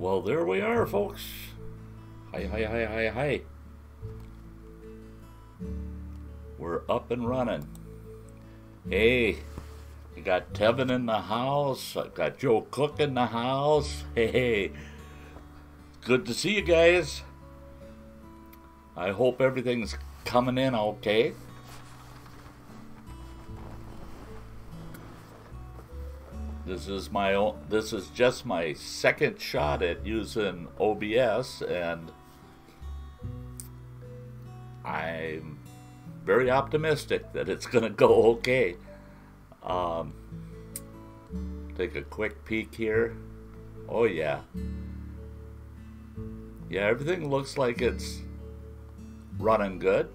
Well, there we are, folks. Hi, hi, hi, hi, hi. We're up and running. Hey, you got Tevin in the house. I got Joe Cook in the house. Hey, good to see you guys. I hope everything's coming in okay. This is just my second shot at using OBS, and I'm very optimistic that it's gonna go okay. Take a quick peek here. Oh yeah. Yeah, everything looks like it's running good.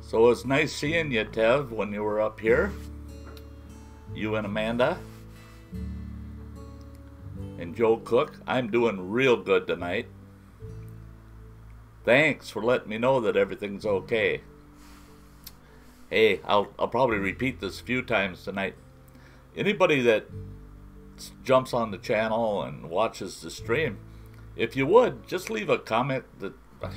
So it's nice seeing you, Tev, when you were up here. You and Amanda. And Joe Cook. I'm doing real good tonight. Thanks for letting me know that everything's okay. Hey, I'll probably repeat this a few times tonight. Anybody that jumps on the channel and watches the stream, if you would, just leave a comment that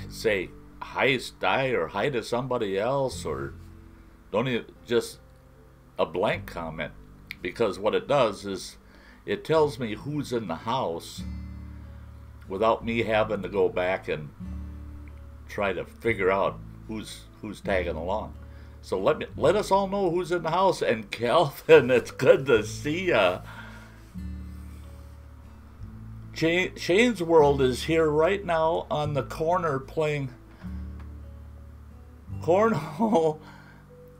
say hi Sty or hi to somebody else, or don't even, just a blank comment, because what it does is it tells me who's in the house without me having to go back and try to figure out who's tagging along. So let us all know who's in the house. And Calvin, it's good to see ya. Shane's World is here right now on the corner playing cornhole.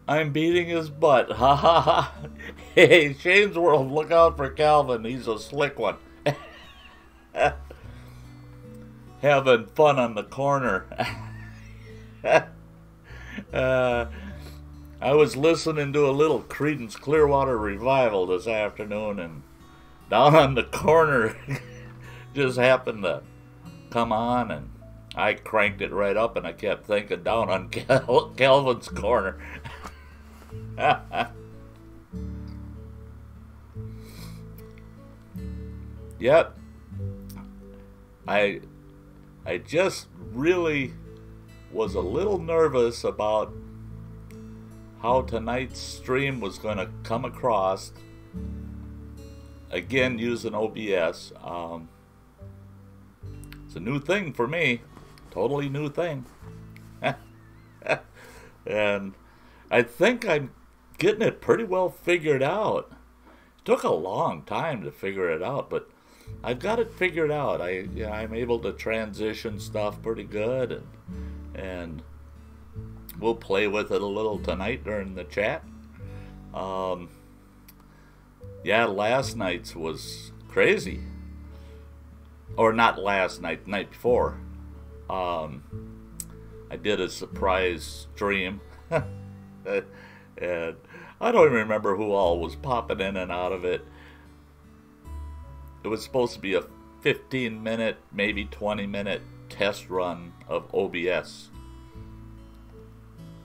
I'm beating his butt. Ha ha ha. Hey, Shane's World, look out for Calvin. He's a slick one. Having fun on the corner. I was listening to a little Creedence Clearwater Revival this afternoon, and down on the corner just happened to come on, and I cranked it right up, and I kept thinking down on Calvin's corner. Yep. I just really was a little nervous about how tonight's stream was going to come across. Again, using OBS. It's a new thing for me. Totally new thing. And I think I'm getting it pretty well figured out. It took a long time to figure it out, but I've got it figured out. I'm able to transition stuff pretty good, and we'll play with it a little tonight during the chat. Yeah, last night's was crazy. Or not last night, the night before. I did a surprise stream. And I don't even remember who all was popping in and out of it. It was supposed to be a 15-minute, maybe 20-minute test run of OBS.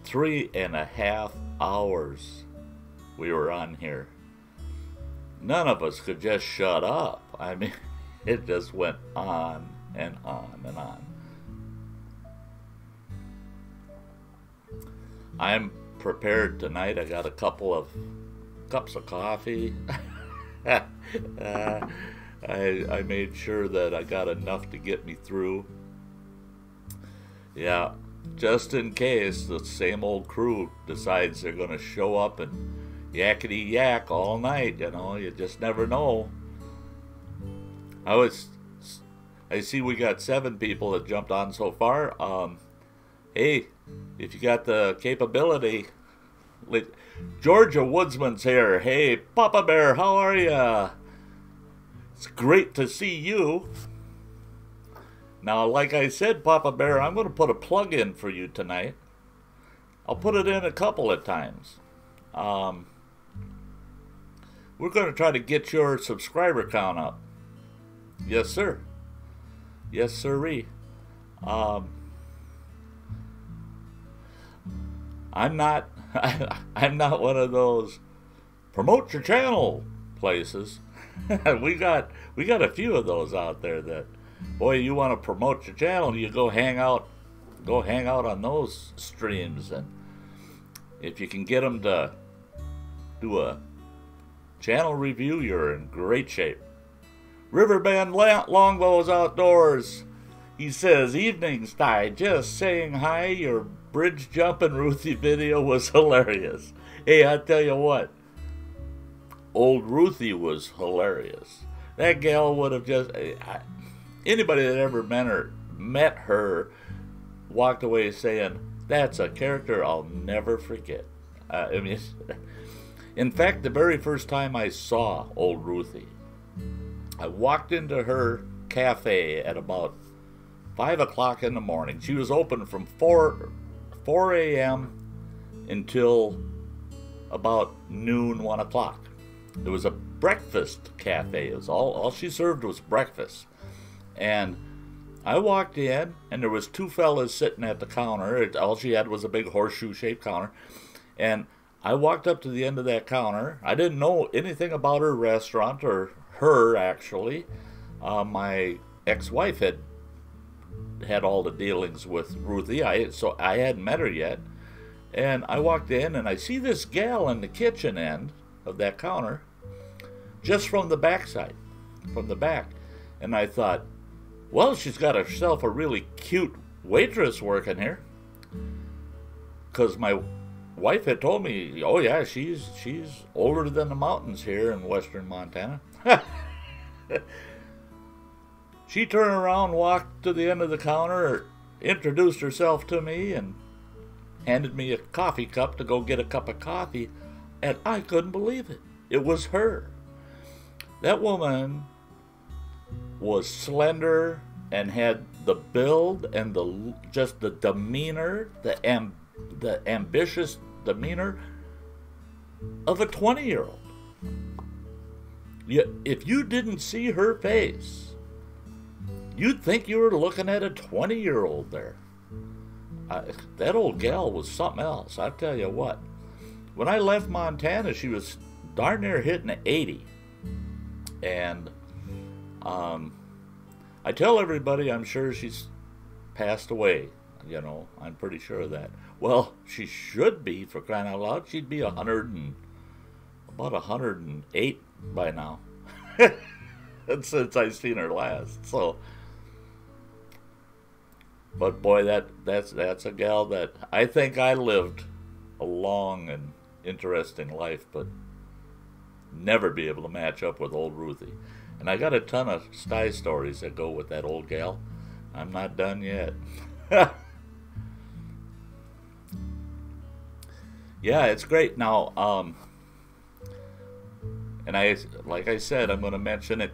3.5 hours we were on here. None of us could just shut up. I mean, it just went on and on and on. I'm prepared tonight. I got a couple of cups of coffee. I made sure that I got enough to get me through. Yeah, just in case the same old crew decides they're going to show up and yakety yak all night. You know, you just never know. I see we got 7 people that jumped on so far. Hey, if you got the capability, Georgia Woodsman's here. Hey, Papa Bear, how are ya? It's great to see you. Now, like I said, Papa Bear, I'm going to put a plug in for you tonight. I'll put it in a couple of times. We're going to try to get your subscriber count up. Yes, sir. Yes, sirree. I'm not one of those promote your channel, places. we got a few of those out there that, boy, you want to promote your channel, you go hang out on those streams, and if you can get them to do a channel review, you're in great shape. Riverbend Longbows Outdoors. He says, "Evening, Sty. Just saying hi. Your bridge jumping Ruthie video was hilarious." Hey, I tell you what, old Ruthie was hilarious. That gal would have just... anybody that ever met her walked away saying, "That's a character I'll never forget." I mean, in fact, the very first time I saw old Ruthie, I walked into her cafe at about 5 o'clock in the morning. She was open from 4 a.m. until about noon, 1 o'clock. It was a breakfast cafe. It was all she served was breakfast. And I walked in, and there was 2 fellas sitting at the counter. All she had was a big horseshoe-shaped counter. And I walked up to the end of that counter. I didn't know anything about her restaurant, or her, actually. My ex-wife had all the dealings with Ruthie, so I hadn't met her yet. And I walked in, and I see this gal in the kitchen end of that counter, just from the backside, from the back. And I thought, well, she's got herself a really cute waitress working here. Because my wife had told me, oh yeah, she's older than the mountains here in western Montana. She turned around, walked to the end of the counter, introduced herself to me, and handed me a coffee cup to go get a cup of coffee, and I couldn't believe it. It was her. That woman was slender and had the build and just the demeanor, the ambitious demeanor of a 20-year-old. If you didn't see her face, you'd think you were looking at a 20-year-old there. That old gal was something else, I tell you what. When I left Montana, she was darn near hitting 80. And I tell everybody I'm sure she's passed away. You know, I'm pretty sure of that. Well, she should be, for crying out loud. She'd be about 108 by now. Since I've seen her last. So, but boy, that's a gal that I think I lived a long and interesting life, but never be able to match up with old Ruthie. And I got a ton of Sty stories that go with that old gal. I'm not done yet. Yeah, it's great. Now, and like I said, I'm going to mention it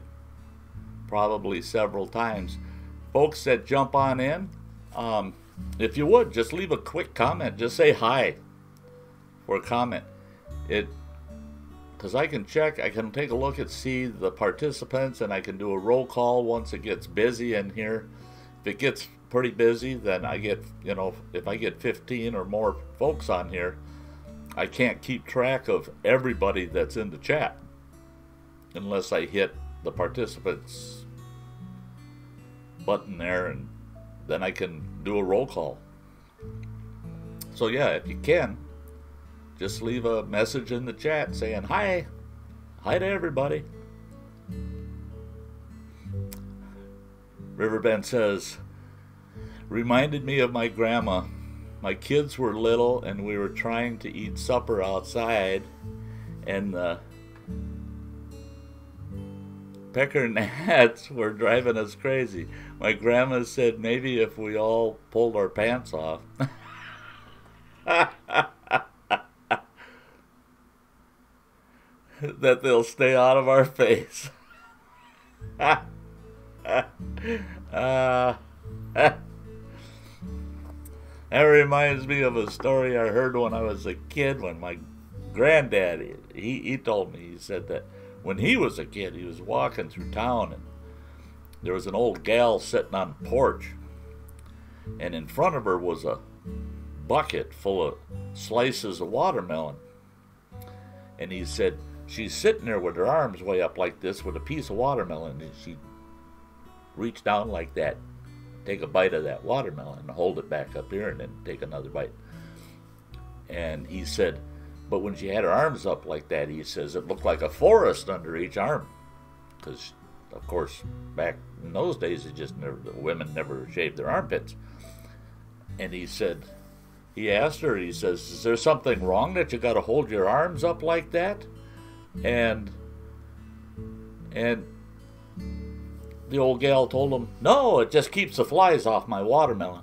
probably several times. Folks that jump on in, if you would, just leave a quick comment. Just say hi for a comment. Because I can check, I can take a look and see the participants, and I can do a roll call once it gets busy in here. If it gets pretty busy, then I get, you know, if I get 15 or more folks on here, I can't keep track of everybody that's in the chat unless I hit the participants button there, and then I can do a roll call. So yeah, if you can, just leave a message in the chat saying hi. Hi to everybody. Riverbend says, reminded me of my grandma. My kids were little and we were trying to eat supper outside, and the pecker gnats were driving us crazy. My grandma said maybe if we all pulled our pants off. That they'll stay out of our face. That reminds me of a story I heard when I was a kid, when my granddad, he told me, he said that when he was a kid, he was walking through town, and there was an old gal sitting on the porch, and in front of her was a bucket full of slices of watermelon. And he said, she's sitting there with her arms way up like this with a piece of watermelon, and she reached down like that, take a bite of that watermelon, and hold it back up here, and then take another bite. And he said, but when she had her arms up like that, he says it looked like a forest under each arm. Because, of course, back in those days, the women never shaved their armpits. And he said, he asked her, he says, is there something wrong that you got to hold your arms up like that? And the old gal told him, no, it just keeps the flies off my watermelon.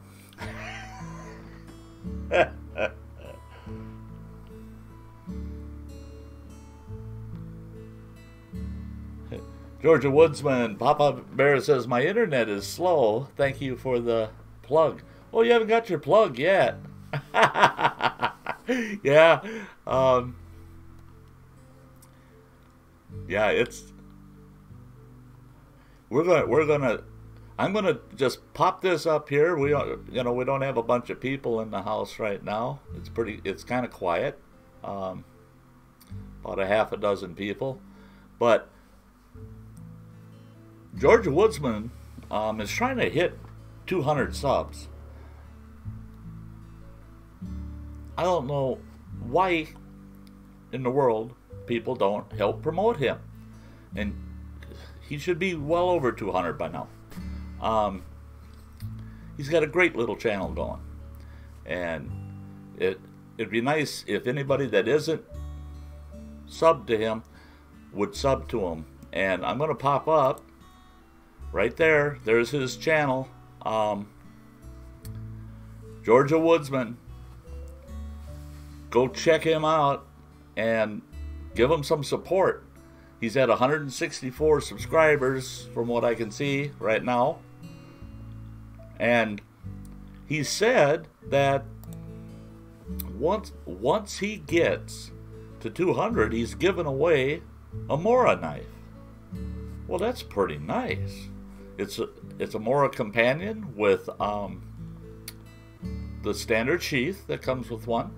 Georgia Woodsman, Papa Bear says, my internet is slow. Thank you for the plug. Oh, you haven't got your plug yet. Yeah. Yeah, I'm gonna just pop this up here. We don't have a bunch of people in the house right now. It's kind of quiet. About a half a dozen people. But Georgia Woodsman is trying to hit 200 subs. I don't know why in the world people don't help promote him. And he should be well over 200 by now. He's got a great little channel going. And it'd be nice if anybody that isn't subbed to him would sub to him. And I'm going to pop up right there. There's his channel. Georgia Woodsman. Go check him out and give him some support. He's at 164 subscribers from what I can see right now. And he said that once he gets to 200, he's giving away a Mora knife. Well, that's pretty nice. It's a Mora companion with the standard sheath that comes with one.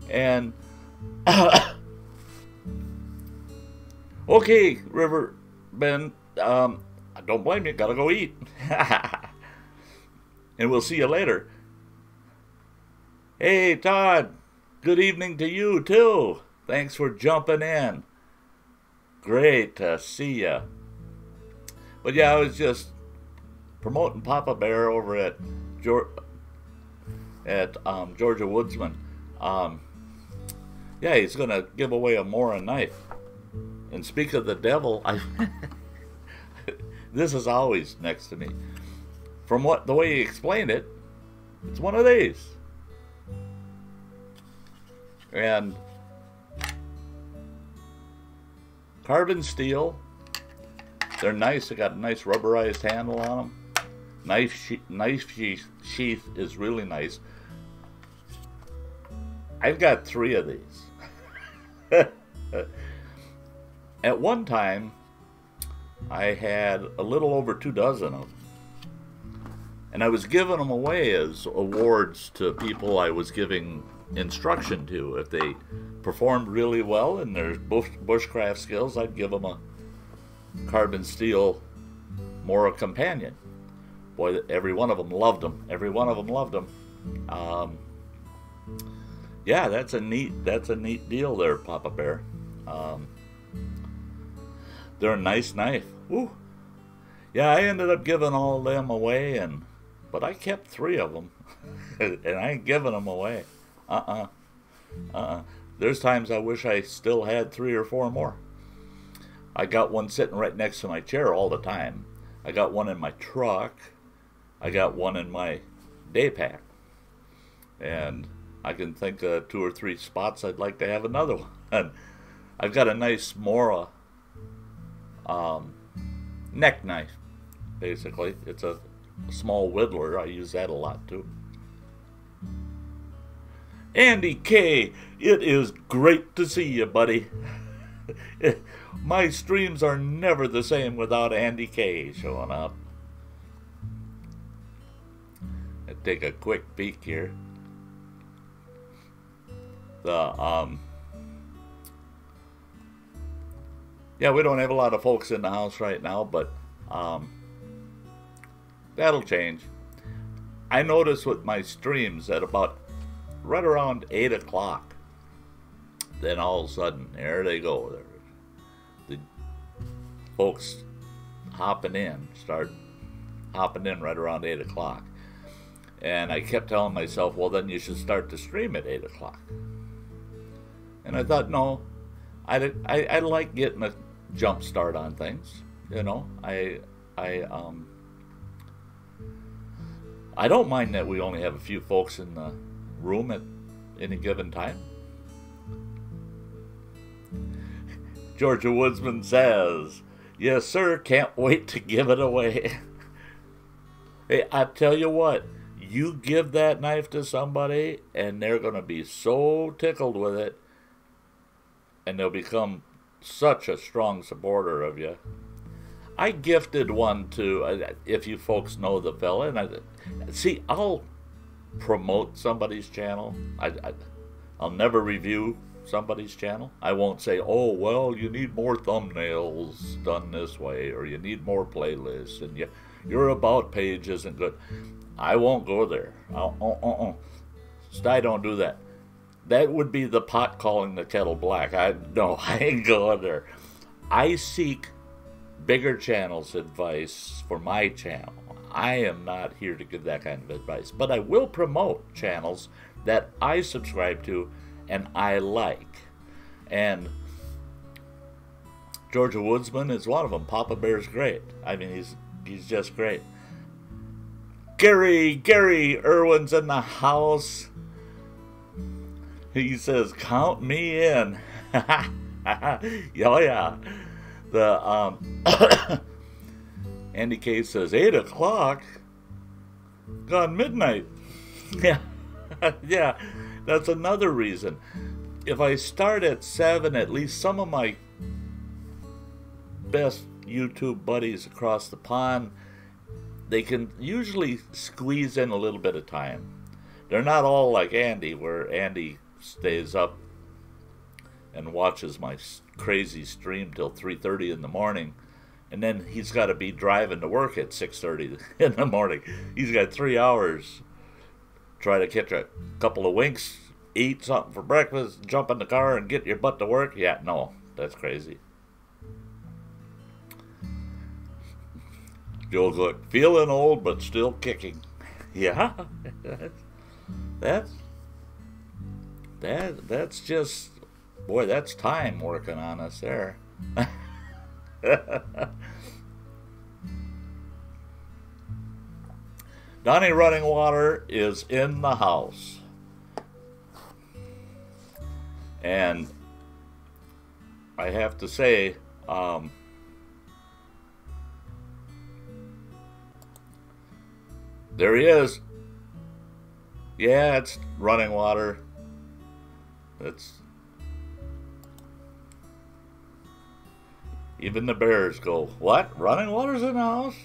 And okay, River Ben, don't blame you, gotta go eat. And we'll see you later. Hey Todd, good evening to you too. Thanks for jumping in. Great to see ya. But yeah, I was just promoting Papa Bear over at Georgia Woodsman. Yeah, he's going to give away a Mora knife. And speak of the devil, this is always next to me. From the way he explained it, it's one of these. And carbon steel. They're nice. They got a nice rubberized handle on them. Knife sheath is really nice. I've got 3 of these. At one time, I had a little over 2 dozen of them. And I was giving them away as awards to people I was giving instruction to. If they performed really well in their bushcraft skills, I'd give them a carbon steel Mora companion. Boy, every one of them loved them. Every one of them loved them. Yeah, that's a neat deal there, Papa Bear. They're a nice knife. Woo. Yeah, I ended up giving all of them away, but I kept 3 of them, and I ain't giving them away. There's times I wish I still had 3 or 4 more. I got one sitting right next to my chair all the time. I got one in my truck. I got one in my day pack. And I can think of 2 or 3 spots I'd like to have another one. I've got a nice Mora neck knife, basically. It's a small whittler. I use that a lot too. Andy K, it is great to see you, buddy. My streams are never the same without Andy K showing up. Let's take a quick peek here. Yeah, we don't have a lot of folks in the house right now, but that'll change. I notice with my streams that about right around 8 o'clock, then all of a sudden, there they go. The folks start hopping in right around 8 o'clock. And I kept telling myself, well, then you should start the stream at 8 o'clock. And I thought, no, I like getting a jump start on things. You know, I don't mind that we only have a few folks in the room at any given time. Georgia Woodsman says, yes, sir, can't wait to give it away. Hey, I tell you what, you give that knife to somebody, and they're going to be so tickled with it, and they'll become such a strong supporter of you. I gifted one to, if you folks know the fella, and I'll promote somebody's channel. I'll never review somebody's channel. I won't say, oh, well, you need more thumbnails done this way, or you need more playlists, and your about page isn't good. I won't go there. Sty don't do that. That would be the pot calling the kettle black. I ain't going there. I seek bigger channels' advice for my channel. I am not here to give that kind of advice, but I will promote channels that I subscribe to and I like. And Georgia Woodsman is one of them. Papa Bear's great. I mean, he's just great. Gary Irwin's in the house. He says, count me in. Oh, yeah. The Andy K says, 8 o'clock? Gone midnight. Yeah. Yeah, that's another reason. If I start at 7, at least some of my best YouTube buddies across the pond, they can usually squeeze in a little bit of time. They're not all like Andy, where Andy stays up and watches my crazy stream till 3:30 in the morning, and then he's got to be driving to work at 6:30 in the morning. He's got 3 hours. Try to catch a couple of winks, eat something for breakfast, jump in the car and get your butt to work. Yeah, no, that's crazy. Joel Cook, feeling old but still kicking. Yeah, that's just, boy, that's time working on us there. Donnie Running Water is in the house. And I have to say, there he is. Yeah, it's running water. It's even the bears go, what? Running water's in the house?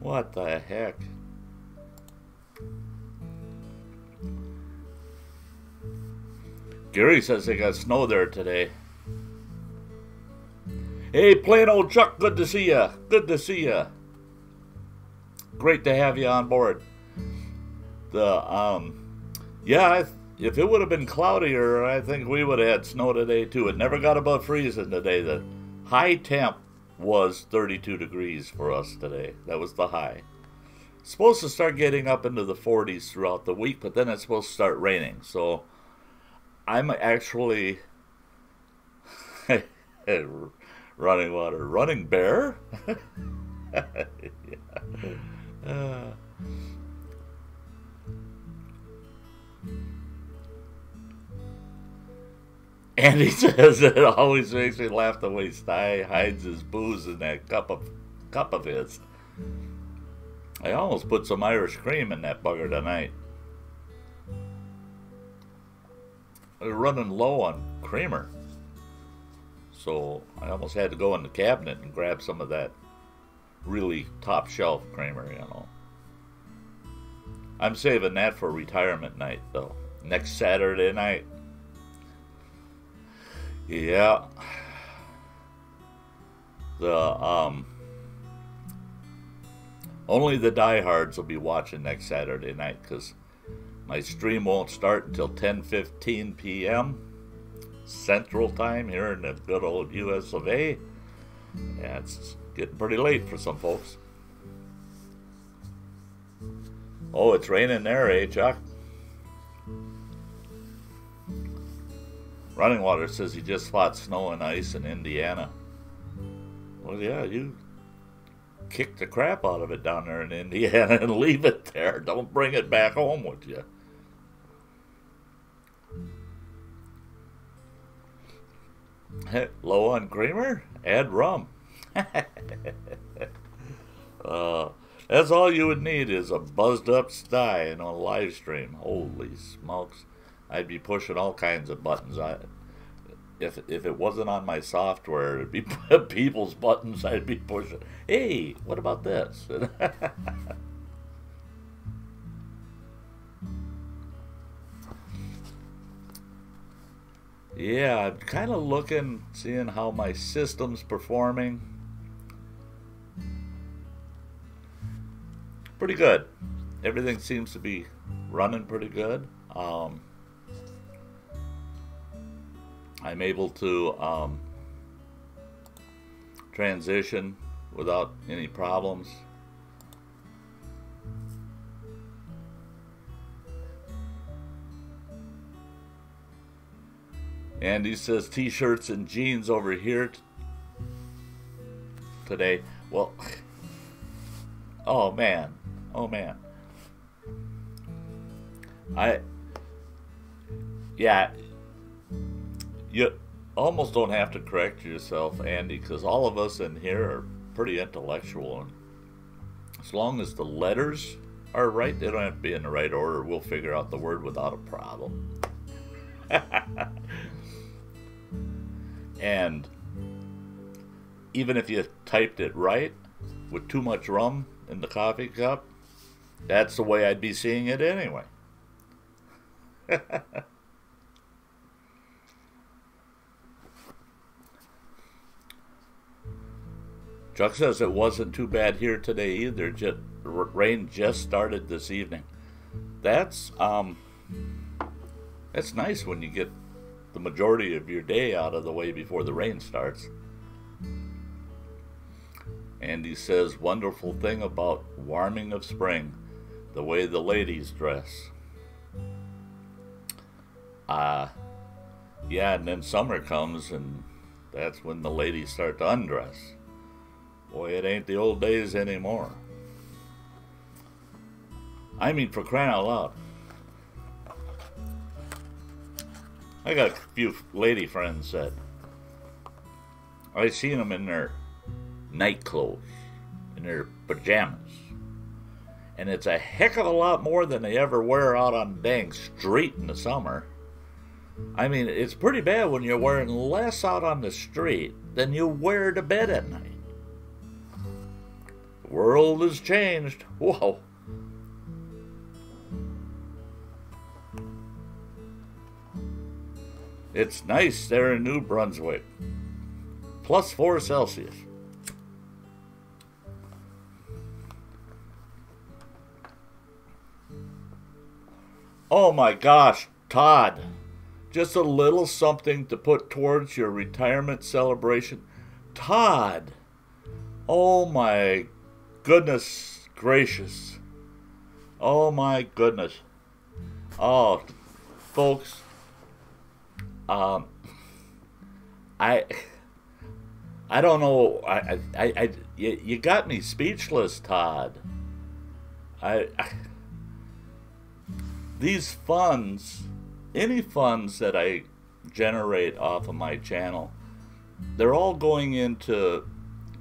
What the heck? Gary says they got snow there today. Hey, plain old Chuck, good to see ya. Good to see ya. Great to have you on board. Yeah, if it would have been cloudier, I think we would have had snow today too. It never got above freezing today. The high temp was 32 degrees for us today. That was the high. It's supposed to start getting up into the 40s throughout the week, but then it's supposed to start raining. So I'm actually running water. Running bear? Yeah. Andy says it always makes me laugh the way Sty hides his booze in that cup of his. I almost put some Irish cream in that bugger tonight. I was running low on creamer, so I almost had to go in the cabinet and grab some of that really top shelf creamer, you know. I'm saving that for retirement night, though. Next Saturday night. Yeah. The only the diehards will be watching next Saturday night, because my stream won't start until 10:15 p.m. Central Time here in the good old U.S. of A. Yeah, it's getting pretty late for some folks. Oh, it's raining there, eh, Chuck? Running Water says he just fought snow and ice in Indiana. Well, yeah, you kick the crap out of it down there in Indiana and leave it there. Don't bring it back home with you. Low on creamer? Add rum. That's all you would need is a buzzed up Sty and a live stream. Holy smokes. I'd be pushing all kinds of buttons. If it wasn't on my software, it'd be people's buttons I'd be pushing. Hey, what about this? Yeah, I'm kind of looking, seeing how my system's performing. Pretty good. Everything seems to be running pretty good. I'm able to transition without any problems. Andy says t-shirts and jeans over here today. Well, oh man. Yeah, you almost don't have to correct yourself, Andy, because all of us in here are pretty intellectual, and as long as the letters are right, they don't have to be in the right order. We'll figure out the word without a problem. And even if you typed it right with too much rum in the coffee cup, that's the way I'd be seeing it anyway. Chuck says it wasn't too bad here today either. Rain just started this evening. That's nice when you get the majority of your day out of the way before the rain starts. Andy says, wonderful thing about warming of spring, the way the ladies dress. Yeah, and then summer comes, and that's when the ladies start to undress. Boy, it ain't the old days anymore. I mean, for crying out loud. I got a few lady friends that I seen them in their night clothes, in their pajamas. And it's a heck of a lot more than they ever wear out on the dang street in the summer. I mean, it's pretty bad when you're wearing less out on the street than you wear to bed at night. The world has changed. Whoa. It's nice there in New Brunswick. +4 Celsius. Oh my gosh, Todd. Just a little something to put towards your retirement celebration. Todd. Oh my goodness gracious. Oh my goodness. Oh, folks. I don't know. You got me speechless, Todd. These funds, any funds that I generate off of my channel, they're all going into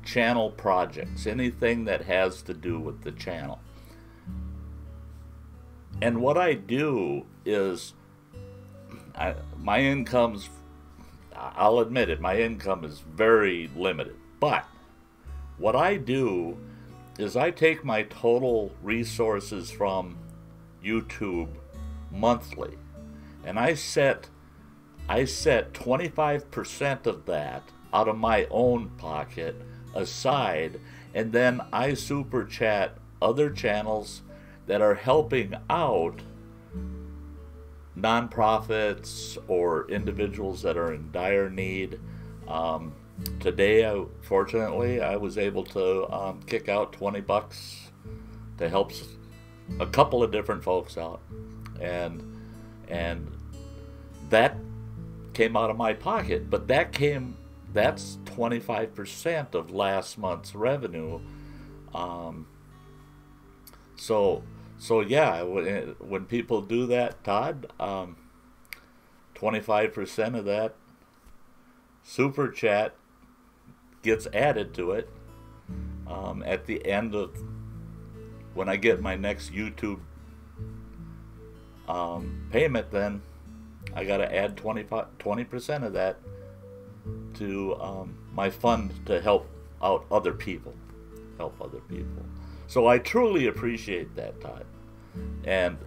channel projects, anything that has to do with the channel. And what I do is, my income's, I'll admit it, my income is very limited. But what I do is I take my total resources from YouTube monthly, and I set 25% of that out of my own pocket aside, and then I super chat other channels that are helping out nonprofits or individuals that are in dire need. Today, fortunately, I was able to kick out $20 to help a couple of different folks out, and that came out of my pocket. But that's 25% of last month's revenue. So yeah, when people do that, Todd, 25% of that super chat gets added to it at the end of when I get my next YouTube payment. Then I got to add 20% of that to my fund to help out other people. So I truly appreciate that, Todd. And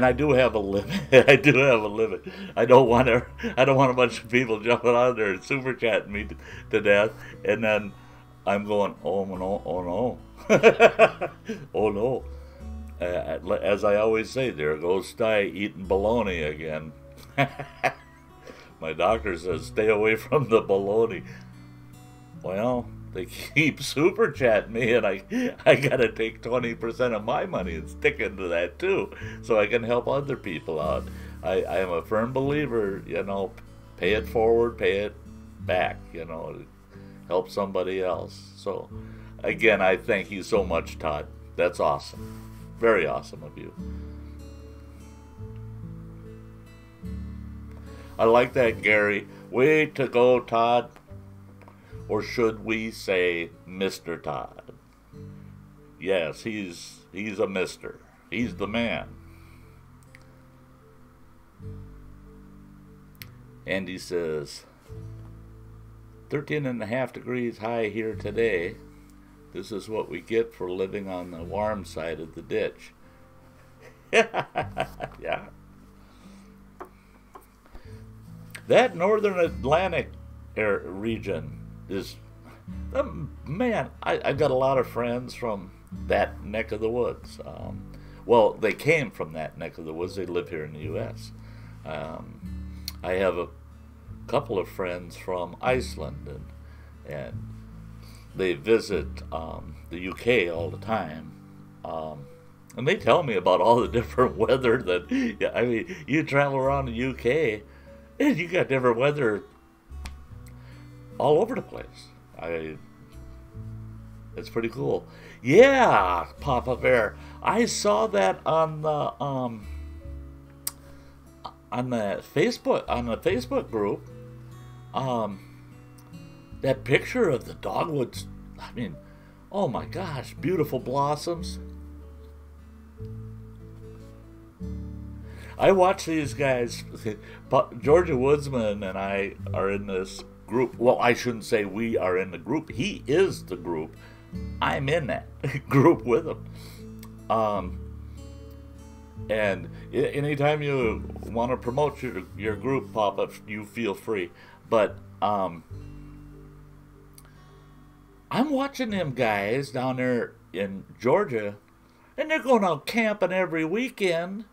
I do have a limit. I don't want a bunch of people jumping on there and super chatting me to death, and then I'm going, oh no, oh no. As I always say, there goes Sty eating bologna again. My doctor says stay away from the bologna. Well, they keep super chatting me, and I gotta take 20% of my money and stick into that too, so I can help other people out. I am a firm believer, pay it forward, pay it back, help somebody else. So, again, I thank you so much, Todd. That's awesome. Very awesome of you. I like that, Gary. Way to go, Todd. Or should we say Mr. Todd? Yes, he's a mister. He's the man. Andy says, 13.5 degrees high here today. This is what we get for living on the warm side of the ditch. Yeah. That northern Atlantic region is, man, I've got a lot of friends from that neck of the woods. Well, they came from that neck of the woods. They live here in the U.S. I have a couple of friends from Iceland, and they visit the UK all the time. And they tell me about all the different weather that, you travel around the UK, and you got different weather all over the place. It's pretty cool. Yeah, Papa Bear. I saw that on the Facebook group. That picture of the dogwoods. Oh my gosh, beautiful blossoms. I watch these guys. Georgia Woodsman and I are in this group. Well, I shouldn't say we are in the group. He is the group. I'm in that group with him. And anytime you want to promote your group, Papa, you feel free. But I'm watching them guys down there in Georgia, and they're going out camping every weekend.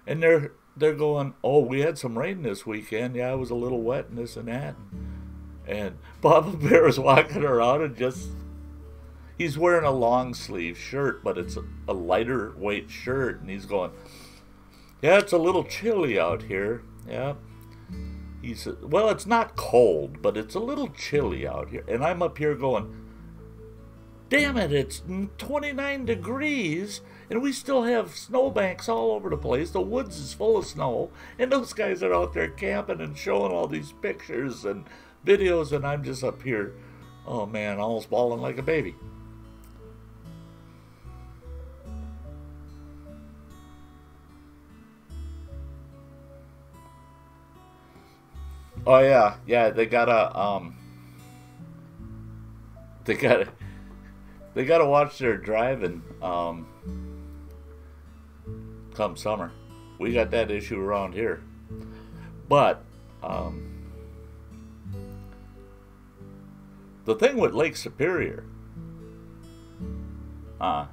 And they're going, oh, we had some rain this weekend. Yeah, it was a little wet and this and that. And Papa Bear is walking around and he's wearing a long sleeve shirt, but it's a lighter weight shirt. And he's going, yeah, it's a little chilly out here. Yeah. He said, well, it's not cold, but it's a little chilly out here. And I'm up here going, damn it, it's 29 degrees, and we still have snowbanks all over the place. The woods is full of snow, and those guys are out there camping and showing all these pictures and videos, and I'm just up here, oh man, almost bawling like a baby. Oh yeah, they gotta watch their driving come summer. We got that issue around here, but the thing with Lake Superior, our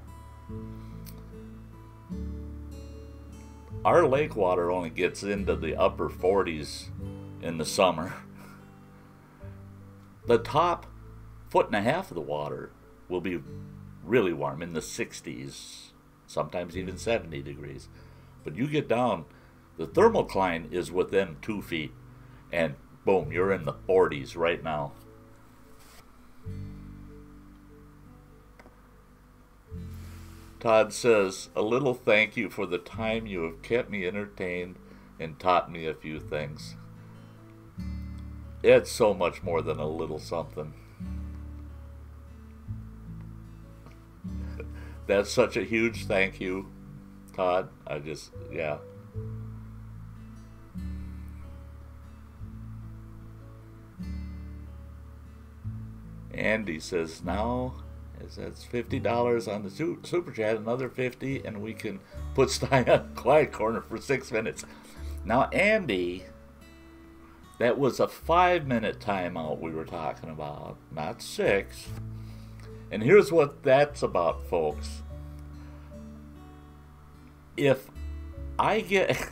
lake water only gets into the upper 40s in the summer. The top 1.5 foot of the water will be really warm, in the 60s, sometimes even 70 degrees. But you get down, the thermocline is within 2 feet, and boom, you're in the 40s right now. Todd says, a little thank you for the time you have kept me entertained and taught me a few things. It's so much more than a little something. That's such a huge thank you, Todd. Yeah. Andy says, now, that's $50 on the super chat, another 50, and we can put Sty on quiet corner for 6 minutes. Now, Andy, that was a 5-minute timeout we were talking about, not 6. And here's what that's about, folks. If I get...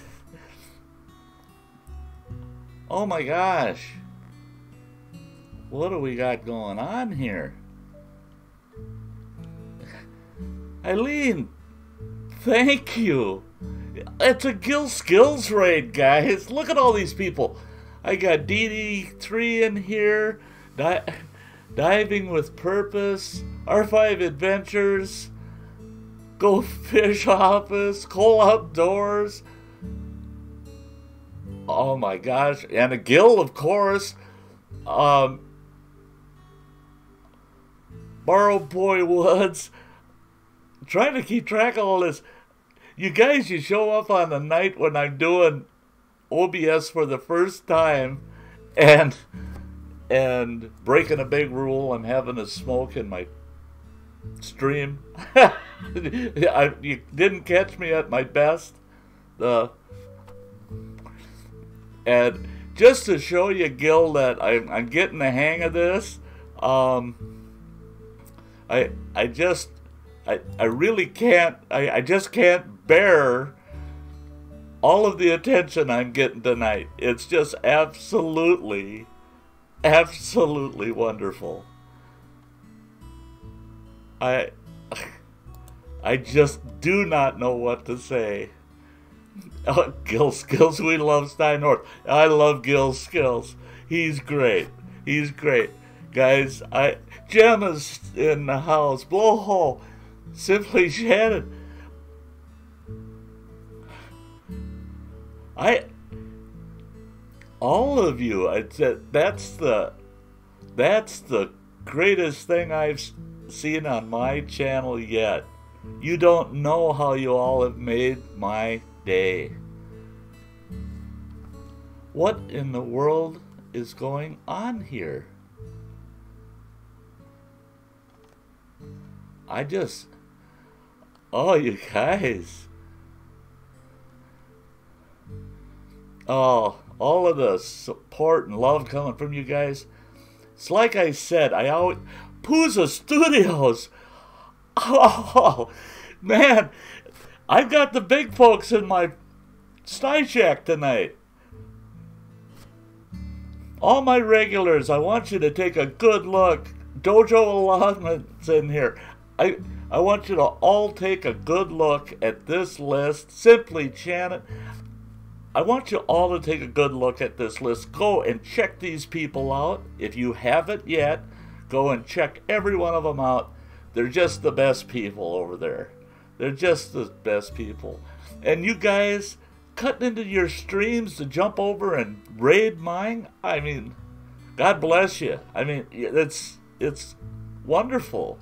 oh my gosh. What do we got going on here? Eileen, thank you. It's a Gill Skills raid, guys. Look at all these people. I got DD3 in here. Diving with Purpose, R5 Adventures, Go Fish Office, Cole Outdoors. Oh my gosh, and a Gill, of course. Borrow Boy Woods. I'm trying to keep track of all this. You guys, you show up on the night when I'm doing OBS for the first time, and breaking a big rule, I'm having a smoke in my stream. You didn't catch me at my best. And just to show you, Gil, that I'm getting the hang of this, I really can't, I just can't bear all of the attention I'm getting tonight. It's just absolutely wonderful. I just do not know what to say. Oh, Gil Skills, we love Sty North. I love Gil Skills. He's great. He's great. Guys, Gemma's in the house. Blowhole. Simply Shannon. All of you, that's the greatest thing I've seen on my channel yet. You don't know how you all have made my day. What in the world is going on here? Oh, you guys. Oh, all of the support and love coming from you guys. It's like I said, Pooza Studios. Oh, man. I've got the big folks in my Sty Shack tonight. All my regulars, I want you to take a good look. Dojo Allotment's in here. I want you to all take a good look at this list. Simply Janet. I want you all to take a good look at this list. Go and check these people out. If you haven't yet, go and check every one of them out. They're just the best people over there. They're just the best people. And you guys cutting into your streams to jump over and raid mine, I mean, God bless you. I mean, it's wonderful.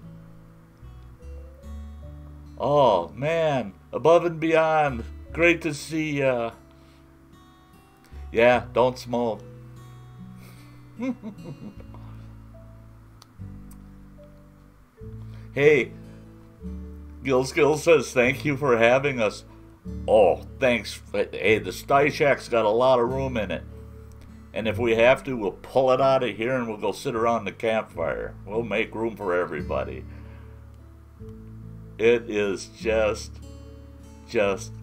Oh, man. Above and beyond. Great to see ya. Yeah, don't smoke. Hey, Gil Skills says, thank you for having us. Oh, thanks. Hey, the Sty Shack's got a lot of room in it. And if we have to, we'll pull it out of here and we'll go sit around the campfire. We'll make room for everybody. It is just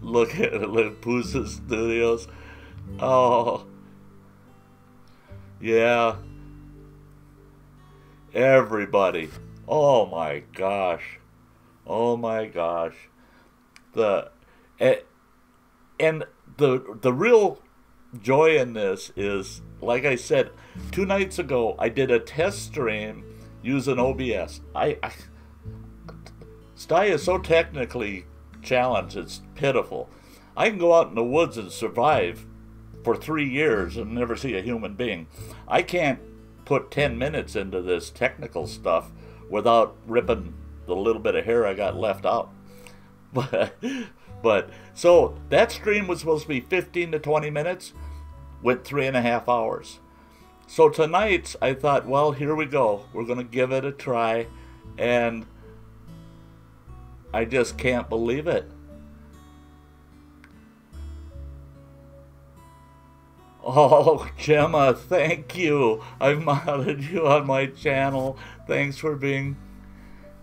look at it, look, Pusa Studios. Oh, yeah. Everybody. Oh my gosh. Oh my gosh. And the real joy in this is, like I said, 2 nights ago I did a test stream using OBS. Sty is so technically challenged, it's pitiful. I can go out in the woods and survive for 3 years and never see a human being. I can't put 10 minutes into this technical stuff without ripping the little bit of hair I got left out. But so that stream was supposed to be 15 to 20 minutes, went 3.5 hours. So tonight I thought, well, here we go. We're going to give it a try, and I just can't believe it. Oh, Gemma, thank you. I've modded you on my channel. Thanks for being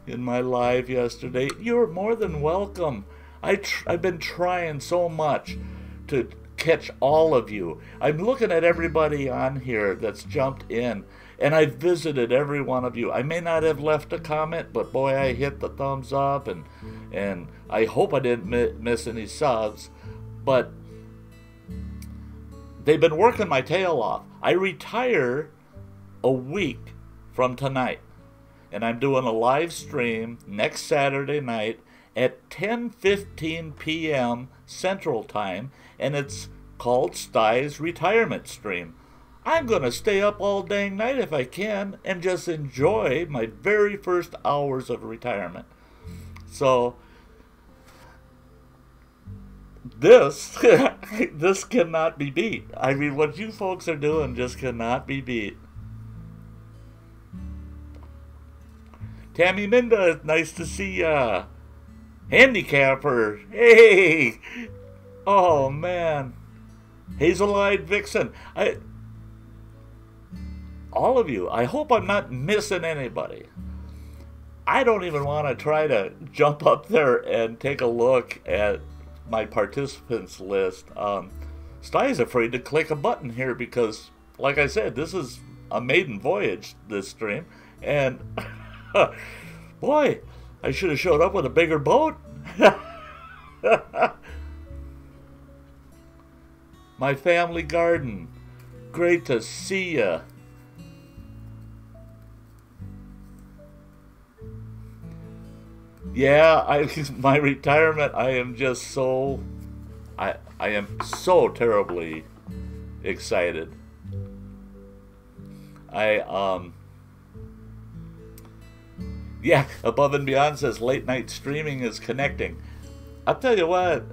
in my live yesterday. You're more than welcome. I've been trying so much to catch all of you. I'm looking at everybody on here that's jumped in, and I've visited every one of you. I may not have left a comment, but boy, I hit the thumbs up, and I hope I didn't miss any subs. But they've been working my tail off. I retire a week from tonight, and I'm doing a live stream next Saturday night at 10:15 p.m. Central Time, and it's called Sty's Retirement Stream. I'm going to stay up all dang night if I can and just enjoy my very first hours of retirement. So this this cannot be beat. I mean, what you folks are doing just cannot be beat. Tammy Minda, nice to see ya. Handicapper, hey! Oh man, Hazel-eyed Vixen. All of you, I hope I'm not missing anybody. I don't even want to try to jump up there and take a look at my participants list. Sty's afraid to click a button here because, like I said, this is a maiden voyage, this stream, and boy, I should have showed up with a bigger boat. My family garden. Great to see ya. Yeah, my retirement, I am just so I am so terribly excited. Yeah, Above and Beyond says late night streaming is connecting. I'll tell you what,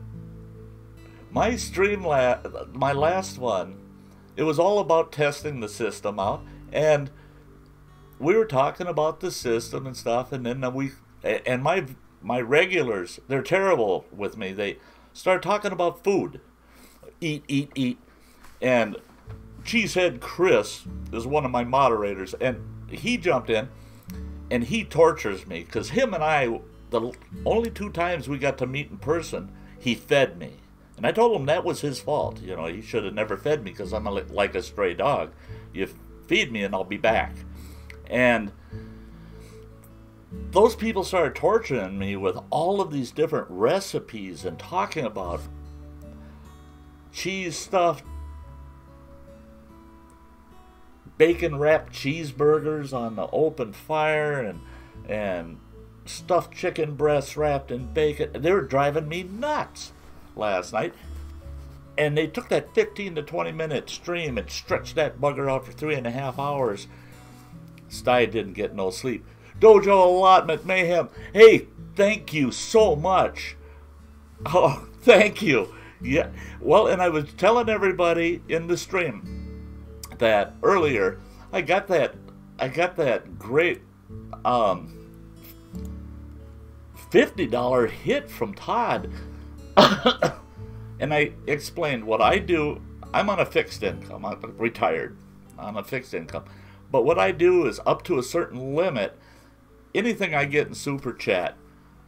my stream, my last one, it was all about testing the system out, and we were talking about the system and stuff, and then my regulars, they're terrible with me. They start talking about food, eat, and Cheesehead Chris is one of my moderators, and he jumped in. And he tortures me because him and I, the only 2 times we got to meet in person, he fed me. And I told him that was his fault. You know, he should have never fed me because I'm like a stray dog. You feed me and I'll be back. And those people started torturing me with all of these different recipes and talking about cheese stuffed, bacon wrapped cheeseburgers on the open fire and stuffed chicken breasts wrapped in bacon. They were driving me nuts last night. And they took that 15 to 20 minute stream and stretched that bugger out for 3.5 hours. Sty didn't get no sleep. Dojo Allotment Mayhem, hey, thank you so much. Oh, thank you. Yeah, well, and I was telling everybody in the stream that earlier I got that great $50 hit from Todd. And I explained what I do. I'm on a fixed income. I'm retired on a fixed income. But what I do is up to a certain limit, anything I get in Super Chat,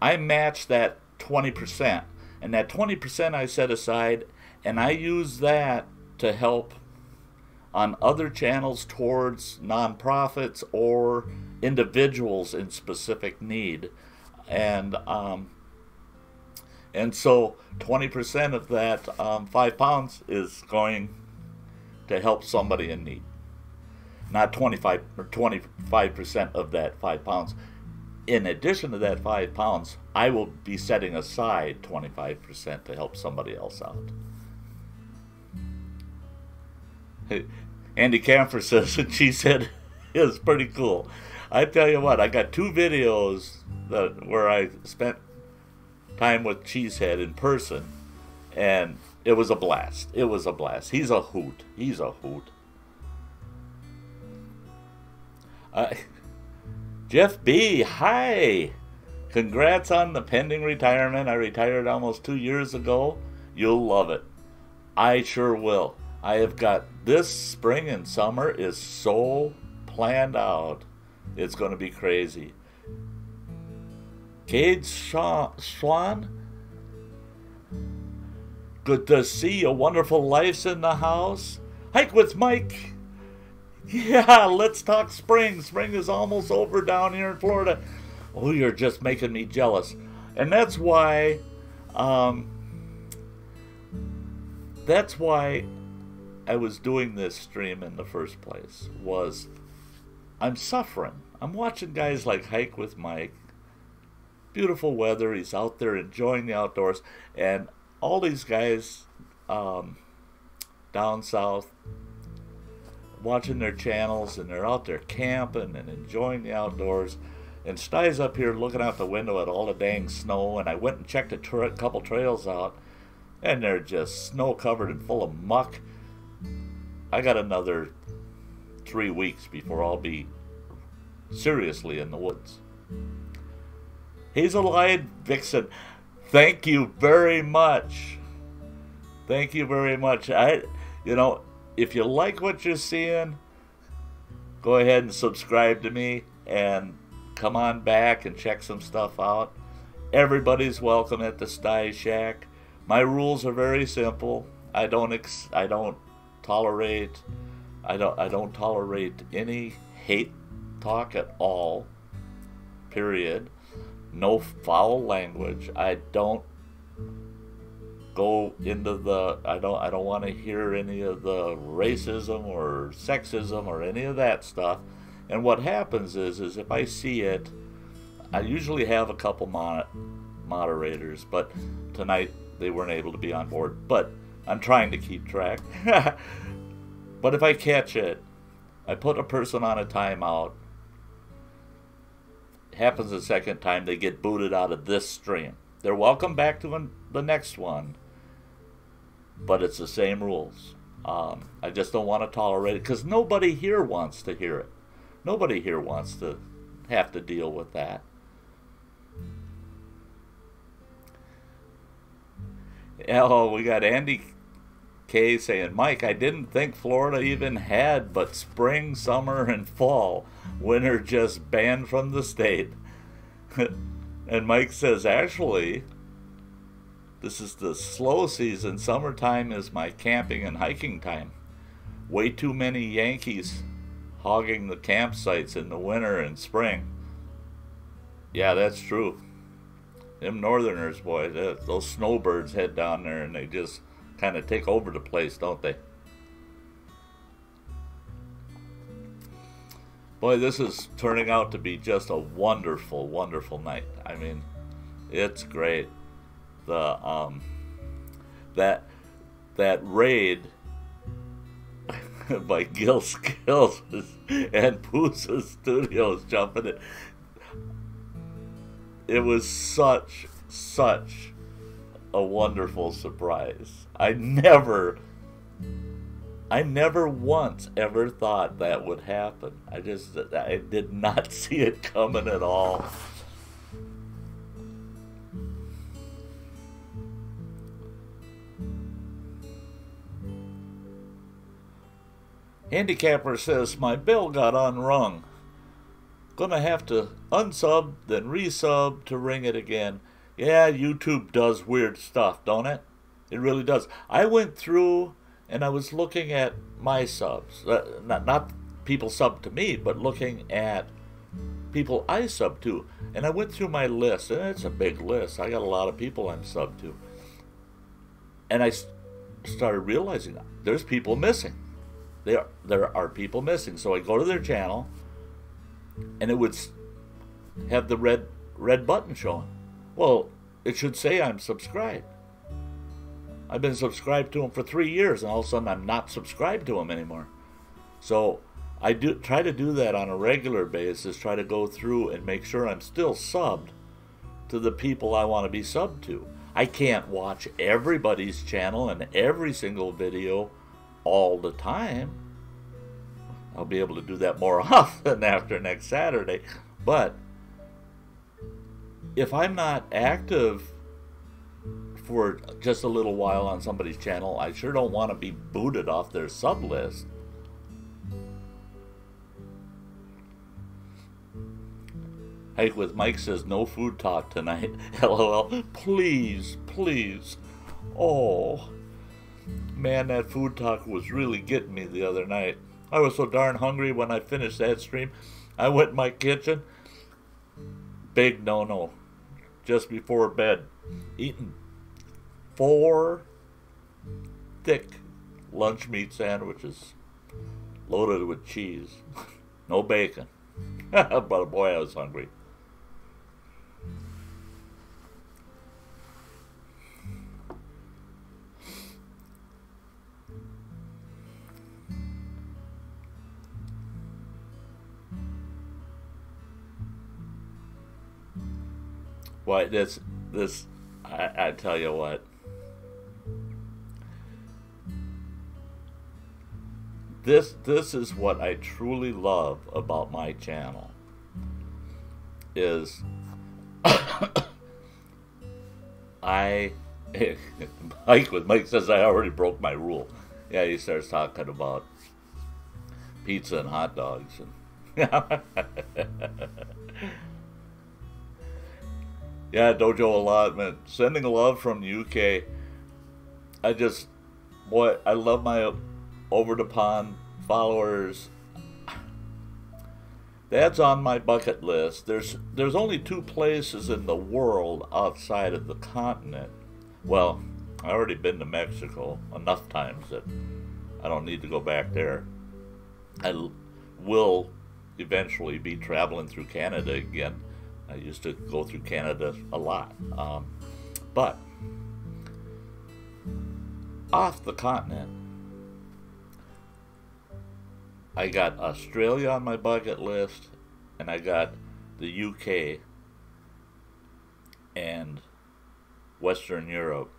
I match that 20%. And that 20% I set aside, and I use that to help on other channels towards nonprofits or individuals in specific need. And so 20% of that £5 is going to help somebody in need. Not 25% of that £5. In addition to that £5, I will be setting aside 25% to help somebody else out. Andy Campfire says, and she said, it's pretty cool. I tell you what, I got 2 videos where I spent time with Cheesehead in person, and it was a blast. It was a blast. He's a hoot. He's a hoot. Jeff B, hi. Congrats on the pending retirement. I retired almost 2 years ago. You'll love it. I sure will. I have got this spring and summer is so planned out. It's going to be crazy. Cade Swan, good to see you. Wonderful Life's in the house. Hike with Mike. Yeah, let's talk spring. Spring is almost over down here in Florida. Oh, you're just making me jealous. And that's why I was doing this stream in the first place. Was I'm suffering. I'm watching guys like Hike with Mike. Beautiful weather. He's out there enjoying the outdoors. And all these guys down south watching their channels, and they're out there camping and enjoying the outdoors. And Sty's up here looking out the window at all the dang snow. And I went and checked a couple trails out, and they're just snow covered and full of muck. I got another 3 weeks before I'll be seriously in the woods. Hazel-eyed Vixen, thank you very much. Thank you very much. If you like what you're seeing, go ahead and subscribe to me and come on back and check some stuff out. Everybody's welcome at the Sty Shack. My rules are very simple. I don't tolerate any hate talk at all. Period. No foul language. I don't go into I don't want to hear any of the racism or sexism or any of that stuff. And what happens is if I see it, I usually have a couple moderators, but tonight they weren't able to be on board. But I'm trying to keep track. But if I catch it, I put a person on a timeout. It happens a second time, they get booted out of this stream. They're welcome back to the next one, but it's the same rules. I just don't want to tolerate it, because nobody here wants to hear it. Nobody here wants to have to deal with that. Oh, we got Andy K saying, Mike, I didn't think Florida even had but spring, summer, and fall. Winter just banned from the state. And Mike says, actually, this is the slow season. Summertime is my camping and hiking time. Way too many Yankees hogging the campsites in the winter and spring. Yeah, that's true. Them northerners, boy, those snowbirds head down there and they just kind of take over the place, don't they? Boy, this is turning out to be just a wonderful, wonderful night. I mean, it's great. The that raid by Gil Skills and Poosa Studios jumping it. It was such a wonderful surprise. I never once ever thought that would happen. I did not see it coming at all. Handicapper says, my bell got unrung. Gonna have to unsub, then resub to ring it again. Yeah, YouTube does weird stuff, don't it? It really does. I went through and I was looking at my subs. Not people sub to me, but looking at people I sub to. And I went through my list, and it's a big list. I got a lot of people I'm sub to. And I started realizing there's people missing. There are people missing. So I go to their channel, and it would have the red button showing. Well, it should say I'm subscribed. I've been subscribed to them for 3 years, and all of a sudden I'm not subscribed to them anymore. So I try to do that on a regular basis, try to go through and make sure I'm still subbed to the people I want to be subbed to. I can't watch everybody's channel and every single video all the time. I'll be able to do that more often after next Saturday. But if I'm not active for just a little while on somebody's channel, I sure don't want to be booted off their sub list. Hike with Mike says, no food talk tonight. LOL. Please, please. Oh, man, that food talk was really getting me the other night. I was so darn hungry when I finished that stream. I went in my kitchen. Big no-no. Just before bed. Eating 4 thick lunch meat sandwiches loaded with cheese. No bacon. But boy, I was hungry. Why, I tell you what. This is what I truly love about my channel. Is Mike says I already broke my rule. Yeah, he starts talking about pizza and hot dogs and yeah, Dojo Allotment. Sending love from the UK. I love my over the pond followers. That's on my bucket list. There's only 2 places in the world outside of the continent. Well, I've already been to Mexico enough times that I don't need to go back there. I will eventually be traveling through Canada again. I used to go through Canada a lot. But off the continent, I got Australia on my bucket list, and I got the UK and Western Europe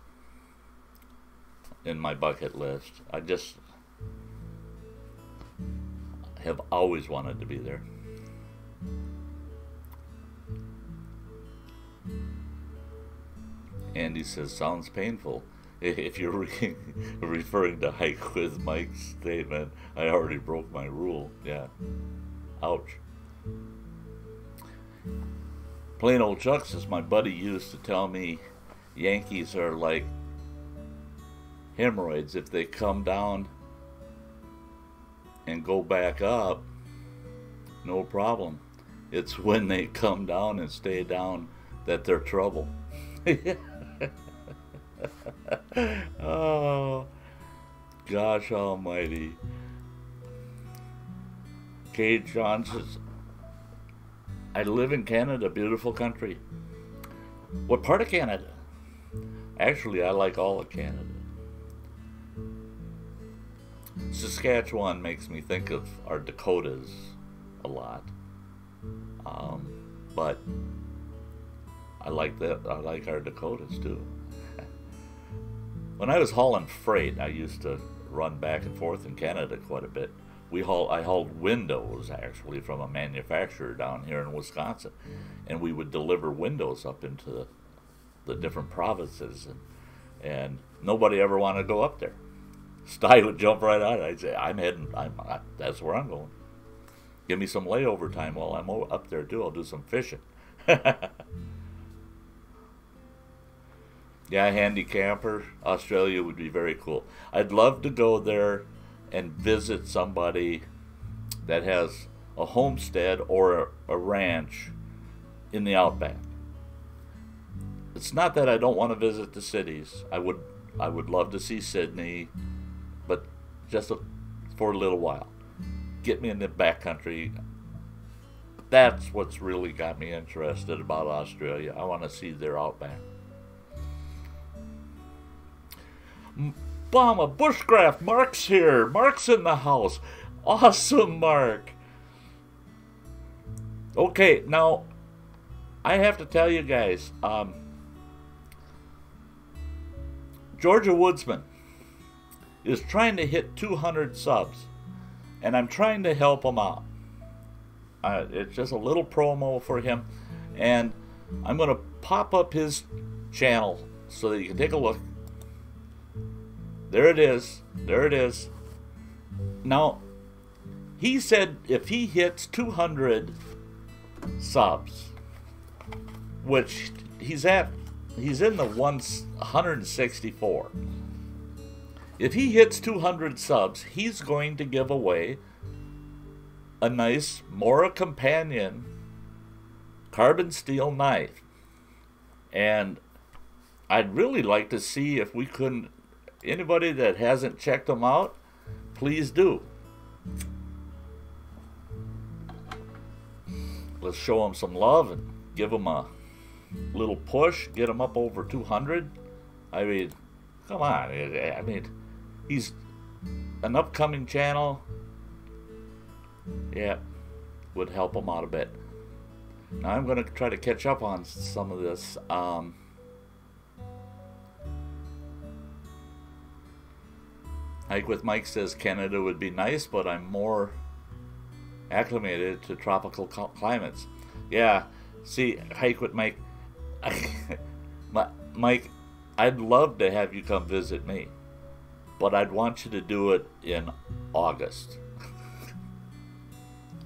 in my bucket list. I just have always wanted to be there. Andy says, sounds painful. If you're referring to Hike with Mike's statement, I already broke my rule. Yeah. Ouch. Plain old Chuck says, my buddy used to tell me Yankees are like hemorrhoids. If they come down and go back up, no problem. It's when they come down and stay down that they're trouble. Oh, gosh almighty. Kate John says, I live in Canada, beautiful country. What part of Canada? Actually, I like all of Canada. Saskatchewan makes me think of our Dakotas a lot. But I like that. I like our Dakotas too. When I was hauling freight, I used to run back and forth in Canada quite a bit. I hauled windows actually from a manufacturer down here in Wisconsin, and we would deliver windows up into the different provinces, and nobody ever wanted to go up there. Sty would jump right on it. I'd say, that's where I'm going. Give me some layover time while I'm up there too. I'll do some fishing. Yeah, handy camper. Australia would be very cool. I'd love to go there and visit somebody that has a homestead or a ranch in the outback. It's not that I don't want to visit the cities. I would love to see Sydney, but just for a little while. Get me in the backcountry. That's what's really got me interested about Australia. I want to see their outback. Bomba Bushcraft, Mark's here. Mark's in the house. Awesome, Mark. Okay, now I have to tell you guys, Georgia Woodsman is trying to hit 200 subs, and I'm trying to help him out. It's just a little promo for him, and I'm going to pop up his channel so that you can take a look. There it is. There it is. Now, he said if he hits 200 subs, which he's in the 164. If he hits 200 subs, he's going to give away a nice Mora Companion carbon steel knife. And I'd really like to see if we couldn't, anybody that hasn't checked them out, please do. Let's show them some love and give them a little push, get them up over 200. I mean, come on. I mean, he's an upcoming channel. Yeah, would help him out a bit. Now I'm going to try to catch up on some of this. Hike with Mike says Canada would be nice, but I'm more acclimated to tropical climates. Yeah, see, Hike with Mike, Mike, I'd love to have you come visit me, but I'd want you to do it in August.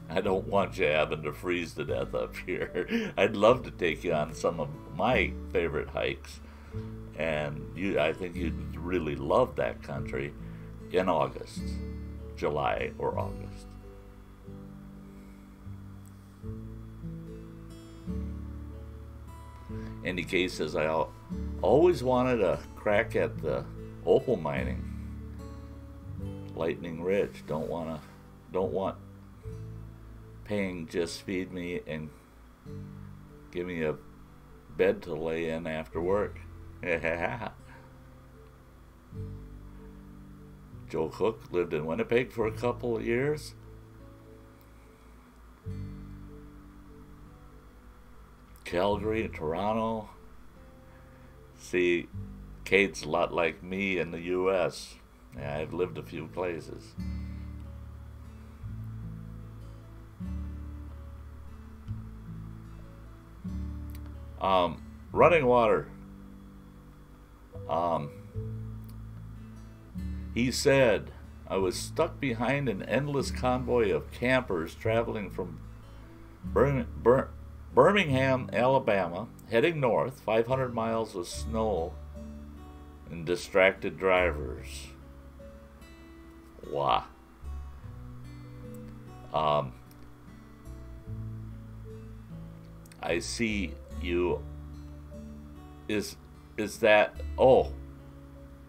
I don't want you having to freeze to death up here. I'd love to take you on some of my favorite hikes, and I think you'd really love that country in August, July or August. Andy K says, I always wanted a crack at the opal mining. Lightning Ridge. Don't want paying, just feed me and give me a bed to lay in after work. Joe Cook lived in Winnipeg for a couple of years. Calgary and Toronto. See, Kate's a lot like me in the U.S. Yeah, I've lived a few places. Running water. He said, I was stuck behind an endless convoy of campers traveling from Birmingham, Alabama, heading north, 500 miles of snow and distracted drivers. Wow. I see you. Is that, oh,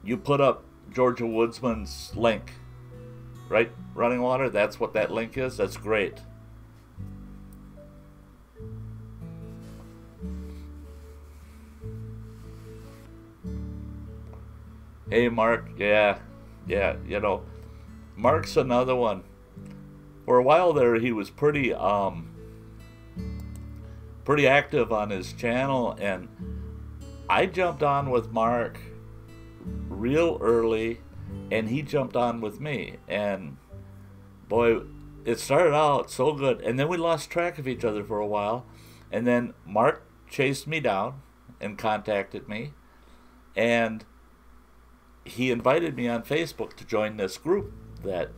you put up Georgia Woodsman's link, right? Running water, that's what that link is? That's great. Hey, Mark, yeah, you know, Mark's another one. For a while there, he was pretty active on his channel, and I jumped on with Mark real early, and he jumped on with me, and boy, it started out so good, and then we lost track of each other for a while, and then Mark chased me down and contacted me, and he invited me on Facebook to join this group that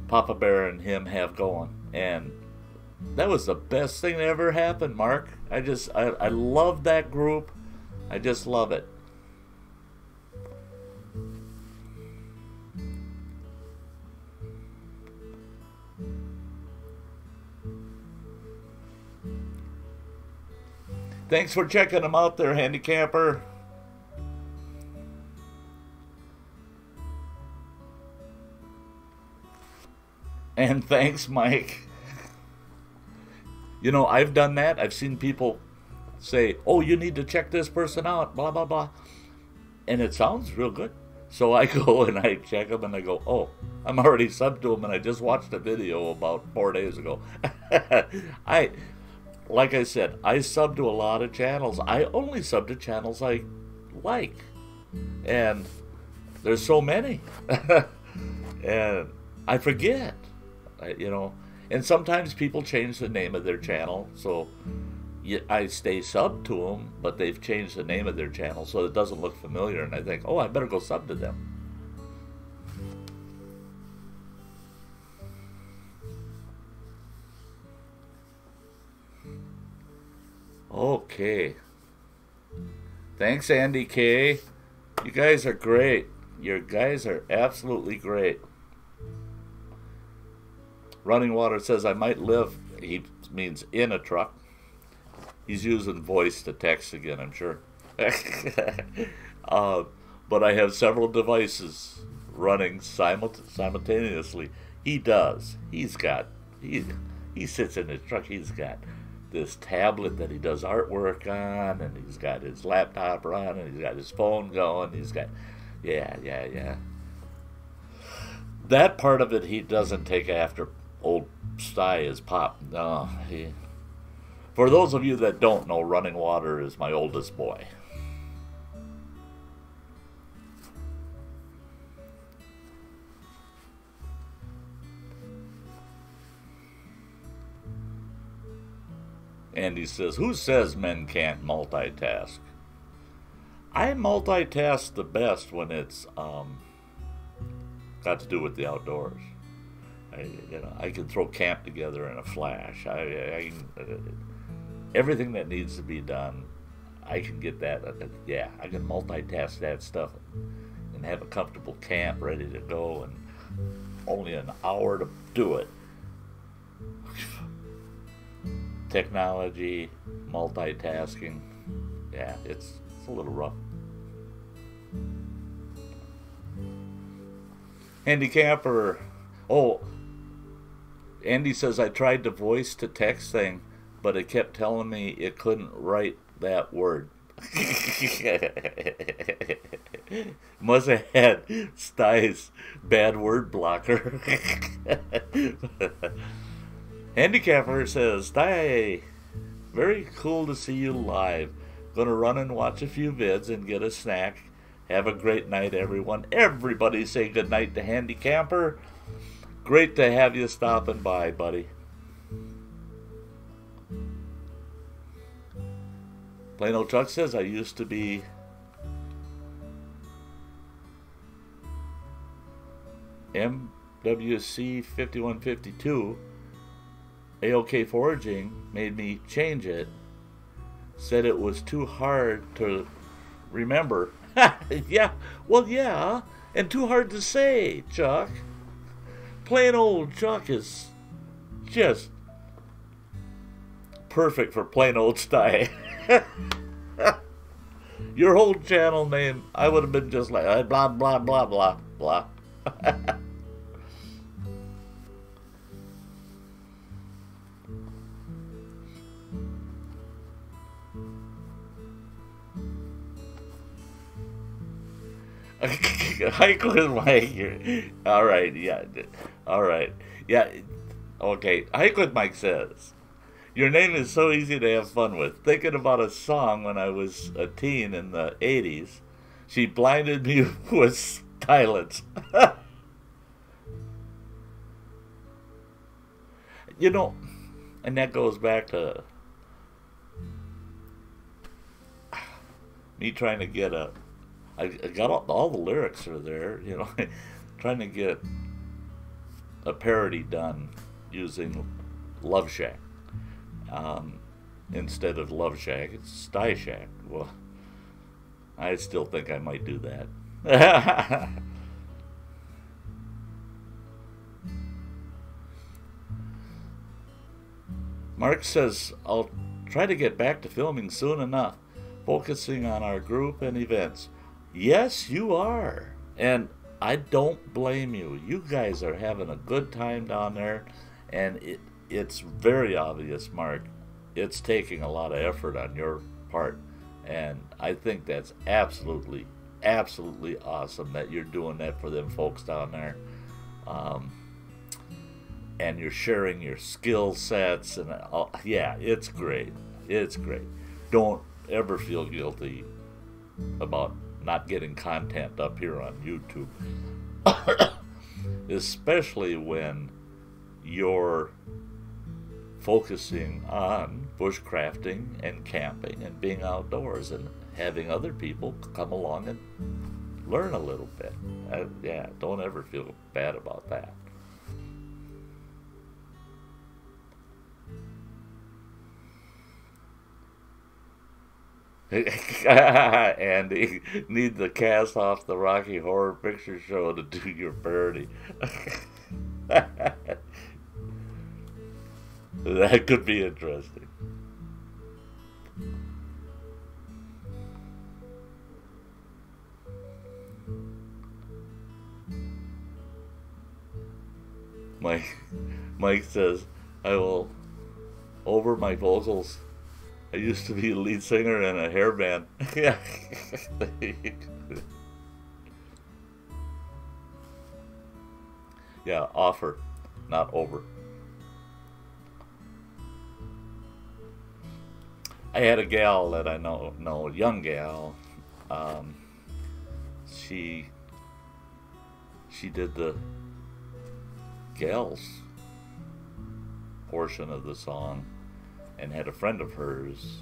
Papa Bear and him have going, and that was the best thing that ever happened, Mark. I love that group. I just love it. Thanks for checking them out there, Handy Camper. And thanks, Mike. You know, I've done that. I've seen people say, oh, you need to check this person out, blah, blah, blah. And it sounds real good. So I go and I check them and I go, oh, I'm already subbed to them and I just watched a video about 4 days ago. Like I said, I sub to a lot of channels. I only sub to channels I like. And there's so many. And I forget, you know. And sometimes people change the name of their channel, so I stay subbed to them, but they've changed the name of their channel, so it doesn't look familiar, and I think, oh, I better go sub to them. Okay. Thanks, Andy K. You guys are great. You guys are absolutely great. Running Water says, I might live, he means in a truck. He's using voice to text again, I'm sure. But I have several devices running simultaneously. He does. He sits in his truck. He's got this tablet that he does artwork on, and he's got his laptop running, and he's got his phone going. He's got, yeah. That part of it he doesn't take after old Sty is Pop. No, for those of you that don't know, Running Water is my oldest boy. Andy says, who says men can't multitask? I multitask the best when it's got to do with the outdoors. I can throw camp together in a flash. I can, everything that needs to be done, I can get that. Yeah, I can multitask that stuff and have a comfortable camp ready to go, and only an hour to do it. Technology, multitasking, yeah, it's a little rough. Handy Camper, oh, Andy says, I tried the voice to text thing, but it kept telling me it couldn't write that word. Must have had Sty's bad word blocker. Handicapper says, Sty, very cool to see you live. Gonna run and watch a few vids and get a snack. Have a great night, everyone. Everybody say good night to Handicapper. Great to have you stopping by, buddy. Plain Old Chuck says, I used to be MWC 5152. AOK Foraging made me change it. Said it was too hard to remember. Yeah, well, yeah, and too hard to say, Chuck. Plain Old Chuck is just perfect for plain old Sty. Your whole channel name, I would have been just like blah, blah, blah, blah, blah. Hike with Mike. All right, yeah. All right, yeah. Okay, Hike with Mike says, your name is so easy to have fun with. Thinking about a song when I was a teen in the 80s. She blinded me with silence. You know, and that goes back to me trying to get a I got all the lyrics are there, you know. Trying to get a parody done using Love Shack. Instead of Love Shack, it's Sty Shack. Well, I still think I might do that. Mark says, I'll try to get back to filming soon enough, focusing on our group and events. Yes, you are. And I don't blame you. You guys are having a good time down there, and it's very obvious, Mark. It's taking a lot of effort on your part, and I think that's absolutely, absolutely awesome that you're doing that for them folks down there. And you're sharing your skill sets, and yeah, it's great. It's great. Don't ever feel guilty about not getting content up here on YouTube, especially when you're focusing on bushcrafting and camping and being outdoors and having other people come along and learn a little bit. Yeah, don't ever feel bad about that. And you need the cast off the Rocky Horror Picture Show to do your parody. That could be interesting. Mike says, I will over my vocals. I used to be a lead singer in a hair band. Yeah. Yeah, offer, not over. I had a gal that I know, a young gal. She did the gals portion of the song, and had a friend of hers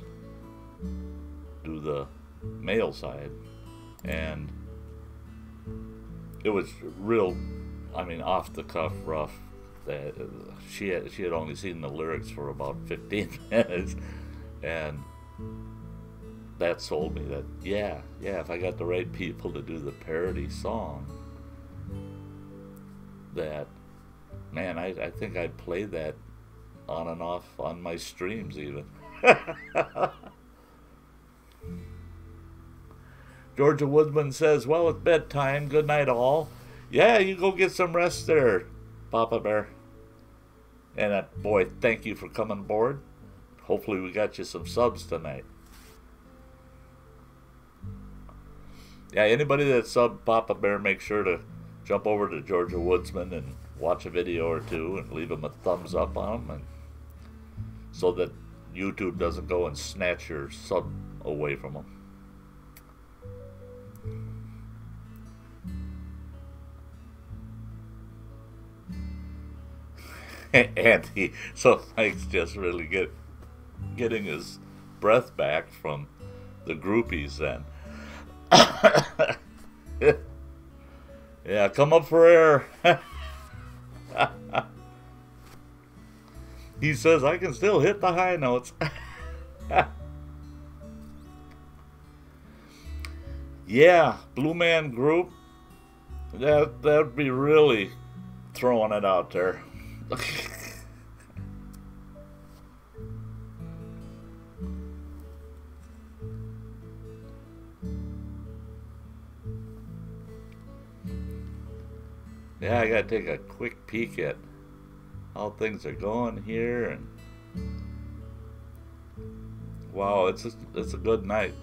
do the male side, and it was real, I mean, off the cuff, rough. That she had only seen the lyrics for about 15 minutes, and that sold me that yeah, if I got the right people to do the parody song, that, man, I think I'd play that on and off on my streams even. Georgia Woodman says, well, it's bedtime. Good night, all. Yeah, you go get some rest there, Papa Bear. And boy, thank you for coming aboard. Hopefully we got you some subs tonight. Yeah, anybody that subbed Papa Bear, make sure to jump over to Georgia Woodsman and watch a video or two and leave him a thumbs up on them, and so that YouTube doesn't go and snatch your sub away from them. And so Mike's just really getting his breath back from the groupies then. Yeah, come up for air. He says, I can still hit the high notes. Yeah, Blue Man Group. That'd be really throwing it out there. Yeah, I gotta take a quick peek at how things are going here, and wow, it's a good night.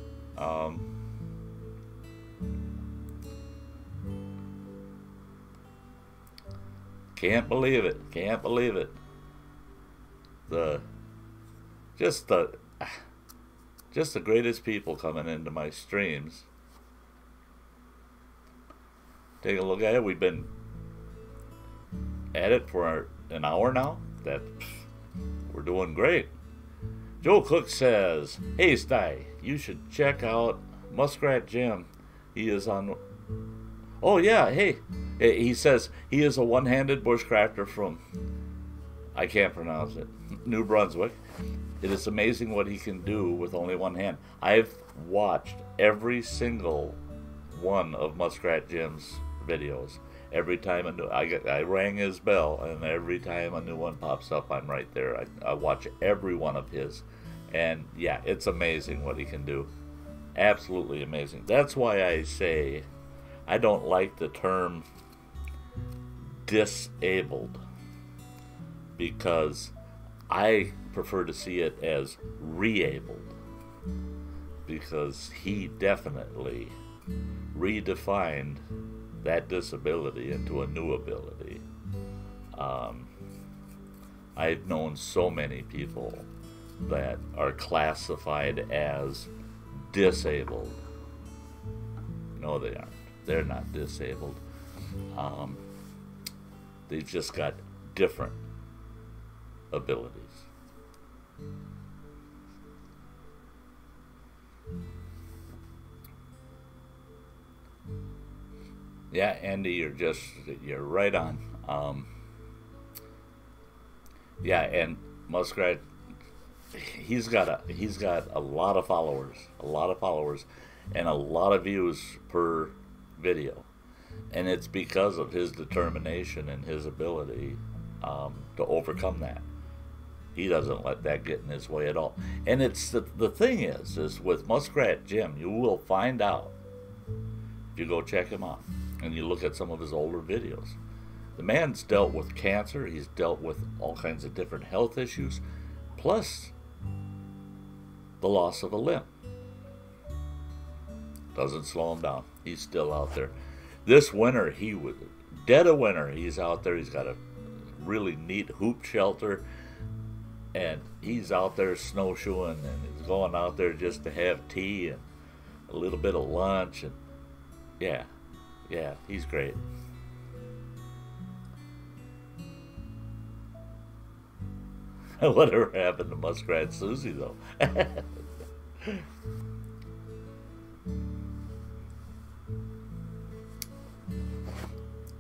Can't believe it. Can't believe it. Just the greatest people coming into my streams. Take a look at it. We've been at it for an hour now. We're doing great. Joe Cook says, hey Sty, you should check out Muskrat Jim. He is on. Oh yeah, hey. He says he is a one-handed bushcrafter from, I can't pronounce it, New Brunswick. It is amazing what he can do with only one hand. I've watched every single one of Muskrat Jim's videos. Every time I rang his bell, and every time a new one pops up, I'm right there. I watch every one of his, and yeah, it's amazing what he can do. Absolutely amazing. That's why I say I don't like the term disabled, because I prefer to see it as re-abled, because he definitely redefined that disability into a new ability. I've known so many people that are classified as disabled. No, they aren't. They're not disabled. They've just got different abilities. Yeah, Andy, you're right on. Yeah, and Muskrat, he's got a lot of followers, and a lot of views per video, and it's because of his determination and his ability to overcome that. He doesn't let that get in his way at all. And it's the thing is with Muskrat Jim, you will find out if you go check him out and you look at some of his older videos. The man's dealt with cancer. He's dealt with all kinds of different health issues, plus the loss of a limb. Doesn't slow him down. He's still out there. This winter, he was dead of winter. He's out there. He's got a really neat hoop shelter, and he's out there snowshoeing, and he's going out there just to have tea and a little bit of lunch, and yeah, he's great. Whatever happened to Muskrat Susie, though?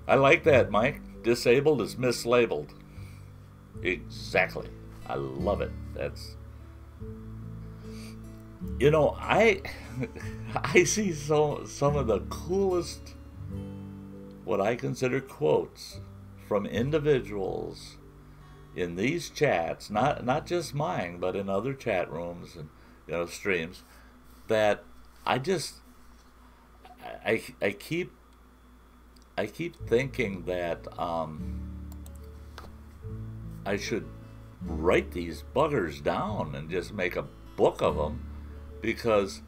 I like that, Mike. Disabled is mislabeled. Exactly. I love it. That's... You know, I see some of the coolest, what I consider quotes from individuals in these chats, not just mine, but in other chat rooms and streams, that I keep thinking that I should write these buggers down and just make a book of them, because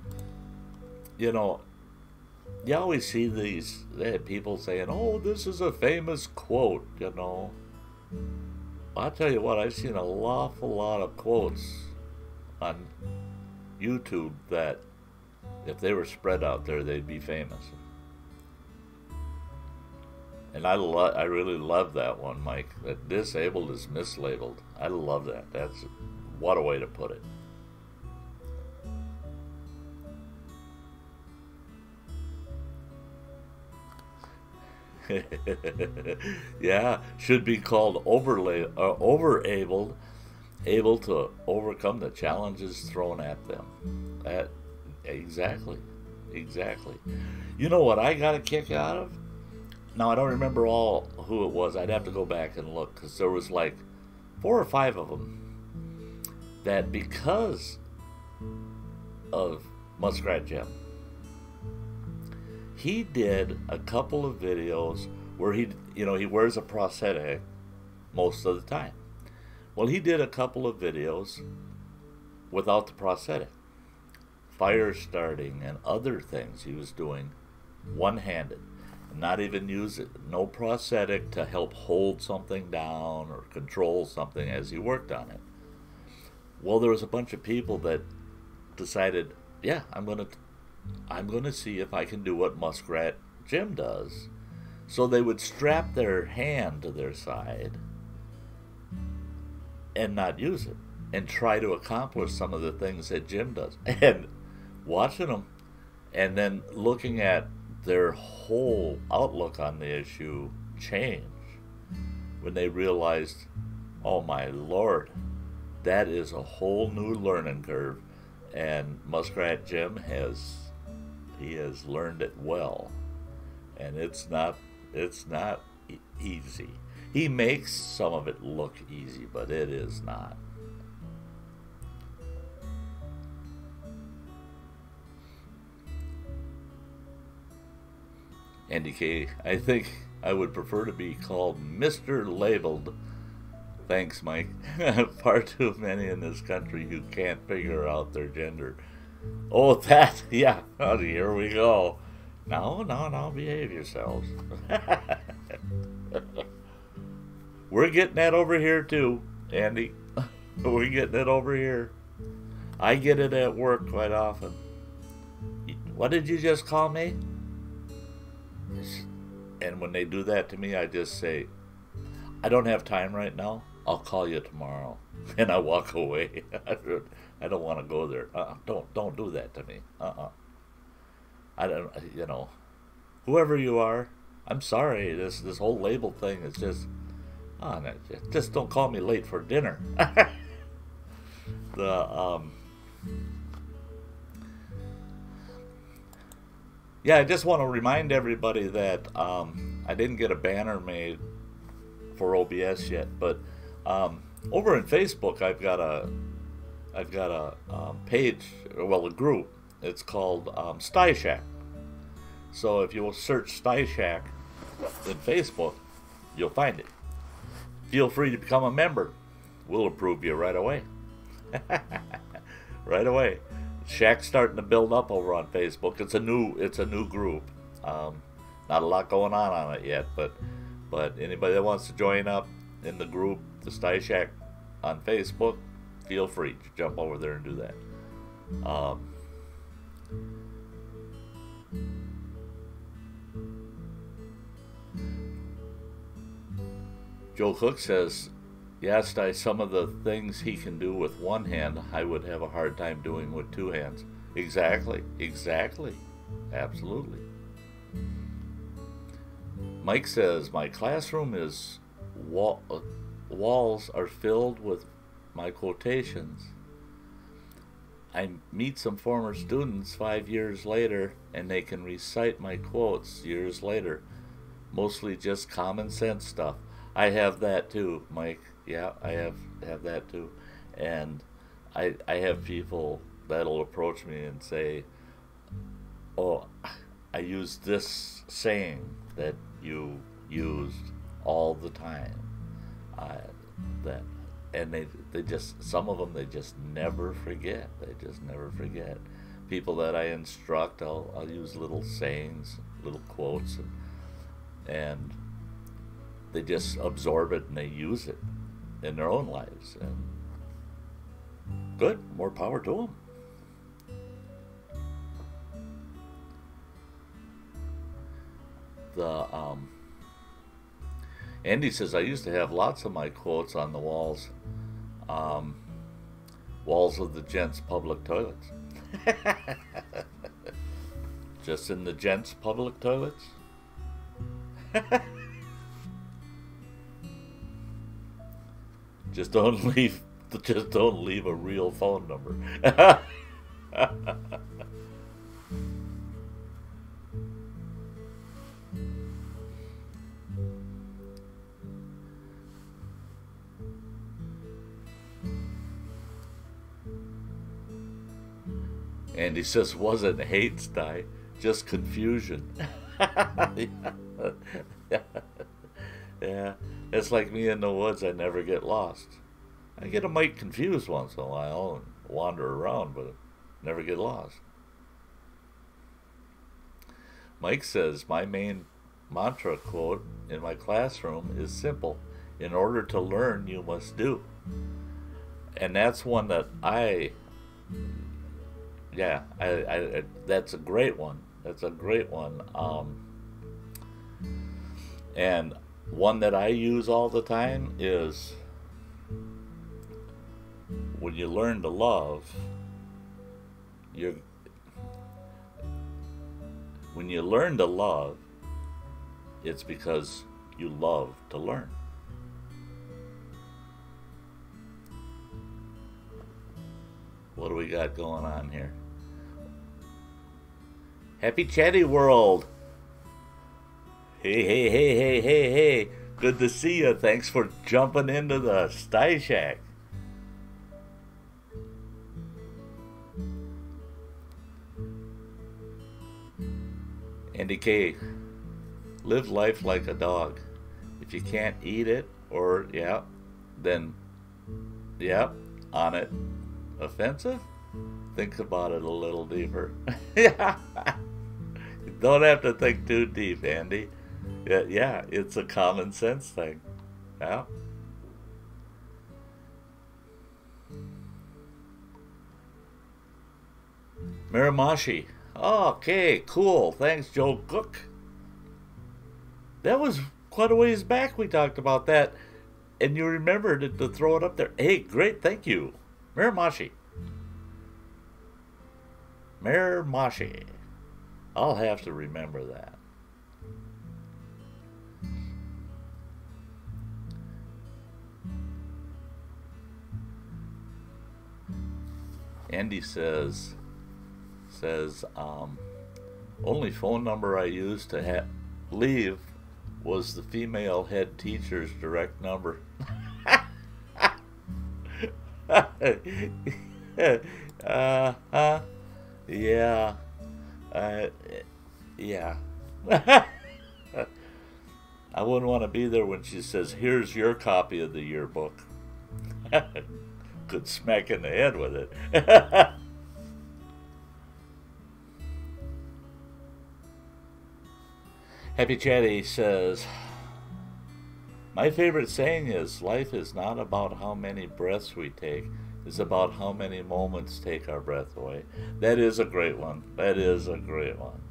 you always see these people saying, "Oh, this is a famous quote," I'll tell you what, I've seen an awful lot of quotes on YouTube that if they were spread out there, they'd be famous. And I really love that one, Mike. That disabled is mislabeled. I love that. What a way to put it. Yeah, should be called overabled, able to overcome the challenges thrown at them. Exactly. You know what I got a kick out of? Now, I don't remember all who it was. I'd have to go back and look, because there was like 4 or 5 of them that, because of Muskrat Jim, he did a couple of videos where he wears a prosthetic most of the time. Well, he did a couple of videos without the prosthetic, fire starting and other things he was doing one-handed, not even use it, no prosthetic to help hold something down or control something as he worked on it. Well, there was a bunch of people that decided, yeah, I'm going to see if I can do what Muskrat Jim does. So they would strap their hand to their side and not use it, and try to accomplish some of the things that Jim does. And watching them, and then looking at their whole outlook on the issue changed when they realized, oh my Lord, that is a whole new learning curve, and Muskrat Jim has learned it well, and it's not easy. He makes some of it look easy, but it is not. Andy K, I think I would prefer to be called Mr. Labeled. Thanks, Mike. Far too many in this country who can't figure out their gender. Oh, that, yeah. Oh, here we go. No, behave yourselves. We're getting that over here, too, Andy. We're getting it over here. I get it at work quite often. What did you just call me? And when they do that to me, I just say, I don't have time right now. I'll call you tomorrow. And I walk away. I don't want to go there. Don't do that to me. I don't, whoever you are, I'm sorry. This whole label thing is just, just don't call me late for dinner. Yeah, I just want to remind everybody that I didn't get a banner made for OBS yet, but over in Facebook I've got a page, well, a group. It's called Sty Shack. So if you will search Sty Shack in Facebook, you'll find it. Feel free to become a member. We'll approve you right away. Right away. Shack's starting to build up over on Facebook. It's a new group. Not a lot going on it yet, but anybody that wants to join up in the group, the Sty Shack on Facebook, feel free to jump over there and do that. Joe Cook says, yeah, Sty, some of the things he can do with one hand, I would have a hard time doing with two hands. Exactly. Absolutely. Mike says, my classroom is walls are filled with my quotations. I meet some former students 5 years later, and they can recite my quotes years later. Mostly just common sense stuff. I have that too, Mike. Yeah, I have that too. And I have people that'll approach me and say, oh, I use this saying that you used all the time. And they just, some of them, they just never forget. They just never forget. People that I instruct, I'll use little sayings, little quotes, and they just absorb it and they use it in their own lives. And good, more power to them. Andy says, I used to have lots of my quotes on the walls. Walls of the gents' public toilets. Just in the gents' public toilets? Just don't leave a real phone number. And he says, wasn't hate, Sty, just confusion. Yeah, it's like me in the woods. I never get lost. I get a mite confused once in a while and wander around, but never get lost. Mike says, my main mantra quote in my classroom is simple. In order to learn, you must do. And that's one that I that's a great one. That's a great one. And one that I use all the time is, when you learn to love, when you learn to love, it's because you love to learn. What do we got going on here? Happy Chatty World! Hey, hey, hey, hey, hey, hey. Good to see you. Thanks for jumping into the Sty Shack. Andy K. Live life like a dog. If you can't eat it, or, yeah, then, yeah, on it. Offensive? Think about it a little deeper. Yeah. Don't have to think too deep, Andy. Yeah, it's a common sense thing. Yeah. Miramashi. Okay, cool. Thanks, Joe Cook. That was quite a ways back we talked about that, and you remembered to throw it up there. Hey, great, thank you. Miramashi. Miramashi. I'll have to remember that. Andy says, only phone number I used to leave was the female head teacher's direct number. Yeah. Yeah. I wouldn't want to be there when she says, here's your copy of the yearbook. Could smack in the head with it. Happy Chatty says, my favorite saying is, life is not about how many breaths we take, it's about how many moments take our breath away. That is a great one. That is a great one.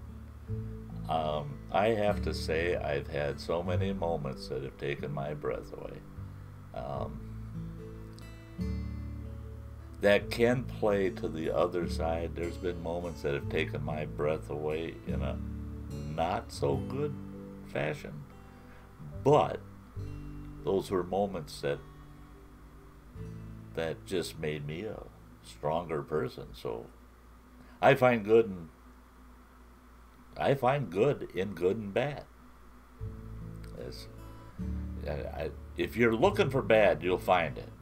I have to say I've had so many moments that have taken my breath away. That can play to the other side. There's been moments that have taken my breath away in a not so good fashion, but those were moments that just made me a stronger person. So I find good in good and bad. If you're looking for bad, you'll find it.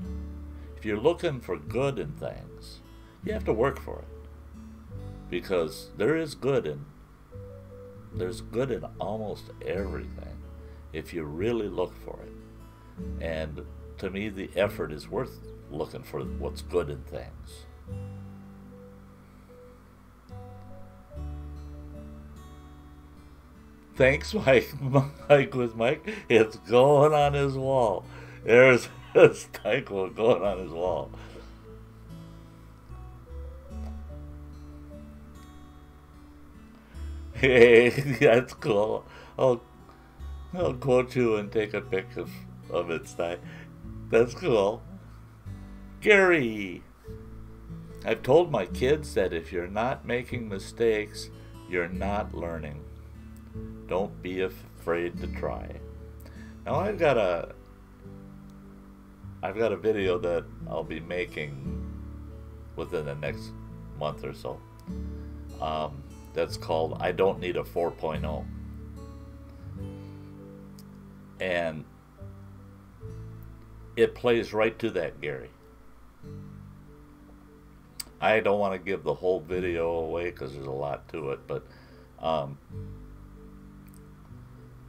If you're looking for good in things, you have to work for it, because there's good in almost everything if you really look for it. And to me, the effort is worth looking for what's good in things. Thanks, Mike. Mike with Mike. It's going on his wall. There's a Tycho going on his wall. Hey, that's cool. I'll quote you and take a pic of it, Sty. That's cool. Gary. I've told my kids that if you're not making mistakes, you're not learning. Don't be afraid to try. Now I've got a video that I'll be making within the next month or so. That's called I Don't Need a 4.0. And it plays right to that, Gary. I don't want to give the whole video away because there's a lot to it, but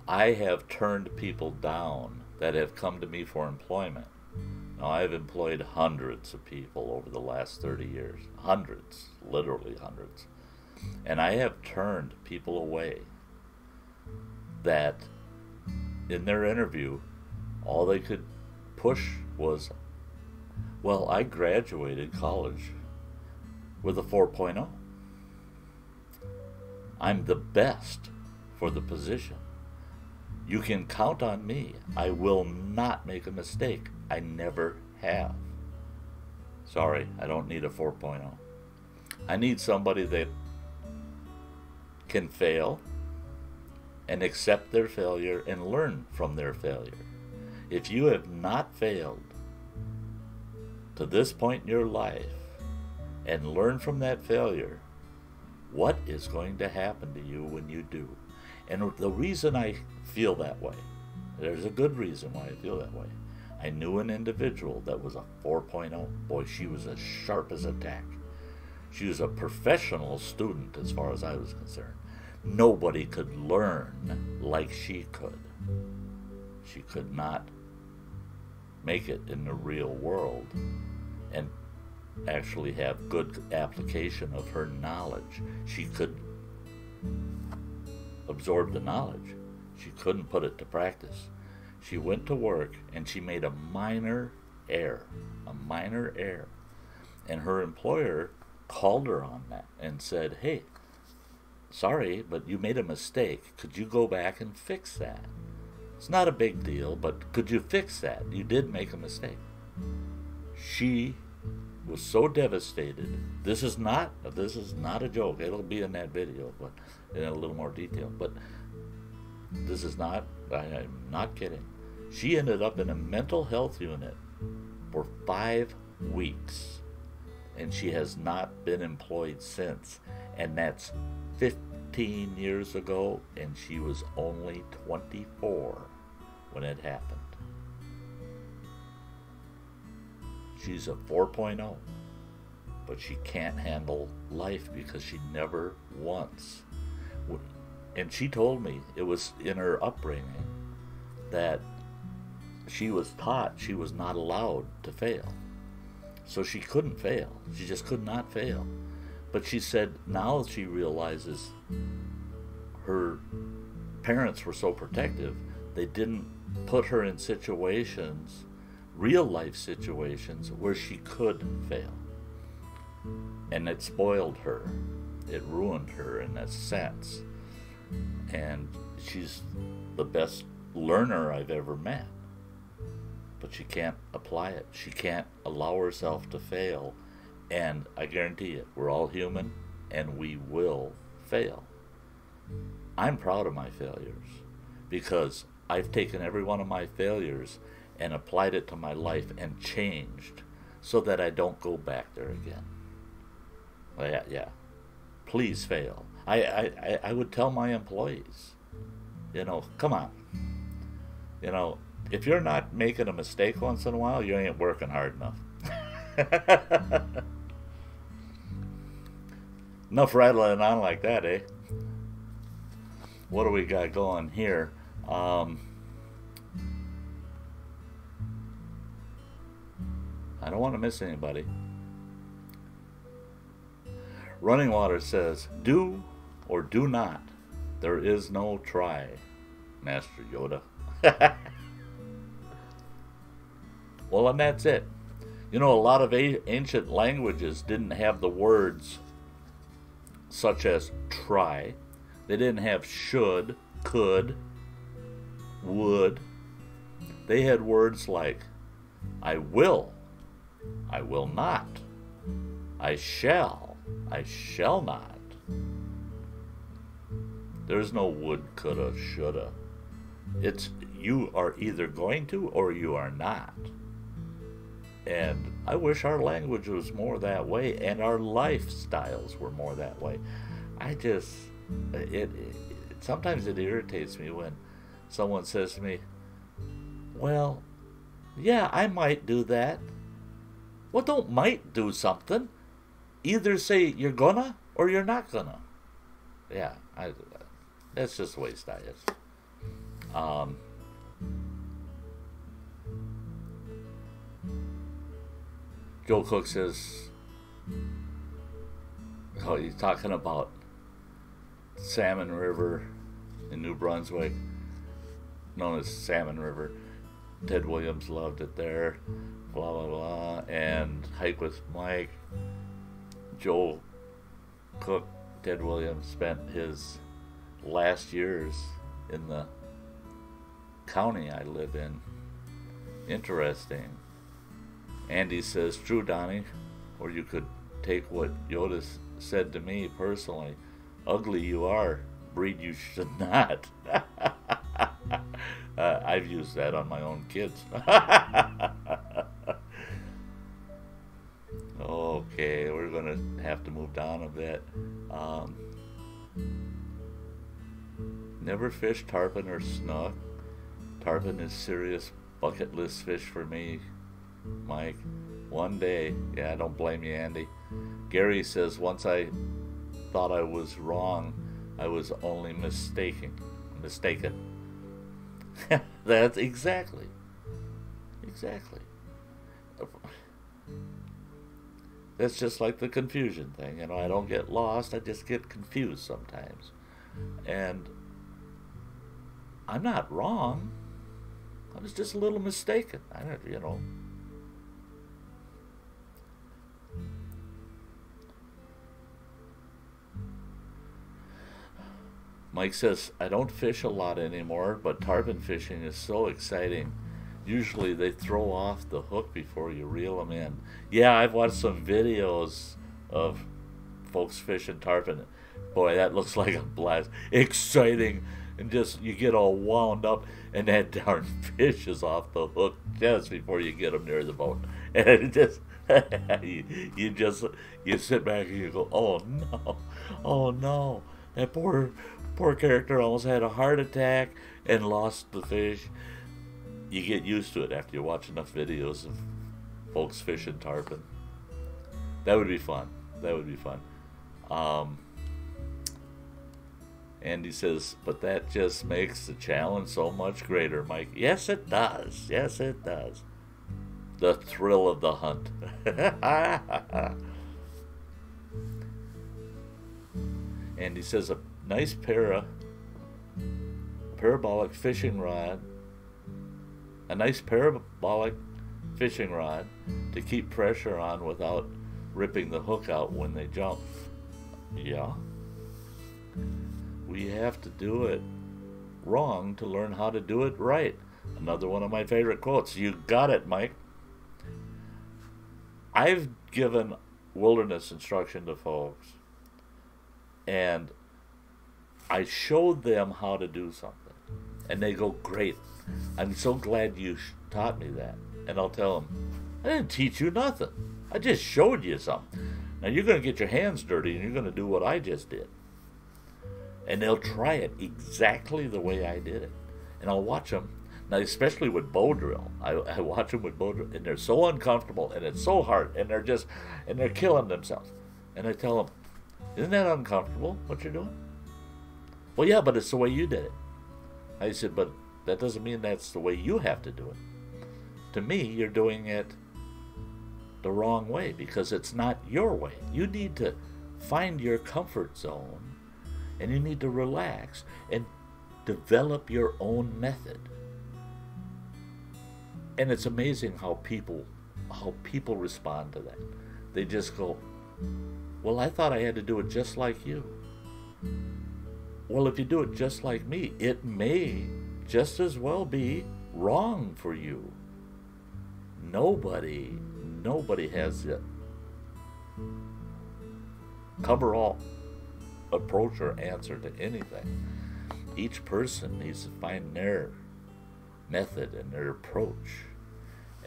I have turned people down that have come to me for employment. Now, I've employed hundreds of people over the last 30 years. Hundreds, literally hundreds. And I have turned people away that in their interview, all they could push was, well, I graduated college with a 4.0. I'm the best for the position. You can count on me. I will not make a mistake. I never have. Sorry, I don't need a 4.0. I need somebody that can fail and accept their failure and learn from their failure. If you have not failed to this point in your life and learn from that failure, what is going to happen to you when you do? And the reason I feel that way, there's a good reason why I feel that way. I knew an individual that was a 4.0. Boy, she was as sharp as a tack. She was a professional student as far as I was concerned. Nobody could learn like she could. She could not make it in the real world and actually have good application of her knowledge. She could absorb the knowledge. She couldn't put it to practice. She went to work and she made a minor error. And her employer called her on that and said, hey, sorry, but you made a mistake. Could you go back and fix that? It's not a big deal, but could you fix that? You did make a mistake. She was so devastated. This is not a joke. It'll be in that video, but in a little more detail. But this is not, I'm not kidding. She ended up in a mental health unit for 5 weeks, and she has not been employed since. And that's 15 years ago, and she was only 24 when it happened. She's a 4.0, but she can't handle life because she never once, and she told me it was in her upbringing that she was taught she was not allowed to fail. So she couldn't fail. She just could not fail. But she said now she realizes her parents were so protective, they didn't put her in situations, real life situations, where she could fail. And it spoiled her. It ruined her in a sense. And she's the best learner I've ever met. But she can't apply it. She can't allow herself to fail. And I guarantee you, we're all human, and we will fail. I'm proud of my failures because I've taken every one of my failures and applied it to my life and changed so that I don't go back there again. Yeah. Please fail. I would tell my employees, come on. If you're not making a mistake once in a while, you ain't working hard enough. Enough rattling on like that, eh? What do we got going here? I don't want to miss anybody. Running Water says, do or do not. There is no try, Master Yoda. Well, and that's it. A lot of ancient languages didn't have the words such as try. They didn't have should, could, would. They had words like I will not, I shall not. There's no would, coulda, shoulda. It's you are either going to or you are not. And I wish our language was more that way and our lifestyles were more that way. Sometimes it irritates me when someone says to me, well, yeah, I might do that. Well, don't might do something. Either say you're gonna or you're not gonna. Yeah, that's just the way Sty is. Joe Cook says, he's talking about Salmon River in New Brunswick, known as Salmon River. Ted Williams loved it there, blah, blah, blah. And Hike with Mike. Joe Cook, Ted Williams, spent his last years in the county I live in. Interesting. Andy says, true, Donnie, or you could take what Yoda said to me personally. ugly you are, breed you should not. I've used that on my own kids. Okay, we're gonna have to move down a bit. Never fished tarpon or snook. Tarpon is serious bucket list fish for me, Mike. One day. Yeah, I don't blame you, Andy. Gary says, once I thought I was wrong, I was only mistaken. That's exactly. That's just like the confusion thing. You know, I don't get lost, I just get confused sometimes. And I'm not wrong. I was just a little mistaken. I don't, you know. Mike says, I don't fish a lot anymore, but tarpon fishing is so exciting. Usually they throw off the hook before you reel them in. Yeah, I've watched some videos of folks fishing tarpon. Boy, that looks like a blast. Exciting. And just, you get all wound up, and that darn fish is off the hook just before you get them near the boat. And it just, you sit back and you go, oh no. That poor character almost had a heart attack and lost the fish. You get used to it after you watch enough videos of folks fishing tarpon. That would be fun. Andy says, but that just makes the challenge so much greater, Mike. Yes, it does. The thrill of the hunt. Andy says, a nice parabolic fishing rod. A nice parabolic fishing rod to keep pressure on without ripping the hook out when they jump. Yeah. We have to do it wrong to learn how to do it right. Another one of my favorite quotes. You got it, Mike. I've given wilderness instruction to folks, and I showed them how to do something, and they go, great. I'm so glad you taught me that. And I'll tell them, I didn't teach you nothing. I just showed you something. Now you're going to get your hands dirty and you're going to do what I just did. And they'll try it exactly the way I did it. And I'll watch them. Now, especially with bow drill. I watch them with bow drill, and they're so uncomfortable, and it's so hard, and they're killing themselves. And I tell them, isn't that uncomfortable, what you're doing? Well, yeah, but it's the way you did it. I said, but that doesn't mean that's the way you have to do it. To me, you're doing it the wrong way because it's not your way. You need to find your comfort zone, and you need to relax and develop your own method. And it's amazing how people respond to that. They just go, well, I thought I had to do it just like you. Well, if you do it just like me, it may just as well be wrong for you. Nobody has the cover-all approach or answer to anything. Each person needs to find their method and their approach.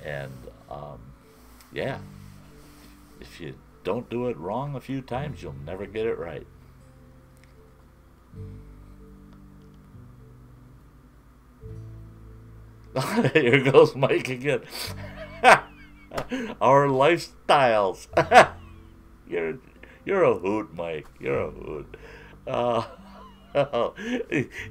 And yeah, if you don't do it wrong a few times, you'll never get it right. Here goes Mike again. Our lifestyles. You're a hoot, Mike. You're a hoot.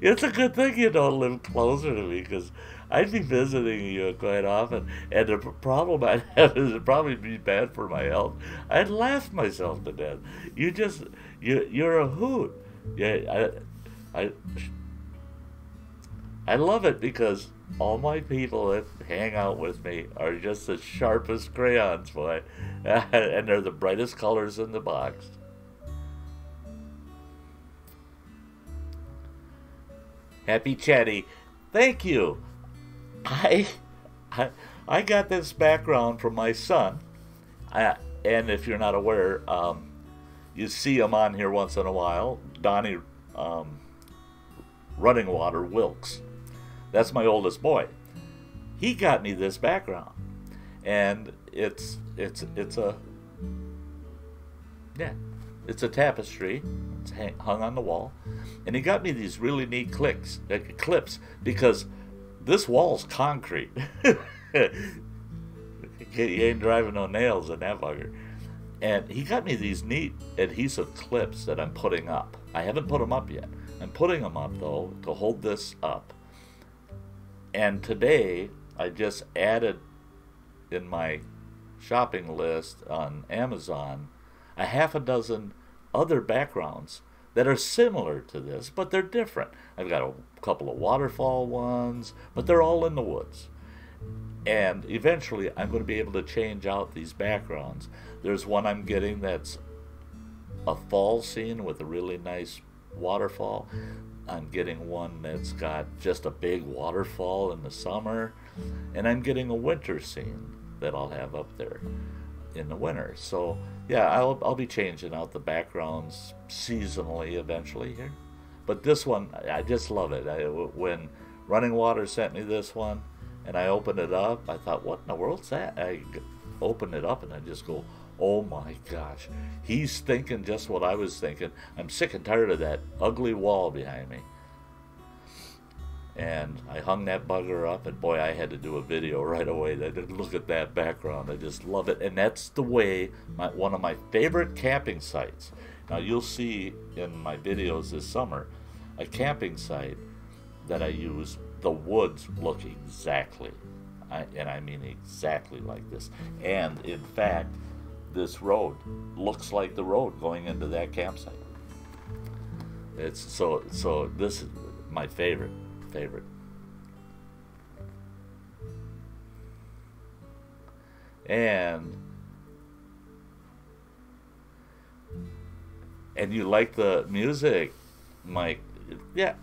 It's a good thing you don't live closer to me, because I'd be visiting you quite often, and the problem I'd have is it'd probably be bad for my health. I'd laugh myself to death. You're a hoot. Yeah, I love it because all my people that hang out with me are just the sharpest crayons, boy, and they're the brightest colors in the box. Happy Chatty, thank you. I got this background from my son, and if you're not aware, You see him on here once in a while. Donnie Running Water Wilkes. That's my oldest boy. He got me this background, and it's a tapestry. It's hung on the wall, and he got me these really neat clips because this wall's concrete. You ain't driving no nails in that bugger. And he got me these neat adhesive clips that I'm putting up. I haven't put them up yet. I'm putting them up, though, to hold this up. And today, I just added in my shopping list on Amazon a half a dozen other backgrounds that are similar to this, but they're different. I've got a couple of waterfall ones, but they're all in the woods. And eventually, I'm going to be able to change out these backgrounds. There's one I'm getting that's a fall scene with a really nice waterfall. I'm getting one that's got just a big waterfall in the summer. And I'm getting a winter scene that I'll have up there in the winter. So, yeah, I'll be changing out the backgrounds seasonally eventually here. But this one, I just love it. When Running Water sent me this one, and I opened it up, I thought, what in the world's that? I opened it up and I just go, oh my gosh. He's thinking just what I was thinking. I'm sick and tired of that ugly wall behind me. And I hung that bugger up, and boy, I had to do a video right away. I didn't look at that background. I just love it. And that's the way, one of my favorite camping sites. Now, you'll see in my videos this summer, a camping site that I use, the woods look exactly, and I mean exactly like this. And in fact, this road looks like the road going into that campsite. It's so this is my favorite. And you like the music, Mike? Yeah,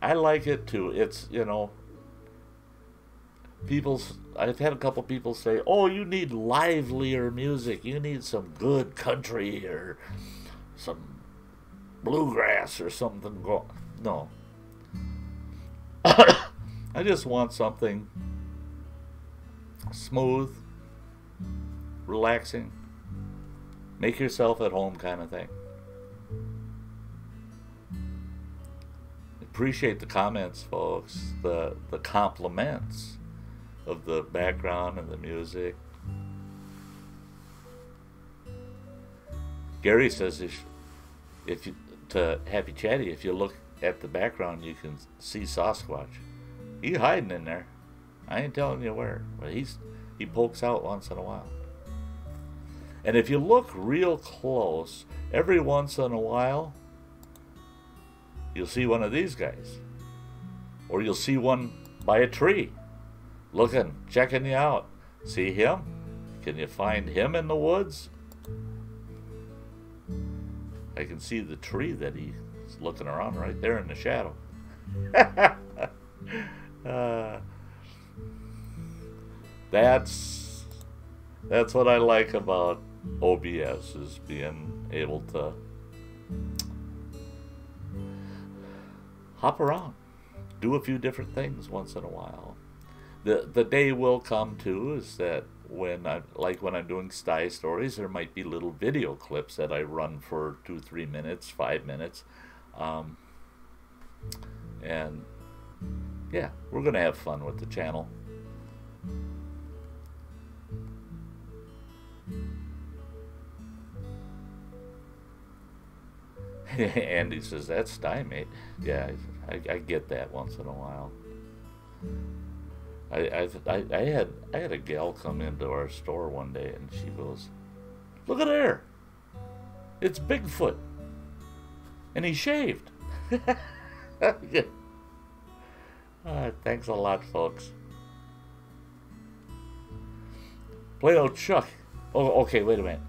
I like it too. It's, I've had a couple people say, oh, you need livelier music. You need some good country or some bluegrass or something. No. I just want something smooth, relaxing, make yourself at home kind of thing. Appreciate the comments, folks, the compliments of the background and the music. Gary says if you to Happy Chatty, if you look at the background, you can see Sasquatch. He's hiding in there. I ain't telling you where, but he pokes out once in a while. And if you look real close, every once in a while, you'll see one of these guys. Or you'll see one by a tree, looking, checking you out. See him? Can you find him in the woods? I can see the tree that he's looking around right there in the shadow. That's what I like about OBS, is being able to hop around, do a few different things once in a while. The day will come too is that when I'm doing Sty stories, there might be little video clips that I run for 2-3 minutes, 5 minutes, and yeah, we're gonna have fun with the channel. Andy says, that's Sty, mate. Yeah, I get that once in a while. I had a gal come into our store one day, and she goes, look at there, it's Bigfoot, and he shaved. Yeah. Thanks a lot, folks. Play-Doh Chuck. Oh, okay, wait a minute.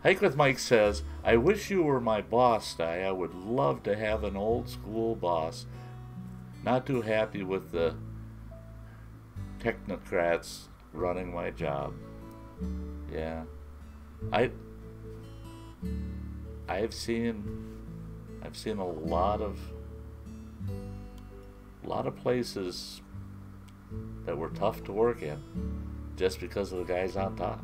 Hike with Mike says, I wish you were my boss, Sty. I would love to have an old school boss. Not too happy with the technocrats running my job. Yeah. I I've seen a lot of places that were tough to work in just because of the guys on top.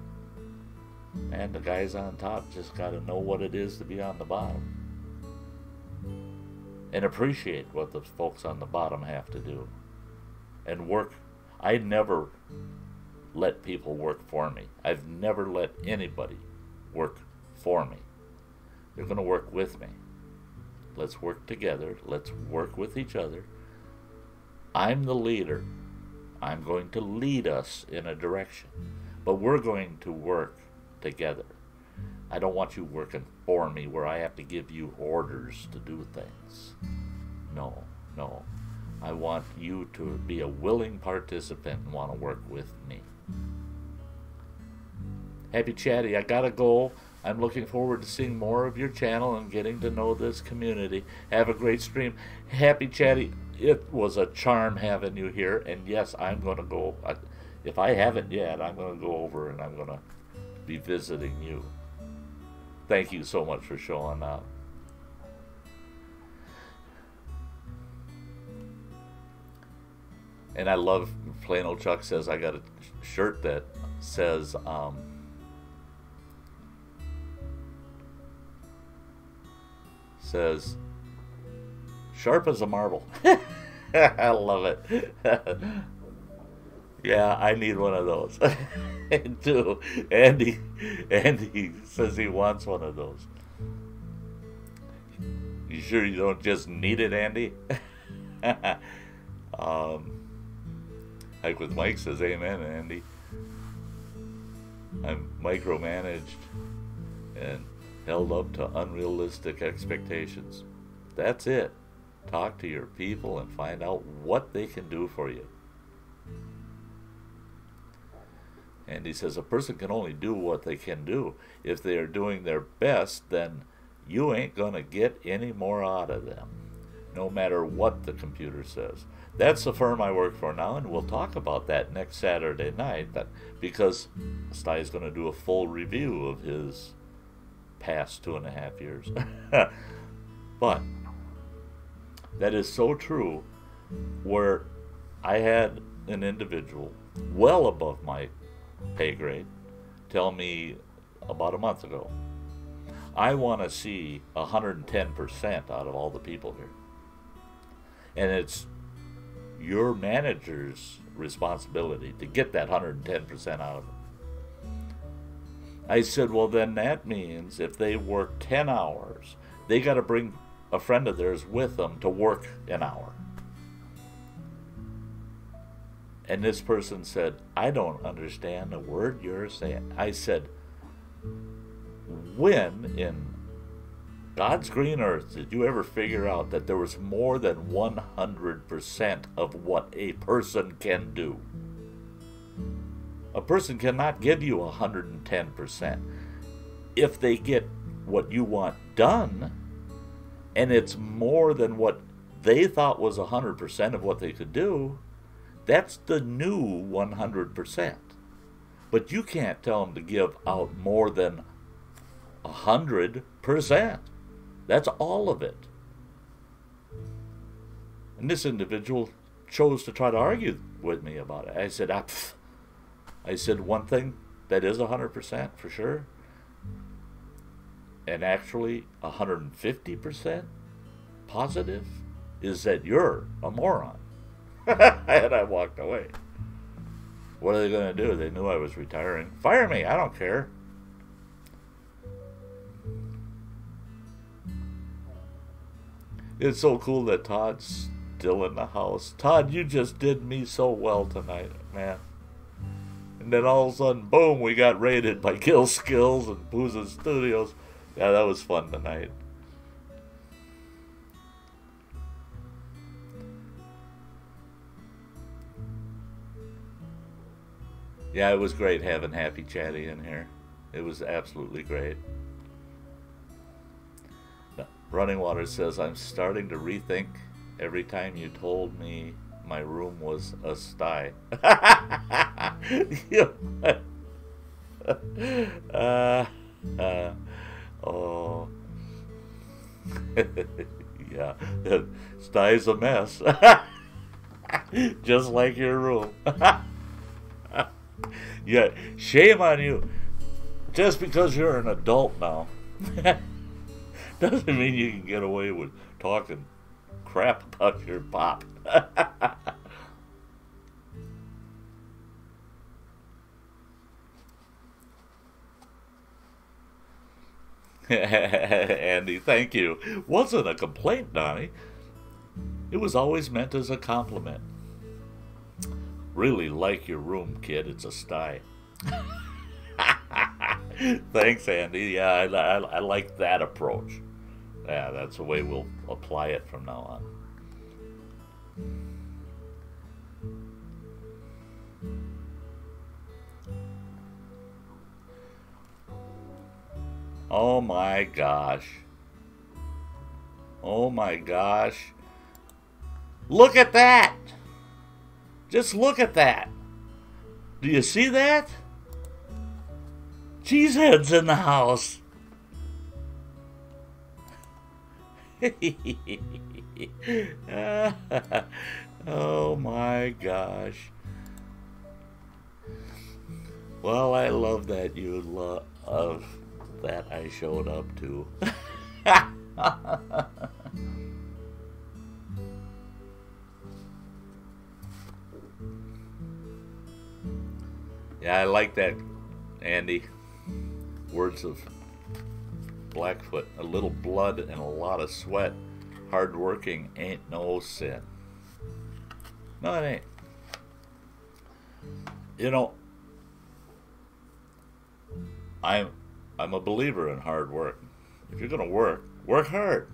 And the guys on top just got to know what it is to be on the bottom and appreciate what the folks on the bottom have to do and work. I never let people work for me. I've never let anybody work for me. They're going to work with me. Let's work together. Let's work with each other. I'm the leader. I'm going to lead us in a direction. But we're going to work together. I don't want you working for me where I have to give you orders to do things. No. I want you to be a willing participant and want to work with me. Happy Chatty, I gotta go. I'm looking forward to seeing more of your channel and getting to know this community. Have a great stream. Happy Chatty, it was a charm having you here. And yes, I'm going to go. If I haven't yet, I'm going to go over and I'm going to be visiting you. Thank you so much for showing up. And I love, Plain Old Chuck says, I got a shirt that says, sharp as a marble. I love it. Yeah, I need one of those. Too. Andy says he wants one of those. You sure you don't just need it, Andy? Like with Mike says, amen, Andy. I'm micromanaged and held up to unrealistic expectations. That's it. Talk to your people and find out what they can do for you. And he says a person can only do what they can do. If they are doing their best, then you ain't going to get any more out of them, no matter what the computer says. That's the firm I work for now, and we'll talk about that next Saturday night, because Sty's going to do a full review of his past 2.5 years. But that is so true, where I had an individual well above my pay grade tell me about a month ago, I want to see 110% out of all the people here. And it's your manager's responsibility to get that 110% out of them. I said, well, then that means if they work 10 hours, they got to bring a friend of theirs with them to work an hour. And this person said, I don't understand a word you're saying. I said, when in God's green earth did you ever figure out that there was more than 100% of what a person can do? A person cannot give you 110%. If they get what you want done, and it's more than what they thought was 100% of what they could do, that's the new 100%. But you can't tell them to give out more than 100%. That's all of it. And this individual chose to try to argue with me about it. I said, one thing that is 100% for sure, and actually 150% positive, is that you're a moron. And I walked away. What are they going to do? They knew I was retiring. Fire me, I don't care. It's so cool that Todd's still in the house. Todd, you just did me so well tonight, man. And then all of a sudden, boom, we got raided by Kill Skills and Booza Studios. Yeah, that was fun tonight. Yeah, it was great having Happy Chatty in here. It was absolutely great. Running Water says, I'm starting to rethink every time you told me my room was a sty. Yeah, Sty's a mess. Just like your room. Yeah, shame on you. Just because you're an adult now doesn't mean you can get away with talking crap about your pop. Andy, thank you. Wasn't a complaint, Donnie. It was always meant as a compliment. Really like your room, kid. It's a Sty. Thanks, Andy. Yeah, I like that approach. Yeah, that's the way we'll apply it from now on. Oh my gosh. Oh my gosh. Look at that! Just look at that! Do you see that? Cheesehead's in the house. Oh my gosh. Well, I love that you love that I showed up to. Yeah, I like that, Andy. Words of Blackfoot. A little blood and a lot of sweat. Hard working ain't no sin. No, it ain't. You know, I'm a believer in hard work. If you're gonna work, work hard.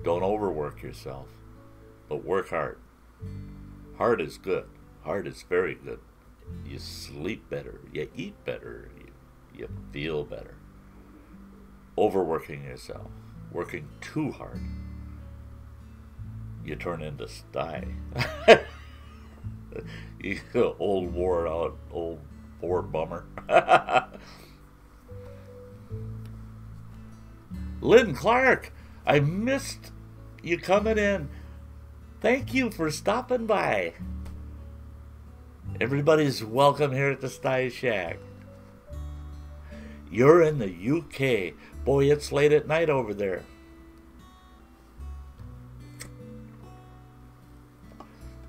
Don't overwork yourself, but work hard. Hard is good. Hard is very good. You sleep better. You eat better. You feel better. Overworking yourself, working too hard, you turn into Sty. You old wore out, old poor bummer. Lynn Clark, I missed you coming in. Thank you for stopping by. Everybody's welcome here at the Sty Shack. You're in the UK. Boy, it's late at night over there.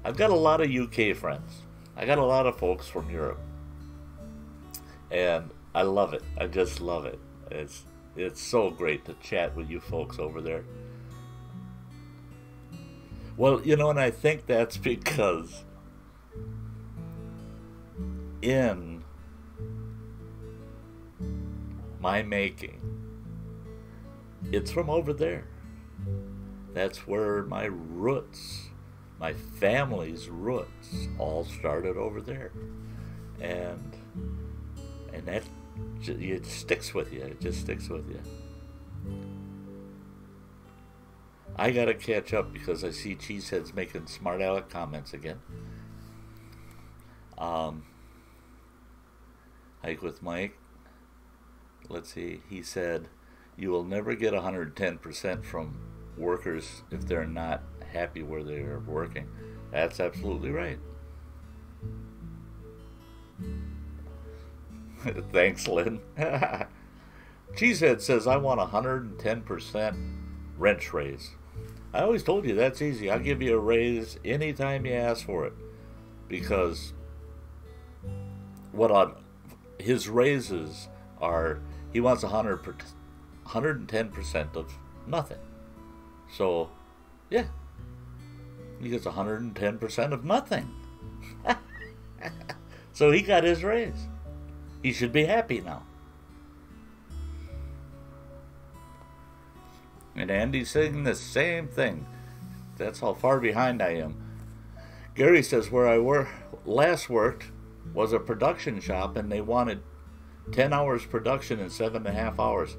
I've got a lot of UK friends. I got a lot of folks from Europe. And I love it. I just love it. It's so great to chat with you folks over there. Well, you know, and I think that's because in my making, it's from over there. That's where my roots, my family's roots, all started over there, and that it sticks with you. It just sticks with you. I gotta catch up because I see Cheeseheads making smart aleck comments again. Hike with Mike. Let's see. He said, "You will never get 110% from workers if they're not happy where they are working." That's absolutely right. Thanks, Lynn. Cheesehead says, "I want 110% wrench raise." I always told you that's easy. I'll give you a raise anytime you ask for it, because his raises are, he wants 110% of nothing. So, yeah, he gets 110% of nothing. So he got his raise. He should be happy now. And Andy's saying the same thing. That's how far behind I am. Gary says, where I last worked was a production shop, and they wanted 10 hours production in 7.5 hours.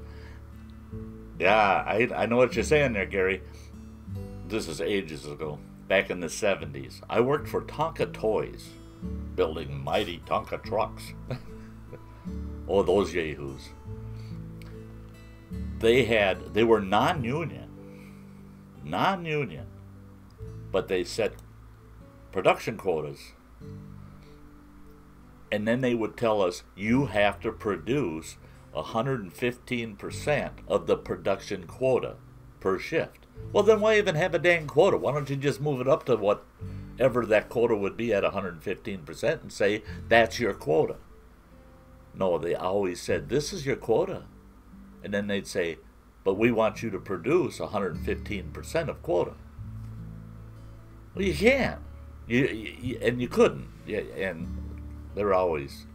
Yeah, I know what you're saying there, Gary. This is ages ago, back in the 70s. I worked for Tonka Toys, building mighty Tonka trucks. Oh, those yahoos. they were non-union, but they set production quotas. And then they would tell us, you have to produce 115% of the production quota per shift. Well, then why even have a dang quota? Why don't you just move it up to whatever that quota would be at 115% and say, that's your quota? No, they always said, this is your quota. And then they'd say, but we want you to produce 115% of quota. Well, you can't. And you couldn't. And they're always,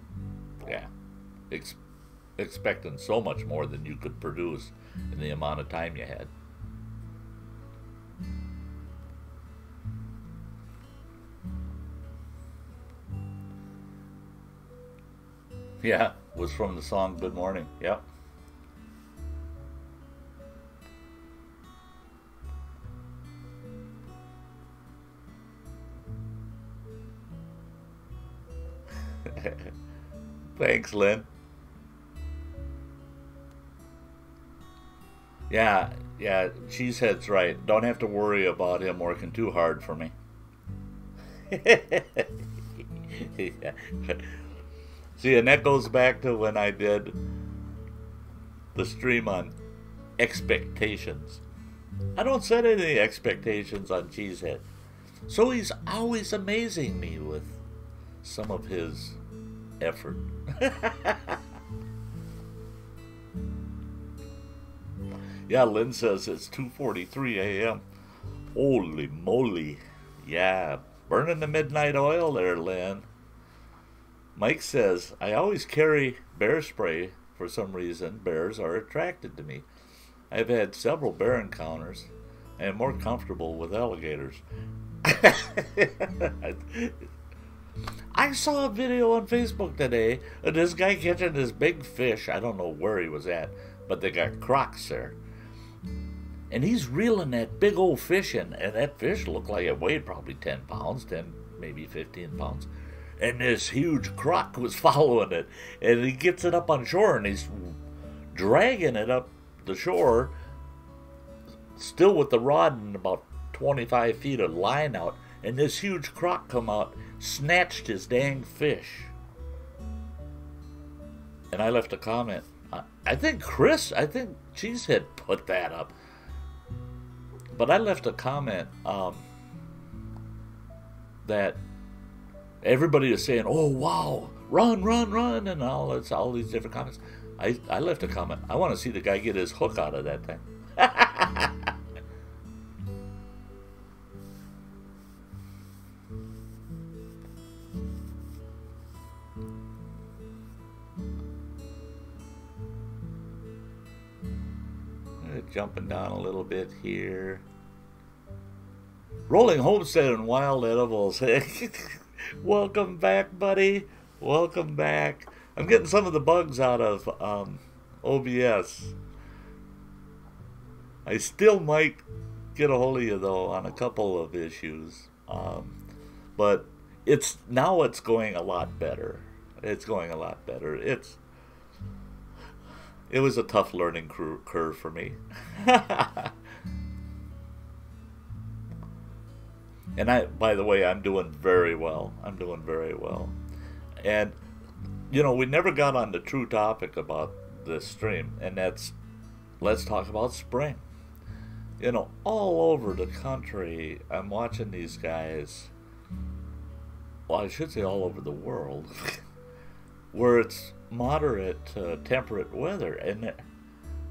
expecting so much more than you could produce in the amount of time you had. Yeah, was from the song Good Morning. Yep. Thanks, Lynn. Yeah, Cheesehead's right. Don't have to worry about him working too hard for me. Yeah. See, and that goes back to when I did the stream on expectations. I don't set any expectations on Cheesehead. So he's always amazing me with some of his effort. Yeah, Lynn says it's 2:43 a.m. Holy moly. Yeah, burning the midnight oil there, Lynn. Mike says, I always carry bear spray for some reason. Bears are attracted to me. I've had several bear encounters. I am more comfortable with alligators. I saw a video on Facebook today of this guy catching this big fish. I don't know where he was at, but they got crocs there. And he's reeling that big old fish in, and that fish looked like it weighed probably 10 pounds, 10, maybe 15 pounds. And this huge croc was following it, and he gets it up on shore, and he's dragging it up the shore, still with the rod and about 25 feet of line out, and this huge croc come out, snatched his dang fish. And I left a comment. I think Cheesehead put that up. But I left a comment that everybody is saying, oh, wow, run, and all these different comments. I left a comment. I want to see the guy get his hook out of that thing. Jumping down a little bit here. Rolling Homestead and Wild Edibles. Welcome back, buddy. Welcome back. I'm getting some of the bugs out of OBS. I still might get a hold of you, though, on a couple of issues. But it's going a lot better. It's going a lot better. It was a tough learning curve for me. And by the way, I'm doing very well. And, we never got on the true topic about this stream, and that's, let's talk about spring. All over the country, I'm watching these guys, well, I should say all over the world, where it's moderate to temperate weather, and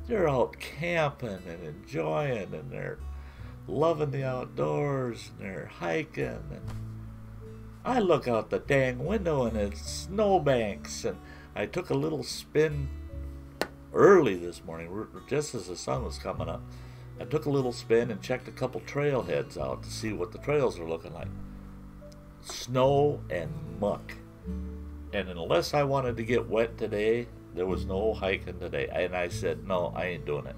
they're out camping and enjoying, and they're loving the outdoors, and they're hiking, and I look out the dang window and it's snowbanks, and I took a little spin early this morning, just as the sun was coming up. I took a little spin and checked a couple trailheads out to see what the trails are looking like. Snow and muck. And unless I wanted to get wet today, there was no hiking today. And I said, no, I ain't doing it.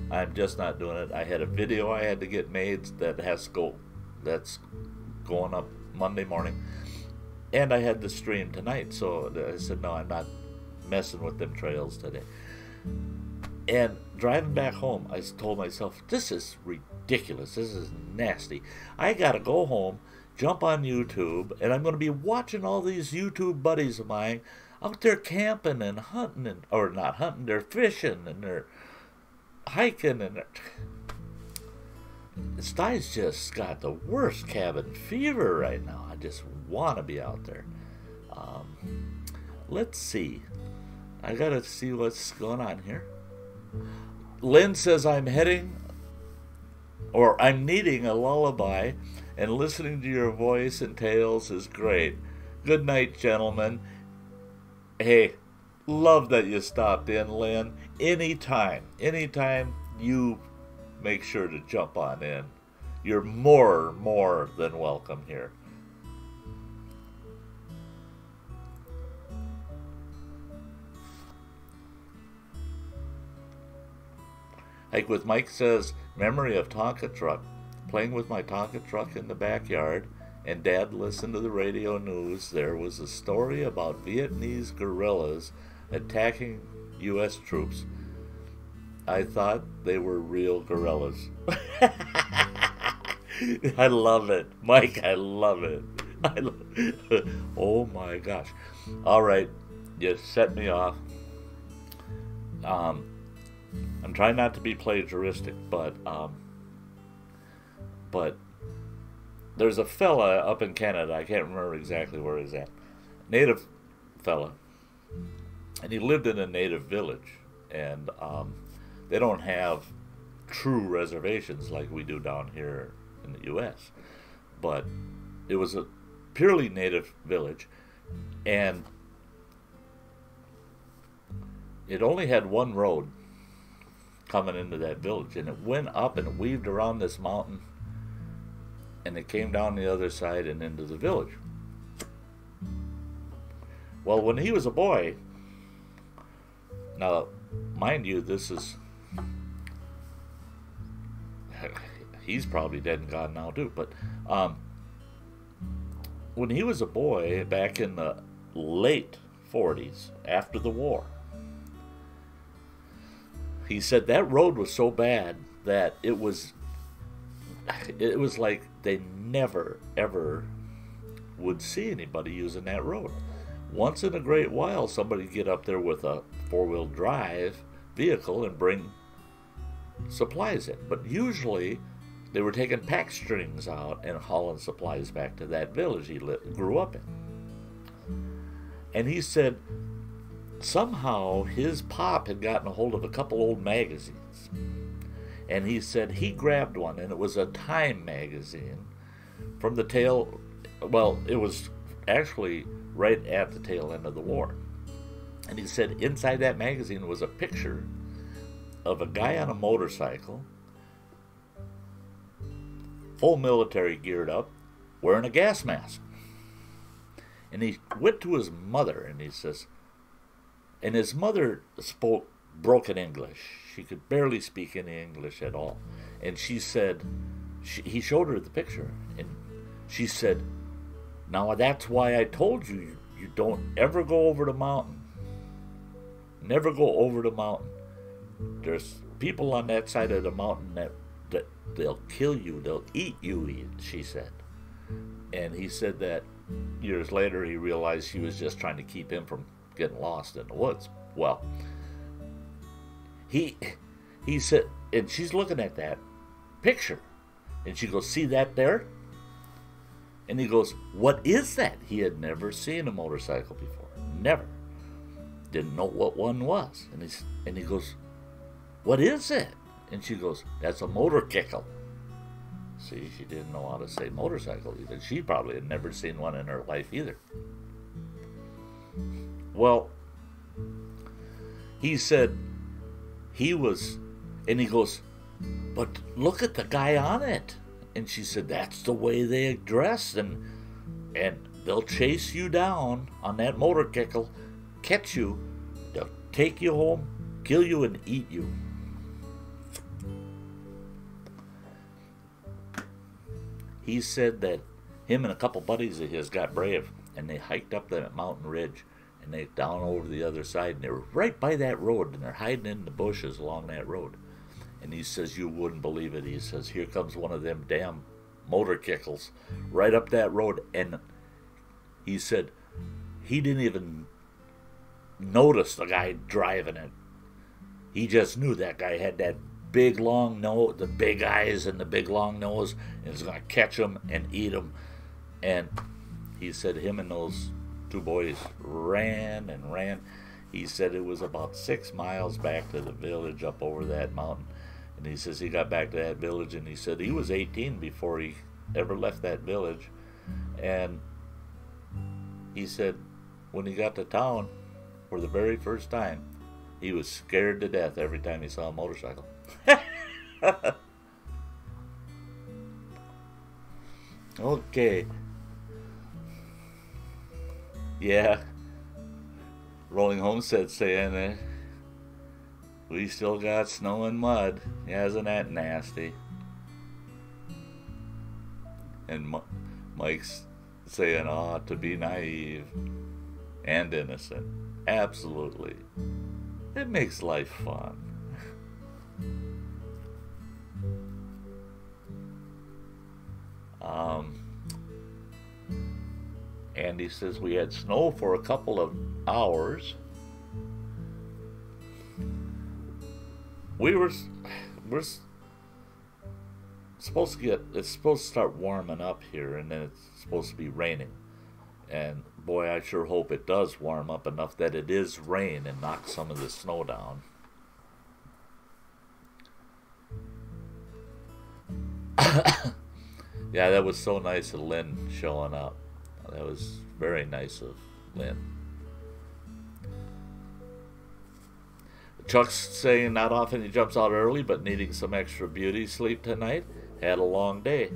I'm just not doing it. I had a video I had to get made that's going up Monday morning. And I had the stream tonight. So I said, no, I'm not messing with them trails today. And driving back home, I told myself, this is ridiculous. This is nasty. I got to go home, jump on YouTube, and I'm going to be watching all these YouTube buddies of mine out there camping and hunting, and, or not hunting, they're fishing and they're hiking. And Sty's just got the worst cabin fever right now. I just want to be out there. Let's see. I got to see what's going on here. Lynn says, I'm needing a lullaby, and listening to your voice and tales is great. Good night, gentlemen. Hey, love that you stopped in, Lynn. Anytime you make sure to jump on in. You're more than welcome here. Hike with Mike says, memory of Tonka truck. Playing with my Tonka truck in the backyard, and Dad listened to the radio news. There was a story about Vietnamese guerrillas attacking U.S. troops. I thought they were real guerrillas. I love it. Mike, I love it. Oh my gosh. All right, you set me off. I'm trying not to be plagiaristic, but there's a fella up in Canada, I can't remember exactly where he's at, native fella, and he lived in a native village, and they don't have true reservations like we do down here in the U.S., but it was a purely native village, and it only had one road coming into that village, and it went up and it weaved around this mountain, and it came down the other side and into the village. Well, when he was a boy, now mind you, this is, he's probably dead and gone now too, but when he was a boy back in the late 40s after the war, he said that road was so bad that it was like they never ever would see anybody using that road. Once in a great while, somebody would get up there with a four-wheel drive vehicle and bring supplies in, but usually they were taking pack strings out and hauling supplies back to that village he grew up in. And he said somehow his pop had gotten a hold of a couple old magazines, and he said he grabbed one, and it was a Time magazine from the tail, well, it was actually right at the tail end of the war. And he said inside that magazine was a picture of a guy on a motorcycle, full military geared up, wearing a gas mask. And he went to his mother, and he says, and his mother spoke broken English. She could barely speak any English at all. And she said, he showed her the picture, and she said, now that's why I told you, you don't ever go over the mountain. Never go over the mountain. There's people on that side of the mountain that they'll kill you, they'll eat you, she said. And he said that years later he realized she was just trying to keep him from getting lost in the woods. Well, he said, and she's looking at that picture, and she goes, see that there? And he goes, what is that? He had never seen a motorcycle before. Never. Didn't know what one was. And he goes, what is it? And she goes, that's a motorcycle. See, she didn't know how to say motorcycle either. She probably had never seen one in her life either. Well, he said he was, and he goes, but look at the guy on it. And she said, that's the way they dress, and they'll chase you down on that motorcycle, catch you, they'll take you home, kill you, and eat you. He said that him and a couple buddies of his got brave, and they hiked up that mountain ridge, And they down over the other side, and they were right by that road, and they're hiding in the bushes along that road. And he says, you wouldn't believe it. He says, here comes one of them damn motor kickles right up that road. And he said he didn't even notice the guy driving it. He just knew that guy had that big long nose, the big eyes and the big long nose, and was going to catch him and eat him. And he said him and those two boys ran and ran. He said it was about 6 miles back to the village up over that mountain. And he says he got back to that village, and he said he was 18 before he ever left that village. And he said when he got to town for the very first time, he was scared to death every time he saw a motorcycle. Okay. Yeah. Rolling Homestead saying that we still got snow and mud. Yeah, isn't that nasty? And Mike's saying, to be naive and innocent. Absolutely. It makes life fun. Andy says we had snow for a couple of hours. We're supposed to it's supposed to start warming up here, and then it's supposed to be raining. And boy, I sure hope it does warm up enough that it is rain and knock some of the snow down. Yeah, that was so nice of Lynn showing up. That was very nice of Lynn. Chuck's saying not often he jumps out early, but needing some extra beauty sleep tonight. Had a long day.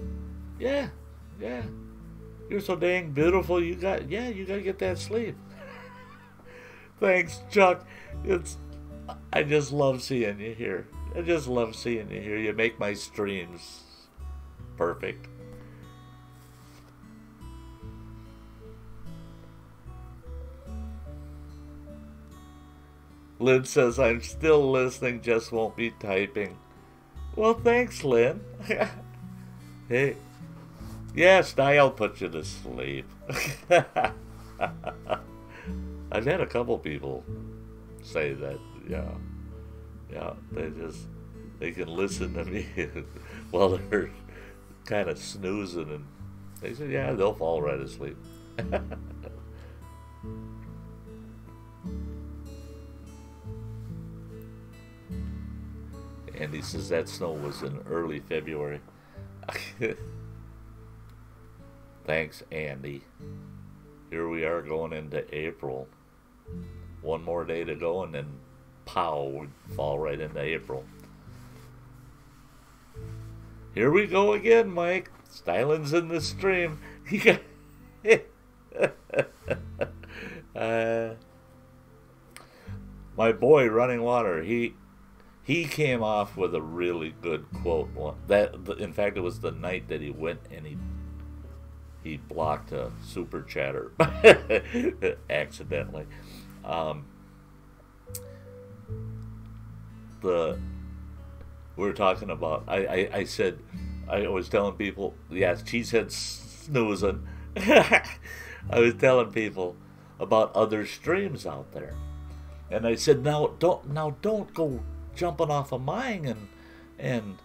Yeah. You're so dang beautiful. You gotta get that sleep. Thanks, Chuck. I just love seeing you here. I just love seeing you here. You make my streams perfect. Lynn says, I'm still listening, just won't be typing. Well, thanks, Lynn. Hey. Yeah, Sty, I'll put you to sleep. I've had a couple people say that, yeah, they can listen to me while they're kind of snoozing, and they say, yeah, they'll fall right asleep. Andy says that snow was in early February. Thanks, Andy. Here we are going into April. One more day to go, and then pow, we fall right into April. Here we go again, Mike. Stylin's in the stream. My boy, Running Water, he came off with a really good quote. In fact, it was the night that he went and he blocked a super chatter accidentally. We were talking about. I said, I was telling people, yeah, Cheesehead snoozing. I was telling people about other streams out there, and I said, now don't go jumping off of mine and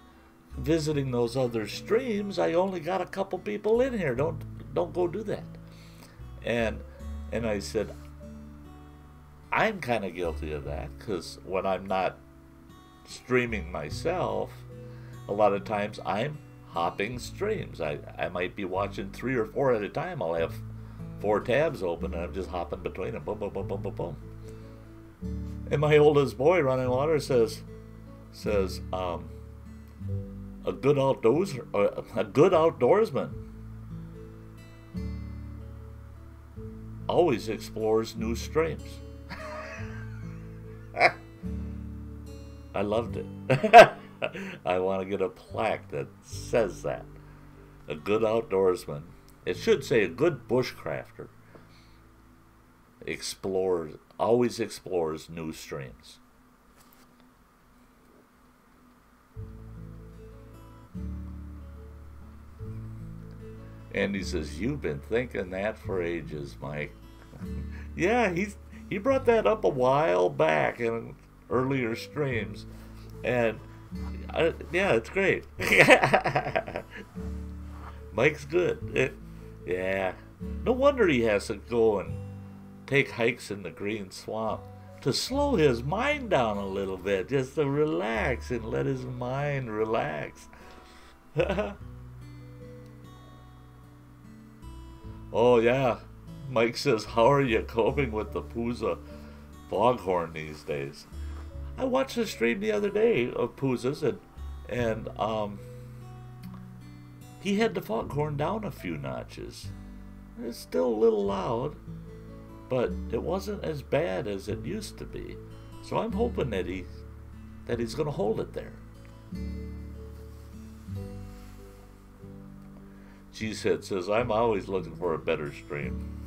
visiting those other streams. I only got a couple people in here. Don't go do that. And I said, I'm kind of guilty of that, because when I'm not streaming myself, a lot of times I'm hopping streams. I might be watching 3 or 4 at a time. I'll have 4 tabs open, and I'm just hopping between them. Boom, boom, boom, boom, boom, boom. And my oldest boy, Running Water, says, a good outdoorsman always explores new streams. I loved it. I want to get a plaque that says that. A good outdoorsman. It should say a good bushcrafter. always explores new streams. And he says, "You've been thinking that for ages, Mike." Yeah, he brought that up a while back in earlier streams, and yeah, it's great. Mike's good. Yeah, no wonder he has to go and take hikes in the green swamp to slow his mind down a little bit, just to relax and let his mind relax. Oh yeah, Mike says, "How are you coping with the Pooza foghorn these days?" I watched a stream the other day of Pooza's, and he had the foghorn down a few notches. It's still a little loud, but it wasn't as bad as it used to be. So I'm hoping that he's going to hold it there. Cheesehead says, "I'm always looking for a better stream."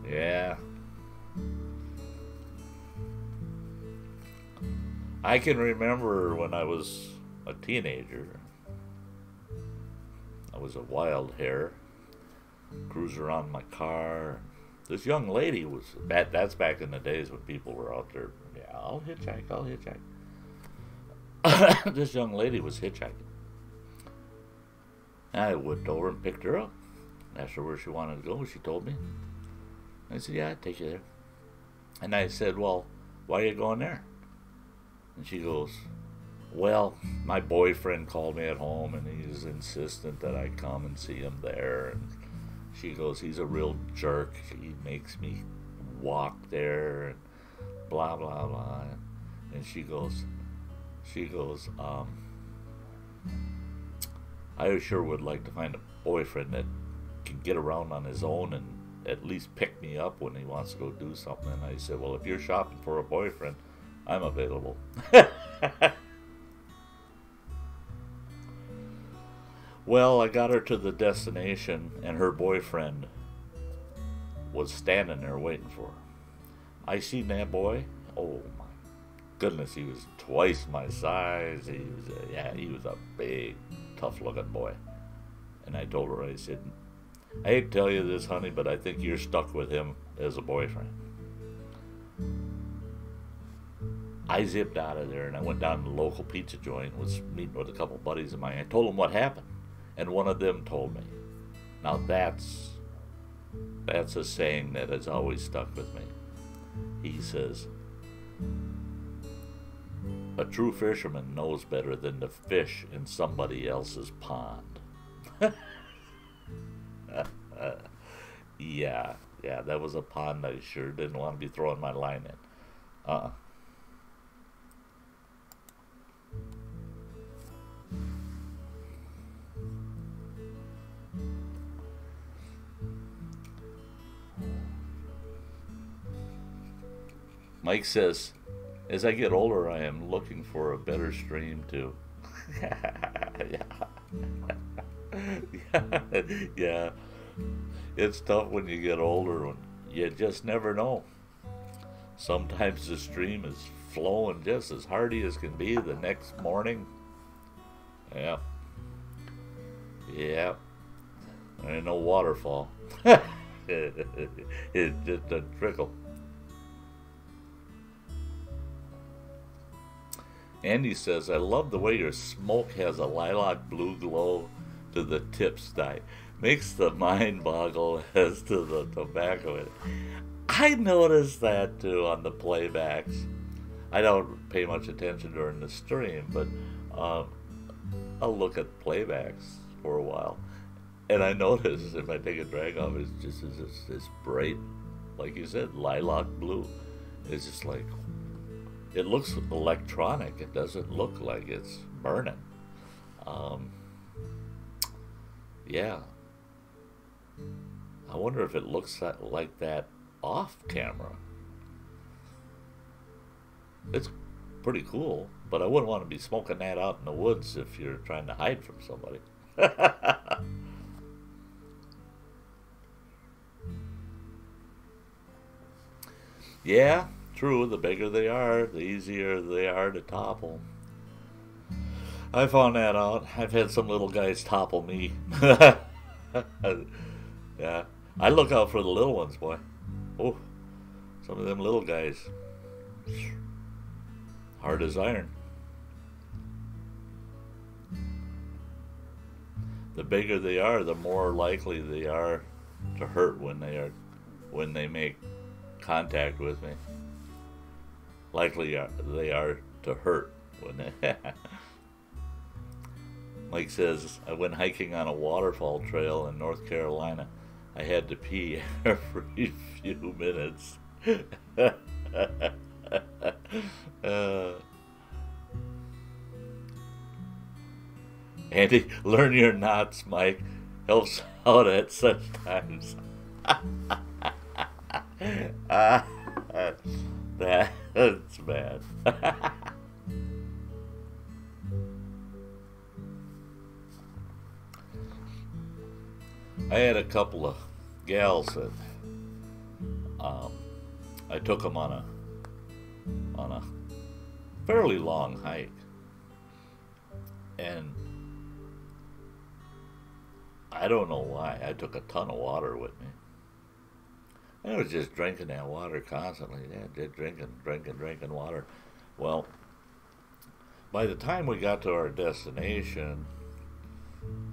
Yeah. I can remember when I was a teenager. I was a wild hare, cruise around my car. This young lady that's back in the days when people were out there. Yeah, I'll hitchhike. This young lady was hitchhiking. I whipped over and picked her up. Asked her where she wanted to go. She told me. I said, "Yeah, I'd take you there." And I said, "Well, why are you going there?" And she goes, "Well, my boyfriend called me at home and he's insistent that I come and see him there." And she goes, "He's a real jerk. He makes me walk there and blah, blah, blah." And she goes, "I sure would like to find a boyfriend that can get around on his own and at least pick me up when he wants to go do something." And I said, "Well, if you're shopping for a boyfriend, I'm available." Well, I got her to the destination, and her boyfriend was standing there waiting for her. I seen that boy. Oh my goodness, he was twice my size. He was a big, tough-looking boy. And I told her, I said, "I hate to tell you this, honey, but I think you're stuck with him as a boyfriend." I zipped out of there, and I went down to the local pizza joint, was meeting with a couple buddies of mine. I told them what happened, and one of them told me. Now that's a saying that has always stuck with me. He says, "A true fisherman knows better than to fish in somebody else's pond." Yeah, that was a pond I sure didn't want to be throwing my line in. Mike says, "As I get older, I am looking for a better stream too." Yeah. It's tough when you get older. When you just never know. Sometimes the stream is flowing just as hardy as can be the next morning. Yep. There ain't no waterfall. It's just a trickle. Andy says, "I love the way your smoke has a lilac blue glow to the tip, Sty. Makes the mind boggle as to the tobacco in it." I noticed that too on the playbacks. I don't pay much attention during the stream, but I'll look at playbacks for a while. And I notice if I take a drag off, it's just this bright, like you said, lilac blue. It's just like, it looks electronic. It doesn't look like it's burning. Yeah. I wonder if it looks like that off camera. It's pretty cool, but I wouldn't want to be smoking that out in the woods if you're trying to hide from somebody. Yeah, true. The bigger they are, the easier they are to topple. I found that out. I've had some little guys topple me. Yeah. I look out for the little ones, boy. Oh, some of them little guys. Hard as iron. The bigger they are, the more likely they are to hurt when they make contact with me. Likely they are to hurt when they. Mike says, I went hiking on a waterfall trail in North Carolina. I had to pee every few minutes. Andy, learn your knots, Mike. Helps out at such times. That's bad. I had a couple of gals that I took them on a fairly long hike, and I don't know why I took a ton of water with me. I was just drinking that water constantly. Yeah, just drinking water. Well, by the time we got to our destination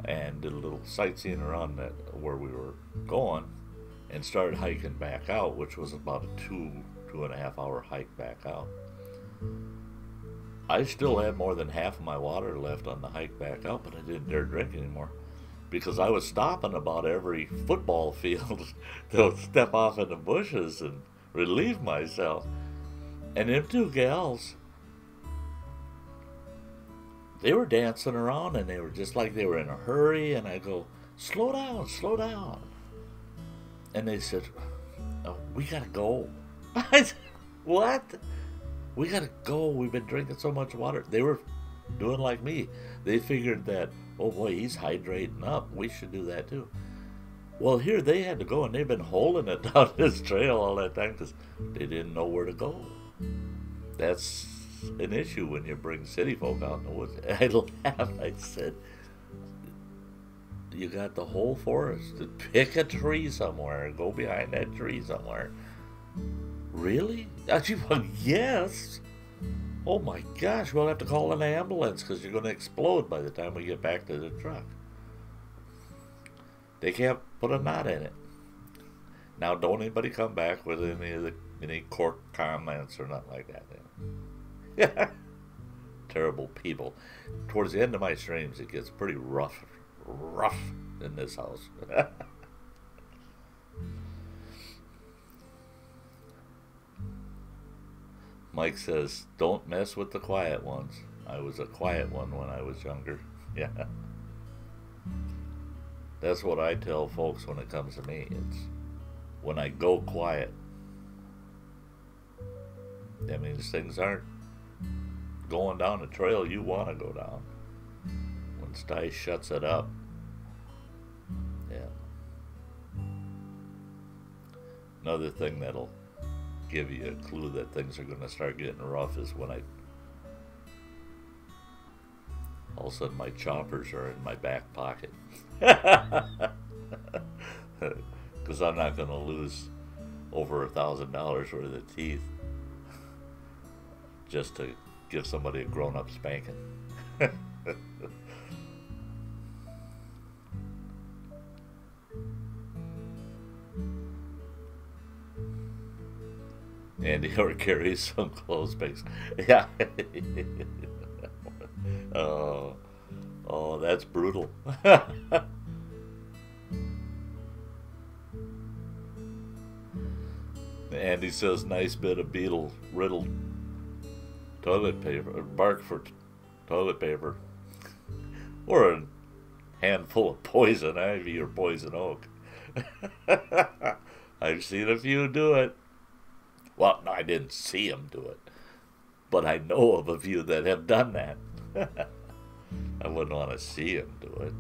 and did a little sightseeing around where we were going and started hiking back out, which was about a 2.5 hour hike back out, I still had more than half of my water left on the hike back out, but I didn't dare drink anymore because I was stopping about every football field to step off in the bushes and relieve myself. And them two gals, they were dancing around and they were just like they were in a hurry, and I go, slow down. And they said, oh, we gotta go. I said, what? We gotta go. We've been drinking so much water. They were doing like me. They figured that, oh boy, he's hydrating up. We should do that too. Well, here they had to go, and they've been holding it down this trail all that time because they didn't know where to go. That's an issue when you bring city folk out in the woods. I laughed. I said, you got the whole forest. Pick a tree somewhere. Go behind that tree somewhere. Really? Yes. Oh my gosh, we'll have to call an ambulance because you're going to explode by the time we get back to the truck. They can't put a knot in it. Now, don't anybody come back with any court comments or nothing like that. Yeah. Terrible people. Towards the end of my streams, it gets pretty rough in this house. Mike says, don't mess with the quiet ones. I was a quiet one when I was younger. Yeah. That's what I tell folks when it comes to me. It's when I go quiet, that means things aren't going down the trail you want to go down. When Sty shuts it up, yeah. Another thing that'll give you a clue that things are going to start getting rough is when all of a sudden my choppers are in my back pocket. Because I'm not going to lose over $1,000 worth of teeth just to give somebody a grown-up spanking. Andy or carries some clothes bags. Yeah. Oh, that's brutal. Andy says, nice bit of beetle riddled toilet paper, bark for toilet paper, or a handful of poison ivy or poison oak. I've seen a few do it. Well, no, I didn't see them do it, but I know of a few that have done that. I wouldn't want to see him do it.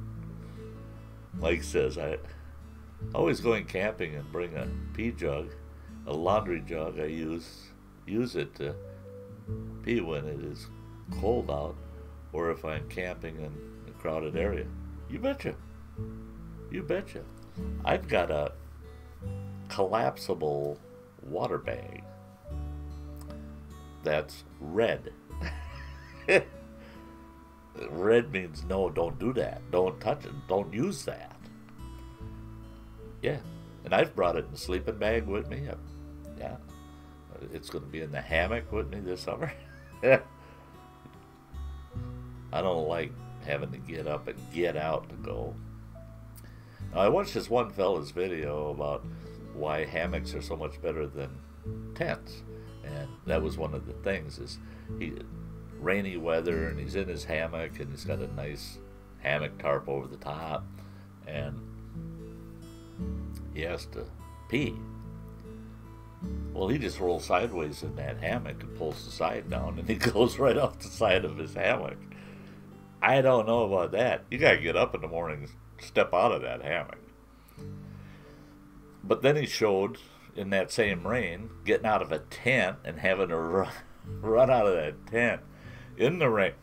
Mike says, I always going camping and bring a pee jug. a laundry jug. I use it to pee when it is cold out, or if I'm camping in a crowded area. You betcha. You betcha. I've got a collapsible water bag that's red. Red means no, don't do that. Don't touch it. Don't use that. Yeah. And I've brought it in a sleeping bag with me. Yeah. It's going to be in the hammock with me this summer. I don't like having to get up and get out to go. Now, I watched this one fella's video about why hammocks are so much better than tents. And that was one of the things is rainy weather and he's in his hammock and he's got a nice hammock tarp over the top and he has to pee. Well, he just rolls sideways in that hammock and pulls the side down and he goes right off the side of his hammock. I don't know about that. You gotta get up in the morning and step out of that hammock. But then he showed in that same rain getting out of a tent and having to run out of that tent in the rain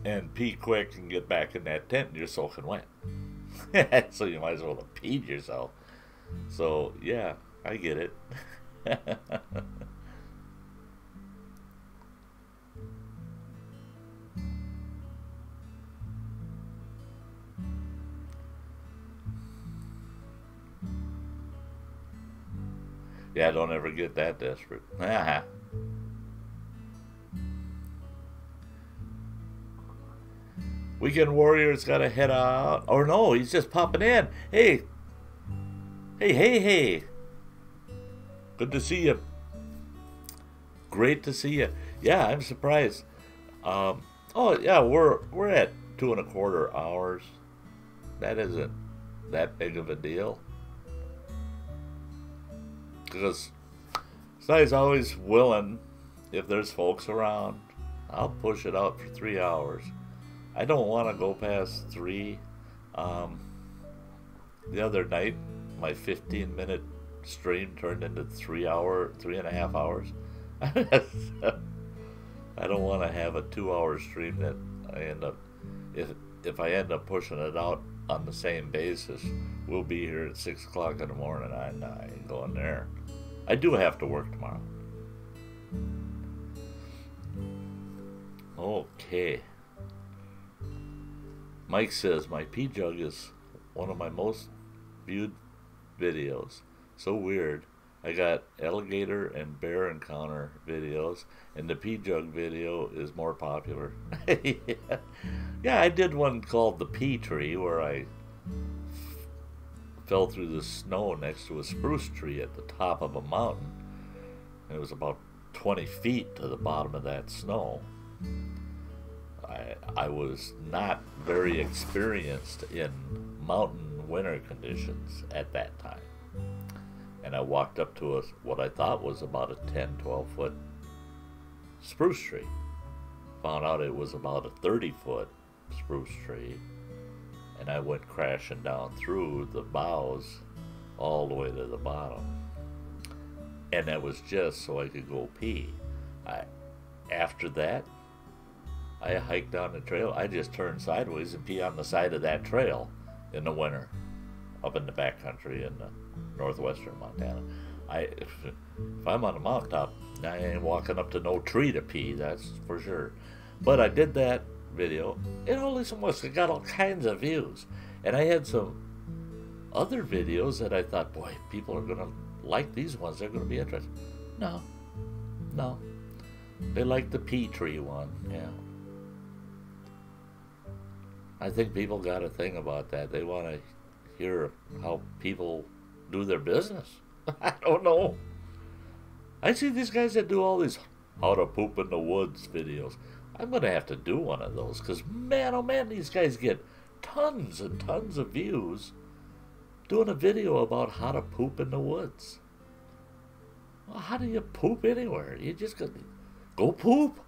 and pee quick and get back in that tent and you're soaking wet. So you might as well have peed yourself. So yeah, I get it. Yeah, don't ever get that desperate. Weekend Warrior's got to head out. Or no, he's just popping in. Hey. Hey. Good to see you. Great to see you. Yeah, I'm surprised. Oh, yeah, we're at 2.25 hours. That isn't that big of a deal. Because Sty's always willing, if there's folks around, I'll push it out for 3 hours. I don't want to go past 3. The other night, my 15-minute stream turned into 3.5 hours. I don't want to have a 2-hour stream that I end up, if I end up pushing it out on the same basis, we'll be here at 6 o'clock in the morning. I ain't going there. I do have to work tomorrow. Okay. Mike says, my pee jug is one of my most viewed videos. So weird. I got alligator and bear encounter videos, and the pea jug video is more popular. Yeah, I did one called the pea tree where I fell through the snow next to a spruce tree at the top of a mountain. And it was about 20 feet to the bottom of that snow. I was not very experienced in mountain winter conditions at that time. And I walked up to what I thought was about a 10, 12-foot spruce tree. Found out it was about a 30-foot spruce tree. And I went crashing down through the boughs all the way to the bottom. And that was just so I could go pee. After that, I hiked down the trail. I just turned sideways and pee on the side of that trail in the winter, up in the backcountry in northwestern Montana. If I'm on a mountaintop, I ain't walking up to no tree to pee, that's for sure. But I did that video. It only it got all kinds of views. And I had some other videos that I thought, boy, people are going to like these ones. They're going to be interested. No. They like the pea tree one, yeah. I think people got a thing about that. They want to hear how people do their business. I don't know. I see these guys that do all these how to poop in the woods videos. I'm going to have to do one of those because, man, oh man, these guys get tons and tons of views doing a video about how to poop in the woods. Well, how do you poop anywhere? You just go poop.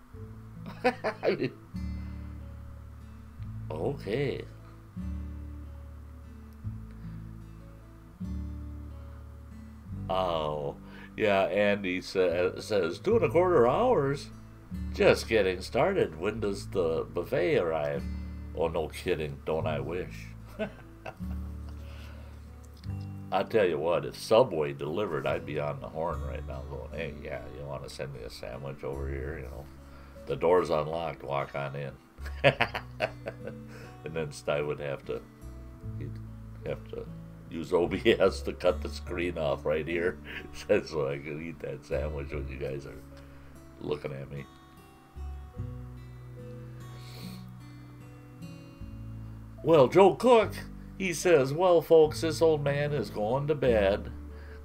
I mean, okay. Oh, Yeah, Andy says 2.25 hours. Just getting started. When does the buffet arrive? Oh, no kidding. Don't I wish? I tell you what, if Subway delivered, I'd be on the horn right now going, hey, yeah, you want to send me a sandwich over here? You know, the door's unlocked, walk on in. And then Sty would he'd have to use OBS to cut the screen off right here so I can eat that sandwich when you guys are looking at me. Well, Joe Cook, he says, well, folks, this old man is going to bed.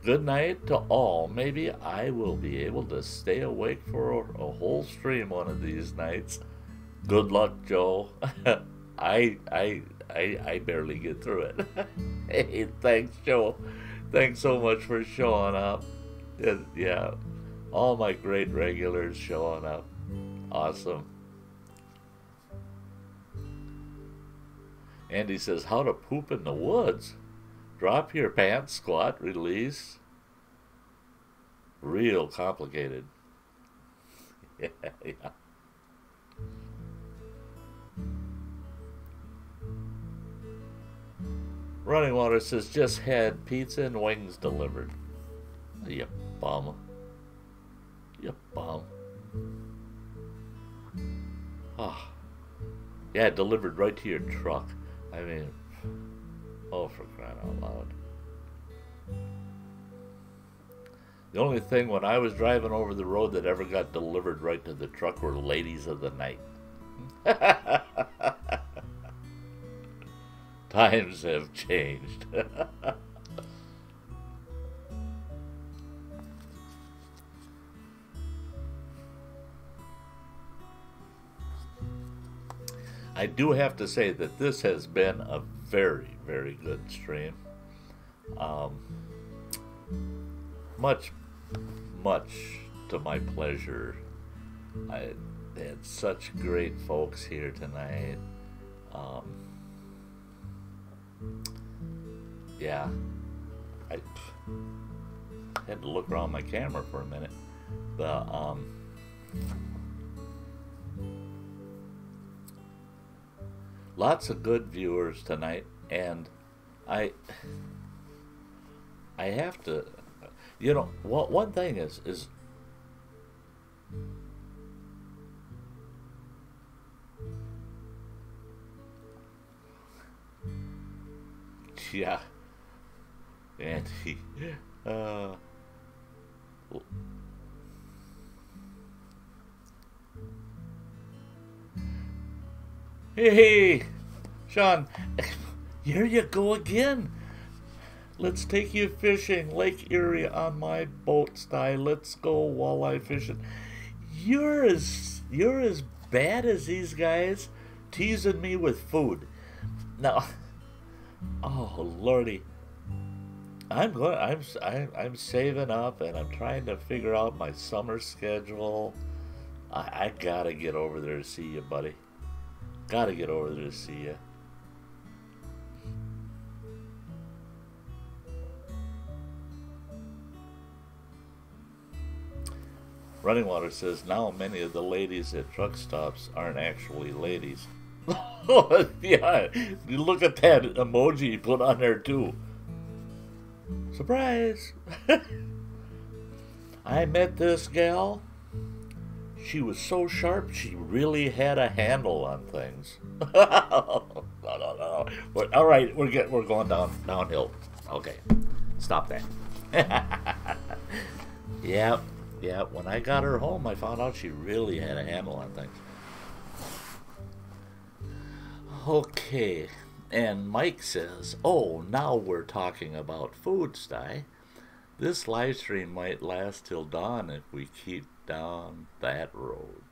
Good night to all. Maybe I will be able to stay awake for a whole stream one of these nights. Good luck, Joe. I barely get through it. Hey, thanks, Joe. Thanks so much for showing up. Yeah, all my great regulars showing up. Awesome. Andy says, how to poop in the woods. Drop your pants, squat, release. Real complicated. Yeah. Running Water says, just had pizza and wings delivered. You bum. You bum. Oh. Yeah, delivered right to your truck. I mean, oh, for crying out loud. The only thing when I was driving over the road that ever got delivered right to the truck were ladies of the night. Times have changed. I do have to say that this has been a very, very good stream. Much to my pleasure. I had such great folks here tonight. Yeah, I had to look around my camera for a minute. Lots of good viewers tonight, and I have to, you know, one thing is yeah, Andy, hey, Sean, here you go again. Let's take you fishing, Lake Erie on my boat, Sty. Let's go walleye fishing. You're as bad as these guys teasing me with food. Now, oh lordy, I'm saving up and I'm trying to figure out my summer schedule. I gotta get over there to see you, buddy. Gotta get over there to see you. Running Water says, now many of the ladies at truck stops aren't actually ladies. Yeah, you look at that emoji you put on there too. Surprise! I met this gal. She was so sharp, she really had a handle on things. No. All right, we're going downhill. Okay, stop that. Yeah. When I got her home, I found out she really had a handle on things. Okay, and Mike says, "Oh, now we're talking about food, Sty. This live stream might last till dawn if we keep down that road."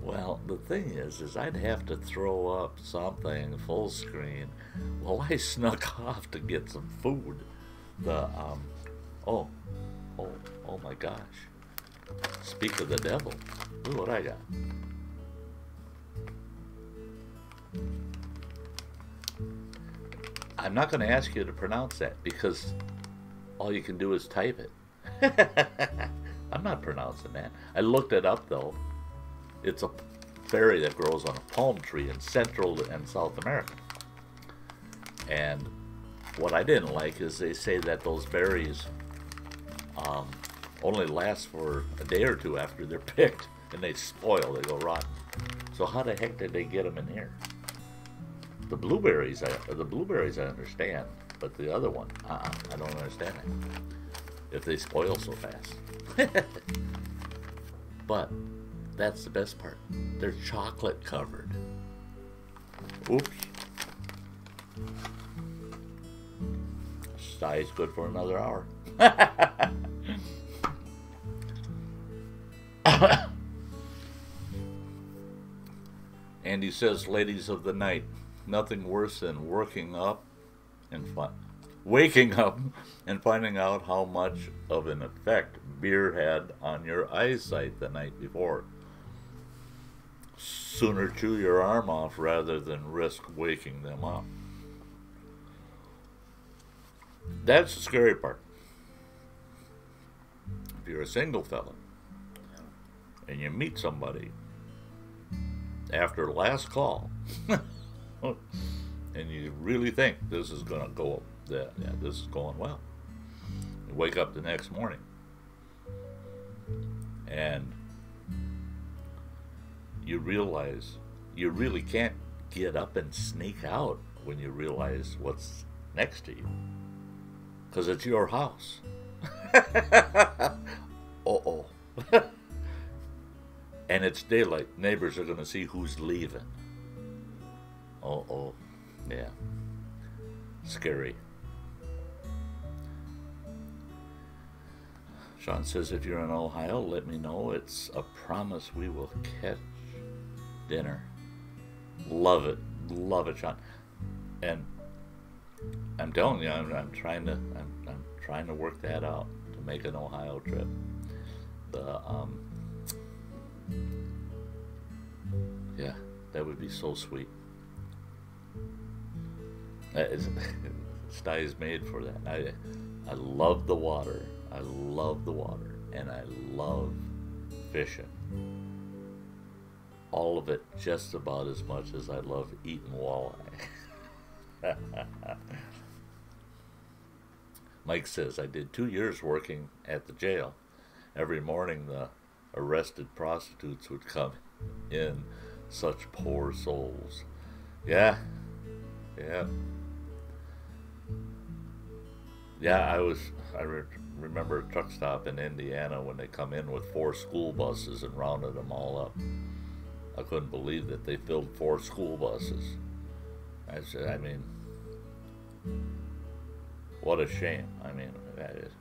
Well, the thing is I'd have to throw up something full screen while I snuck off to get some food. Oh my gosh. Speak of the devil. Look what I got. I'm not going to ask you to pronounce that because all you can do is type it. I'm not pronouncing that. I looked it up, though. It's a berry that grows on a palm tree in Central and South America. And what I didn't like is they say that those berries only last for a day or two after they're picked, and they spoil, they go rotten. So how the heck did they get them in here? The blueberries I understand, but the other one, I don't understand that. If they spoil so fast. But that's the best part. They're chocolate covered. Oops. Sty's good for another hour. Andy says, ladies of the night, nothing worse than waking up and finding out how much of an effect beer had on your eyesight the night before. Sooner chew your arm off rather than risk waking them up. That's the scary part. If you're a single fella and you meet somebody after last call and you really think this is going to go, yeah, this is going well. You wake up the next morning and you realize you really can't get up and sneak out when you realize what's next to you. Because it's your house. Uh-oh. And it's daylight. Neighbors are going to see who's leaving. Uh-oh. Yeah. Scary. Sean says, if you're in Ohio, let me know. It's a promise we will catch dinner. Love it. Love it, Sean. And I'm telling you, I'm trying to work that out to make an Ohio trip. Yeah, that would be so sweet. Sty is made for that. I love the water. I love the water, and I love fishing. All of it just about as much as I love eating walleye. Mike says, I did 2 years working at the jail. Every morning the arrested prostitutes would come in, such poor souls. Yeah. I remember a truck stop in Indiana when they come in with 4 school buses and rounded them all up. I couldn't believe that they filled 4 school buses. I said, I mean, what a shame. I mean, that is.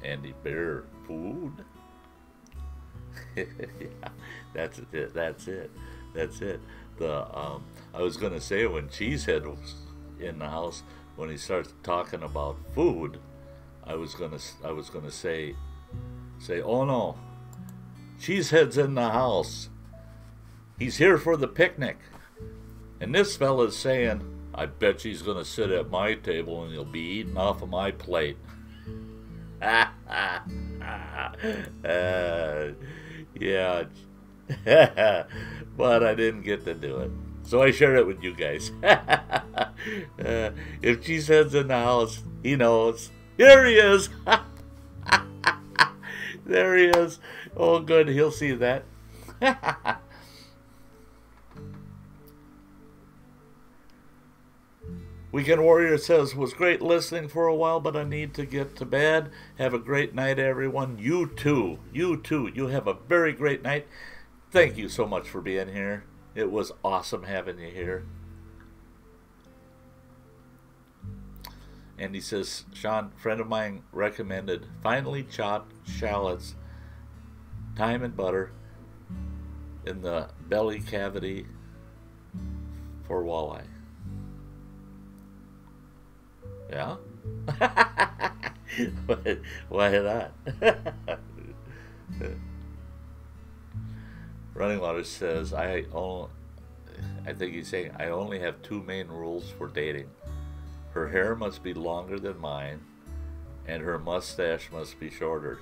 Andy Bear food. Yeah, that's it. I was gonna say, when Cheesehead was in the house, when he starts talking about food, I was gonna say, oh no, Cheesehead's in the house. He's here for the picnic. And this fella's saying, I bet she's going to sit at my table and he'll be eating off of my plate. Yeah. But I didn't get to do it. So I share it with you guys. If Cheesehead's in the house, he knows. Here he is. There he is. Oh, good. He'll see that. Weekend Warrior says, was great listening for a while, but I need to get to bed. Have a great night, everyone. You too. You have a very great night. Thank you so much for being here. It was awesome having you here. And he says, Sean, friend of mine recommended finely chopped shallots, thyme and butter in the belly cavity for walleye. Yeah? Why not? Running Water says, I think he's saying, I only have 2 main rules for dating. Her hair must be longer than mine, and her mustache must be shorter.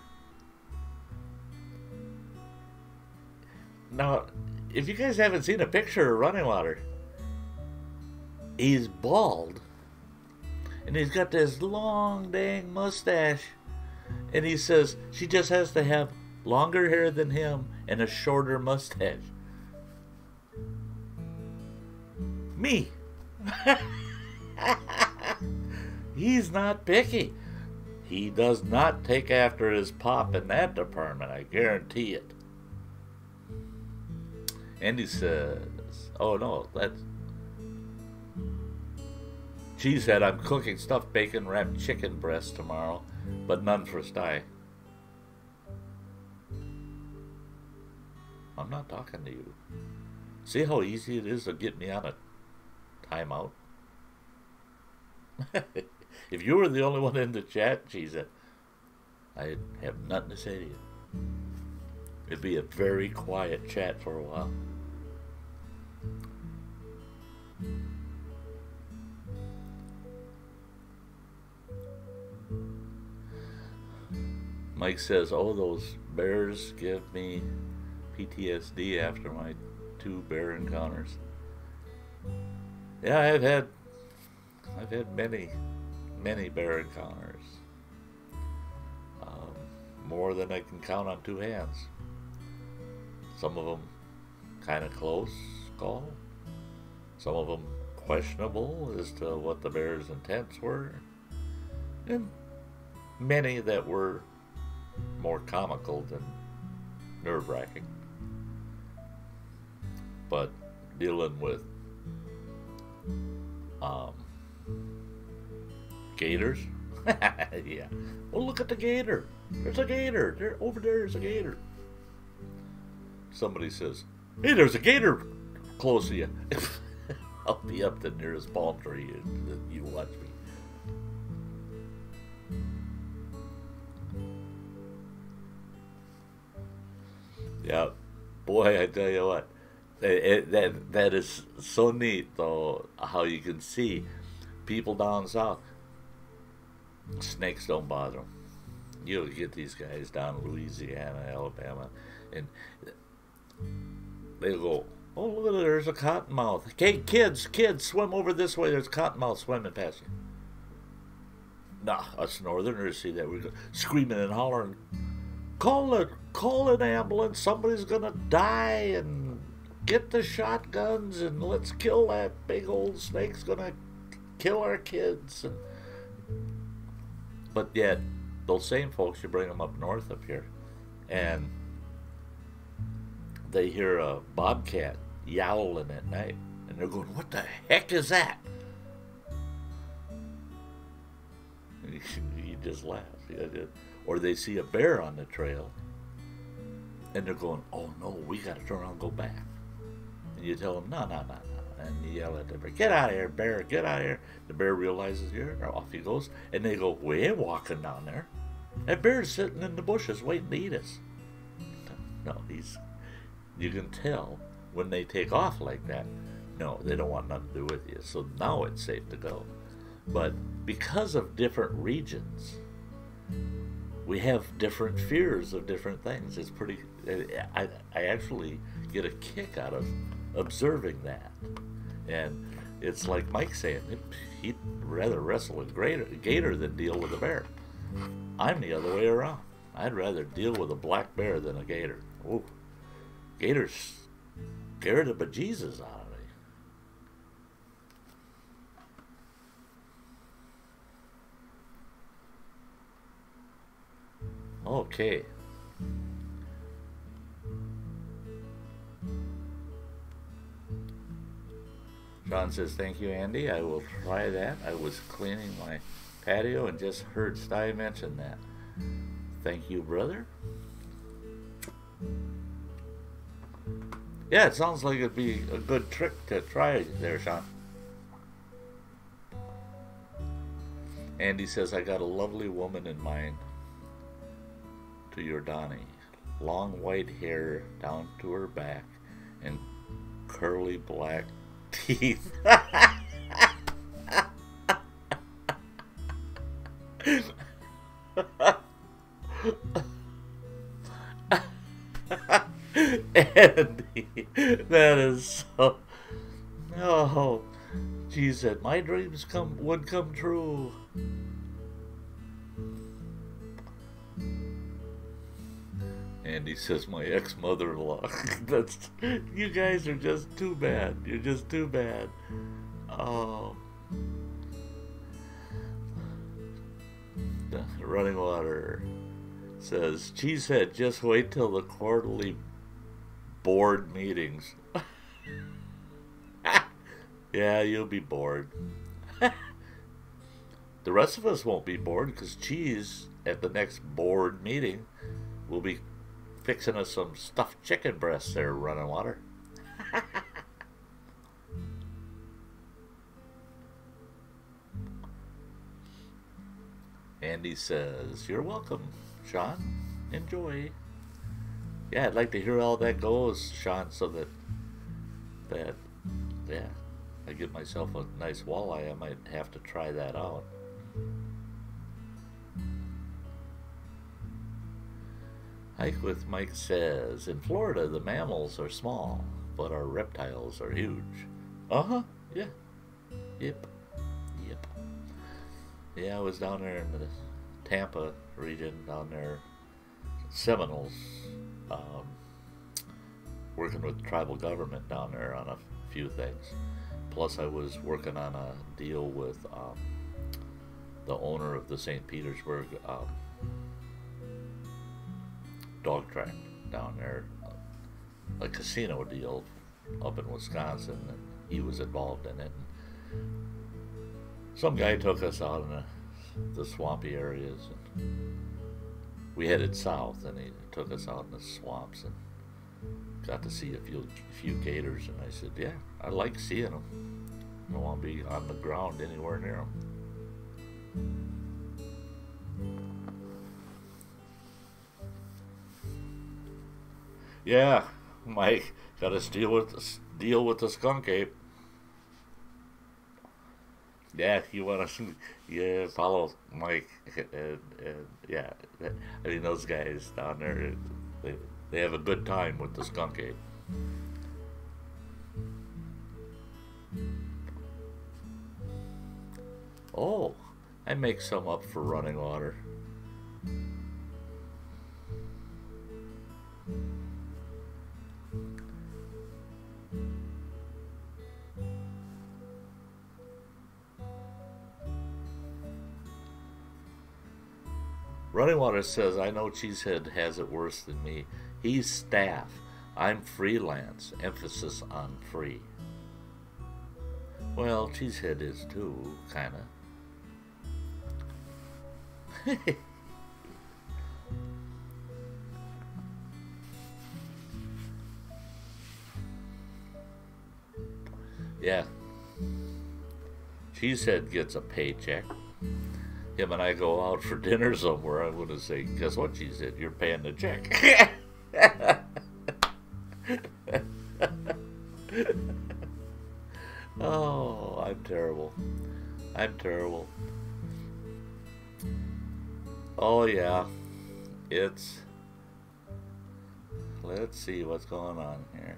Now, if you guys haven't seen a picture of Running Water, he's bald, and he's got this long dang mustache, and he says she just has to have longer hair than him and a shorter mustache. Me. He's not picky. He does not take after his pop in that department, I guarantee it. And he says, oh no, that's Cheesehead, I'm cooking stuffed bacon wrapped chicken breast tomorrow, but none for Sty. I'm not talking to you. See how easy it is to get me on a timeout? If you were the only one in the chat, Cheesehead, I'd have nothing to say to you. It'd be a very quiet chat for a while. Mike says, oh, those bears give me PTSD after my 2 bear encounters. Yeah, I've had many bear encounters. More than I can count on 2 hands. Some of them kind of close call. Some of them questionable as to what the bear's intents were. And many that were more comical than nerve-wracking. But dealing with gators, yeah. Well, look at the gator. There's a gator. Over there's a gator. Somebody says, hey, there's a gator close to you. I'll be up the nearest palm tree and you watch me. Yeah, boy, I tell you what, that is so neat, though, how you can see people down south. Snakes don't bother them. You'll get these guys down in Louisiana, Alabama, and they'll go, oh, look at it, there's a cottonmouth. Okay, kids, swim over this way. There's a cottonmouth swimming past you. Nah, us northerners see that. We're screaming and hollering, call an ambulance. Somebody's going to die, and get the shotguns, and let's kill that big old snake's going to kill our kids. But yet, those same folks, you bring them up north up here, and they hear a bobcat yowling at night, and they're going, what the heck is that? You just laugh. Or they see a bear on the trail, and they're going, oh no, we got to turn around and go back. And you tell them, no. And you yell at the bear, get out of here, bear, get out of here. The bear realizes you're there, off he goes. And they go, we ain't walking down there. That bear's sitting in the bushes waiting to eat us. No, you can tell when they take off like that, no, they don't want nothing to do with you. So now it's safe to go. But because of different regions, we have different fears of different things. It's pretty, I actually get a kick out of observing that. And it's like Mike saying, he'd rather wrestle a gator than deal with a bear. I'm the other way around. I'd rather deal with a black bear than a gator. Ooh, gators scared the bejesus out of me. Okay. Sean says, thank you, Andy. I will try that. I was cleaning my patio and just heard Sty mention that. Thank you, brother. Yeah, it sounds like it'd be a good trick to try there, Sean. Andy says, I got a lovely woman in mind to your Donnie. Long white hair down to her back and curly black teeth. Andy, that is so. Oh, she said my dreams would come true. Andy says my ex-mother-in-law. That's, you guys are just too bad. You're just too bad. Oh. Running Water says, Cheesehead, just wait till the quarterly board meetings. Yeah, you'll be bored. The rest of us won't be bored because Cheese, at the next board meeting, will be fixing us some stuffed chicken breasts there, Running Water. Andy says, you're welcome, Sean. Enjoy. Yeah, I'd like to hear how that goes, Sean, so that yeah, I get myself a nice walleye. I might have to try that out. Hike with Mike says, in Florida, the mammals are small, but our reptiles are huge. Uh-huh, yeah. Yep. Yeah, I was down there in the Tampa region, down there, Seminoles, working with tribal government down there on a few things. Plus, I was working on a deal with the owner of the St. Petersburg dog track down there, a casino deal up in Wisconsin, and he was involved in it. Some guy took us out in the swampy areas, and we headed south, and he took us out in the swamps and got to see a few gators. And I said, yeah, I like seeing them. I don't want to be on the ground anywhere near them. Yeah, Mike, got to deal with the skunk ape. Yeah, you want to follow Mike, and yeah, I mean, those guys down there, they have a good time with the skunk ape. Oh, I make some up for Running Water. Running Water says, I know Cheesehead has it worse than me. He's staff. I'm freelance. Emphasis on free. Well, Cheesehead is too, kinda. Yeah. Cheesehead gets a paycheck. Him and I go out for dinner somewhere, I'm going to say, guess what, Cheesehead? You're paying the check. Oh, I'm terrible. I'm terrible. Oh, yeah. It's... Let's see what's going on here.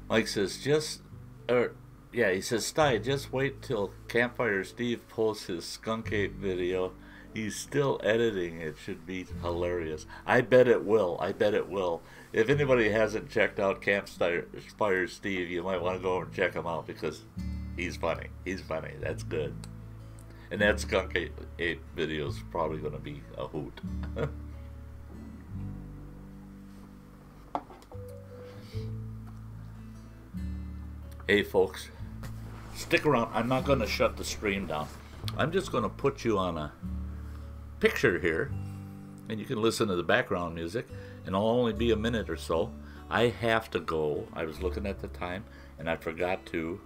Mike says, he says, Sty, just wait till Campfire Steve posts his skunk ape video. He's still editing. It should be hilarious. I bet it will. I bet it will. If anybody hasn't checked out Campfire Steve, you might want to go over and check him out because he's funny. He's funny. That's good. And that skunk ape video is probably going to be a hoot. Hey folks, stick around. I'm not going to shut the stream down. I'm just going to put you on a picture here, and you can listen to the background music, and it'll only be a minute or so. I have to go. I was looking at the time, and I forgot to.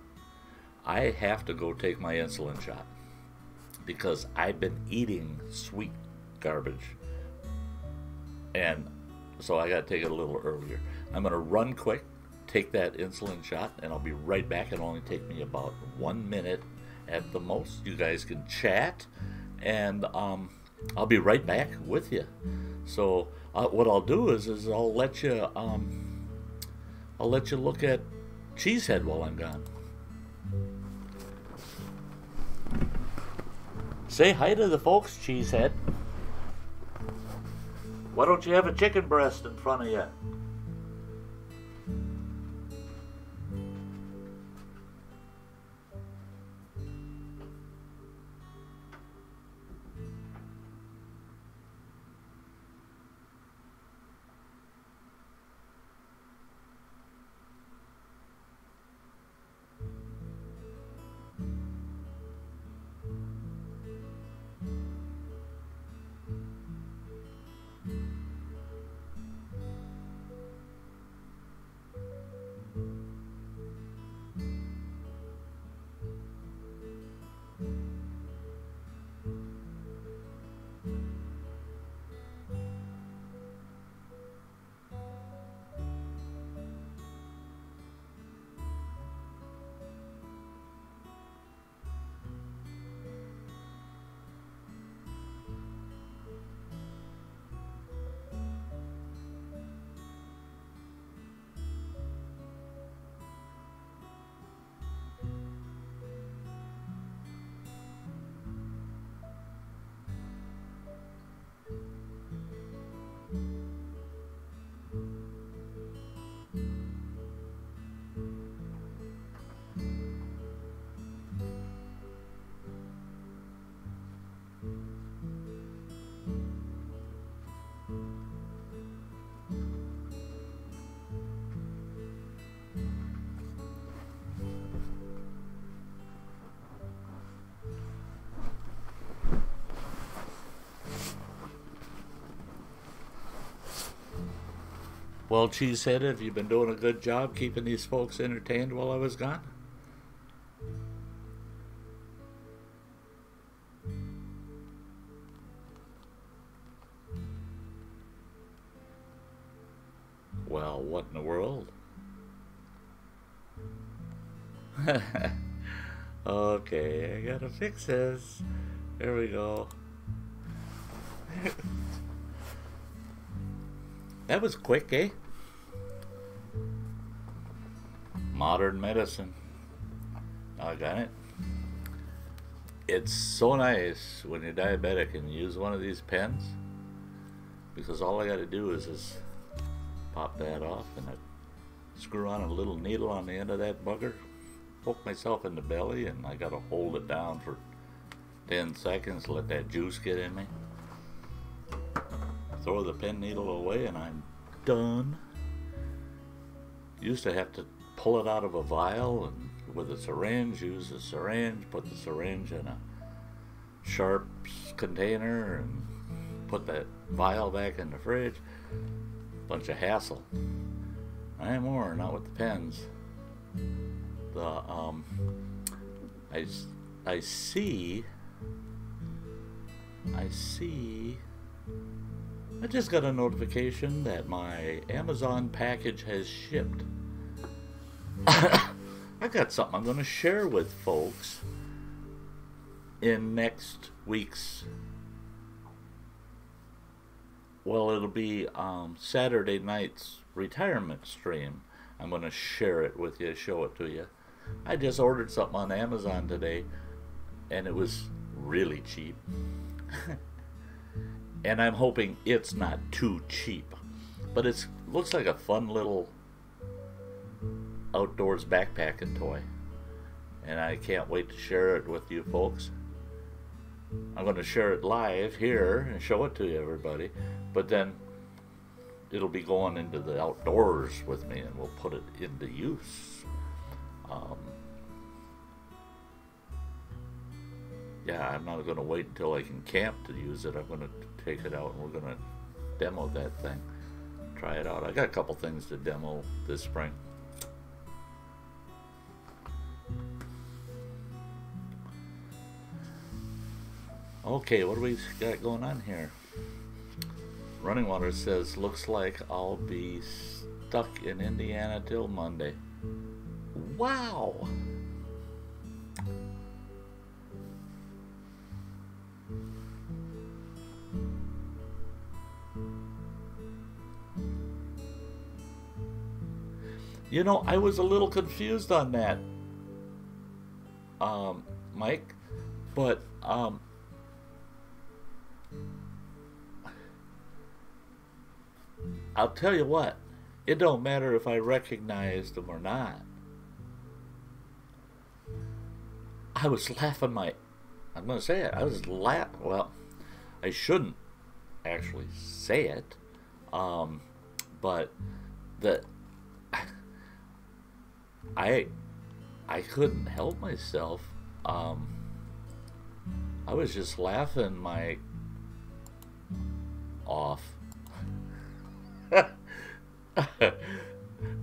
I have to go take my insulin shot because I've been eating sweet garbage, and so I got to take it a little earlier. I'm going to run quick, take that insulin shot, and I'll be right back. It'll only take me about 1 minute at the most. You guys can chat, and I'll be right back with you. So what I'll do is I'll let you look at Cheesehead while I'm gone. Say hi to the folks, Cheesehead. Why don't you have a chicken breast in front of you? Well, Cheesehead, have you been doing a good job keeping these folks entertained while I was gone? Well, what in the world? Okay, I gotta fix this. There we go. That was quick, eh? Modern medicine. I got it. It's so nice when you're diabetic and you use one of these pens, because all I got to do is just pop that off and I screw on a little needle on the end of that bugger, poke myself in the belly, and I got to hold it down for 10 seconds, let that juice get in me. Throw the pen needle away and I'm done. Used to have to pull it out of a vial and with a syringe, use a syringe, put the syringe in a sharp container and put that vial back in the fridge. Bunch of hassle. Not anymore, not with the pens. I see I just got a notification that my Amazon package has shipped. I got something I'm going to share with folks in next week's, well, it'll be Saturday night's retirement stream. I'm going to share it with you, show it to you. I just ordered something on Amazon today, and it was really cheap. And I'm hoping it's not too cheap. But it looks like a fun little outdoors backpacking toy. And I can't wait to share it with you folks. I'm going to share it live here and show it to you, everybody. But then it'll be going into the outdoors with me, and we'll put it into use. Yeah, I'm not going to wait until I can camp to use it. I'm going to take it out and we're going to demo that thing. Try it out. I got a couple things to demo this spring. Okay, what do we got going on here? Running Water says, looks like I'll be stuck in Indiana till Monday. Wow! You know, I was a little confused on that, Mike, but I'll tell you what, it don't matter if I recognized them or not. I was laughing I'm going to say it, I was laughing, well, I shouldn't actually say it, but I couldn't help myself. I was just laughing my off.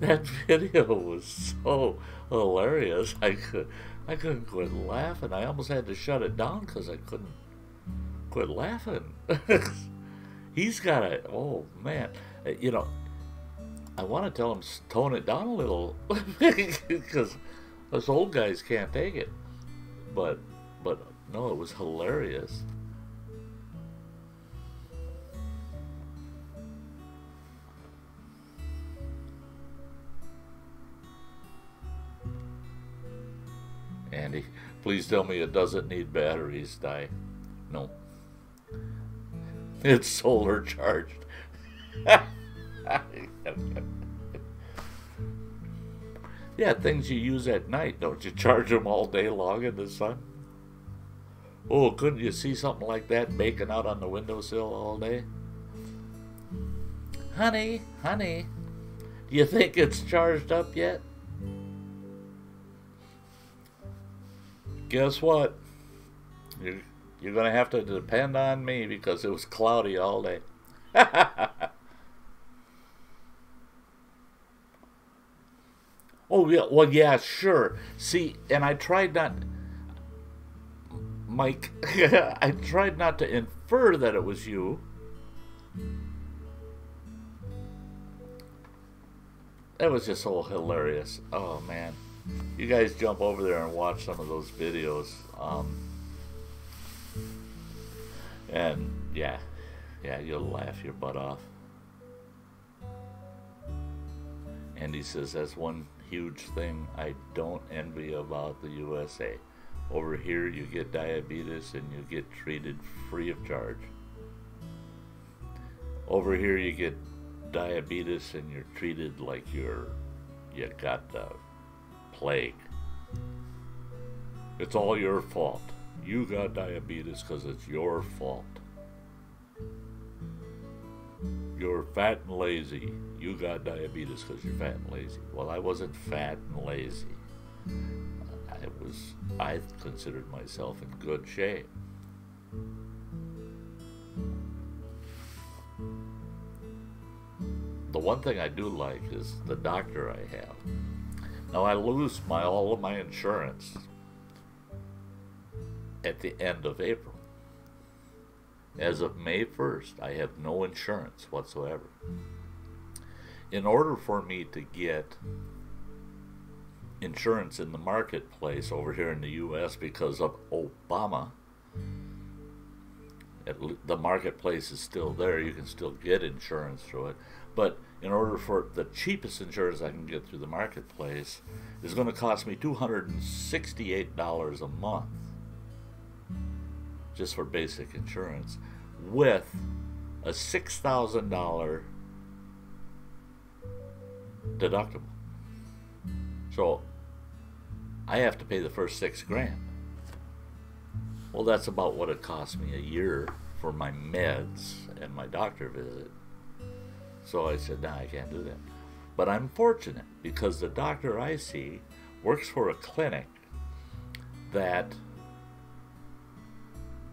That video was so hilarious. I couldn't quit laughing. I almost had to shut it down because I couldn't quit laughing. He's got it. Oh man, you know, I want to tell him tone it down a little because us old guys can't take it. But no, it was hilarious. Andy, please tell me it doesn't need batteries, Sty. No. It's solar charged. Yeah, things you use at night, don't you charge them all day long in the sun? Oh, couldn't you see something like that baking out on the windowsill all day? Honey, do you think it's charged up yet? Guess what? You're going to have to depend on me because it was cloudy all day. Oh, yeah, well, yeah, sure. See, and I tried not... Mike, I tried not to infer that it was you. That was just so hilarious. Oh, man. You guys jump over there and watch some of those videos. And, yeah, you'll laugh your butt off. And he says, that's one huge thing I don't envy about the USA. Over here, you get diabetes and you get treated free of charge. Over here, you get diabetes and you're treated like you got the plague. It's all your fault. You got diabetes because it's your fault. You're fat and lazy. You got diabetes because you're fat and lazy. Well, I wasn't fat and lazy. I considered myself in good shape. The one thing I do like is the doctor I have. Now I lose all of my insurance at the end of April. As of May 1st, I have no insurance whatsoever. In order for me to get insurance in the marketplace over here in the U.S. because of Obama, the marketplace is still there. You can still get insurance through it. But in order for the cheapest insurance I can get through the marketplace is going to cost me $268 a month just for basic insurance with a $6,000 deductible. So I have to pay the first $6,000. Well, that's about what it cost me a year for my meds and my doctor visit. So I said, nah, I can't do that. But I'm fortunate because the doctor I see works for a clinic that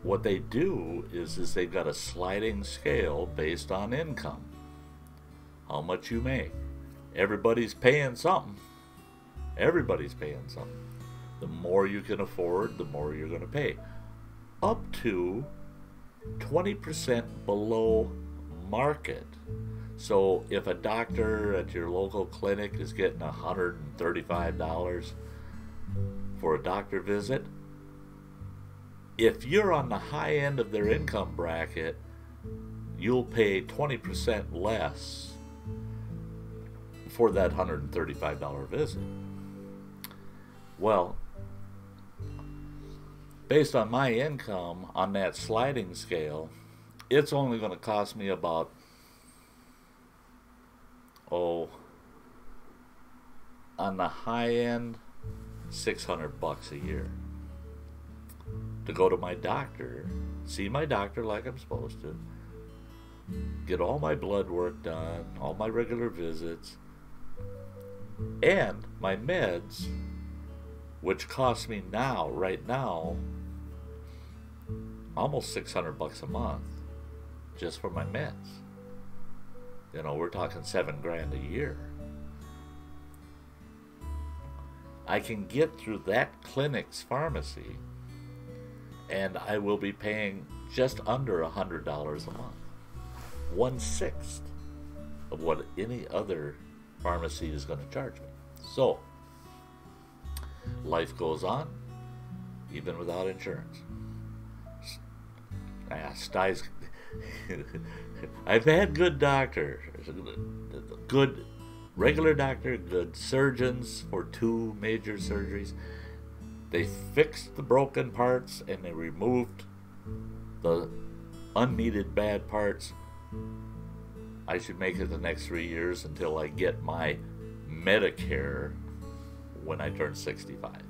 what they do is they've got a sliding scale based on income. How much you make. Everybody's paying something. Everybody's paying something. The more you can afford, the more you're going to pay. Up to 20% below market. So if a doctor at your local clinic is getting $135 for a doctor visit, if you're on the high end of their income bracket, you'll pay 20% less for that $135 visit. Well, based on my income on that sliding scale, it's only going to cost me about, on the high end, $600 a year to go to my doctor, see my doctor like I'm supposed to, get all my blood work done, all my regular visits, and my meds, which cost me right now, almost $600 a month just for my meds. You know, we're talking $7,000 a year. I can get through that clinic's pharmacy, and I will be paying just under $100 a month. 1/6 of what any other pharmacy is going to charge me. So, life goes on, even without insurance. Sty's. I've had good doctors, good regular doctor, good surgeons for 2 major surgeries. They fixed the broken parts and they removed the unneeded bad parts. I should make it the next 3 years until I get my Medicare when I turn 65.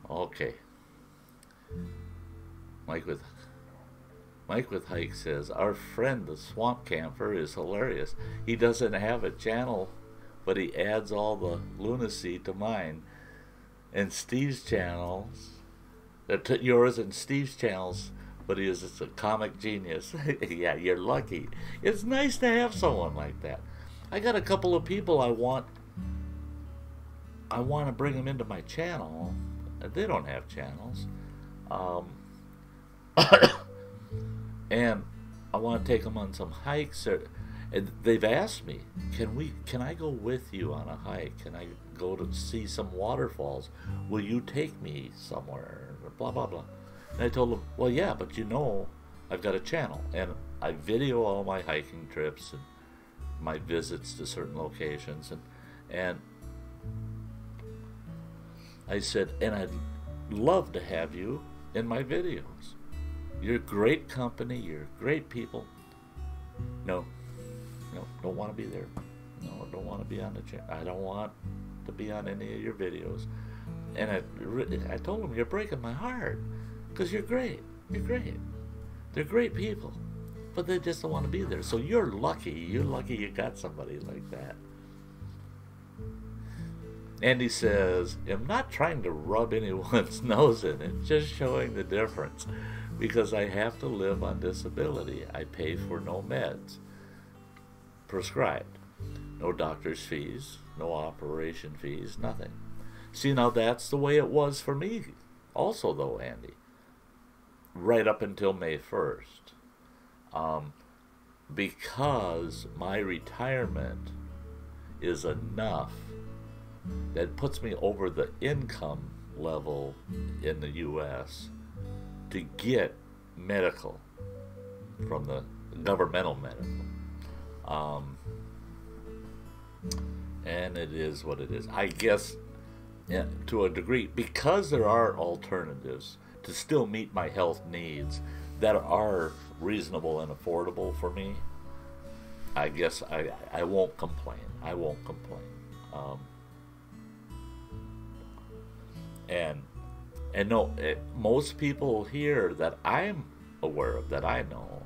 Okay. Mike with Hike says, our friend the Swamp Camper is hilarious. He doesn't have a channel, but he adds all the lunacy to mine. And Steve's channels, yours and Steve's channels, but he is a comic genius. Yeah, you're lucky. It's nice to have someone like that. I got a couple of people I want to bring them into my channel. They don't have channels. And I want to take them on some hikes. And they've asked me, can I go with you on a hike? Can I go to see some waterfalls? Will you take me somewhere? Blah, blah, blah. And I told them, well, yeah, but you know, I've got a channel. And I video all my hiking trips and my visits to certain locations. And I said, and I'd love to have you in my videos. You're great company. You're great people. No, don't want to be there. No, don't want to be on the channel. I don't want to be on any of your videos. And I told them, you're breaking my heart because you're great. You're great. They're great people, but they just don't want to be there. So you're lucky. You're lucky you got somebody like that. Andy says, I'm not trying to rub anyone's nose in it, just showing the difference. Because I have to live on disability. I pay for no meds prescribed. No doctor's fees, no operation fees, nothing. See, now that's the way it was for me also, though, Andy. Right up until May 1st. Because my retirement is enough that puts me over the income level in the U.S. to get medical from the governmental medical. And it is what it is. I guess, yeah, to a degree, because there are alternatives to still meet my health needs that are reasonable and affordable for me, I guess I won't complain. I won't complain. And no, most people here that I'm aware of, that I know,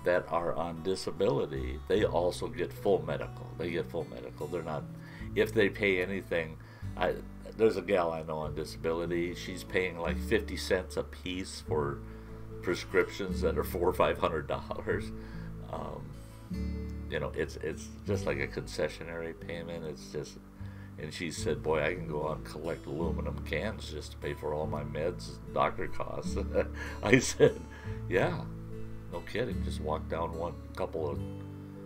that are on disability, they also get full medical. They get full medical. They're not, if they pay anything, there's a gal I know on disability, she's paying like 50 cents a piece for prescriptions that are $400 or $500. You know, it's just like a concessionary payment. It's just, And she said, boy, I can go out and collect aluminum cans just to pay for all my meds and doctor costs. I said, yeah, no kidding. Just walk down one couple of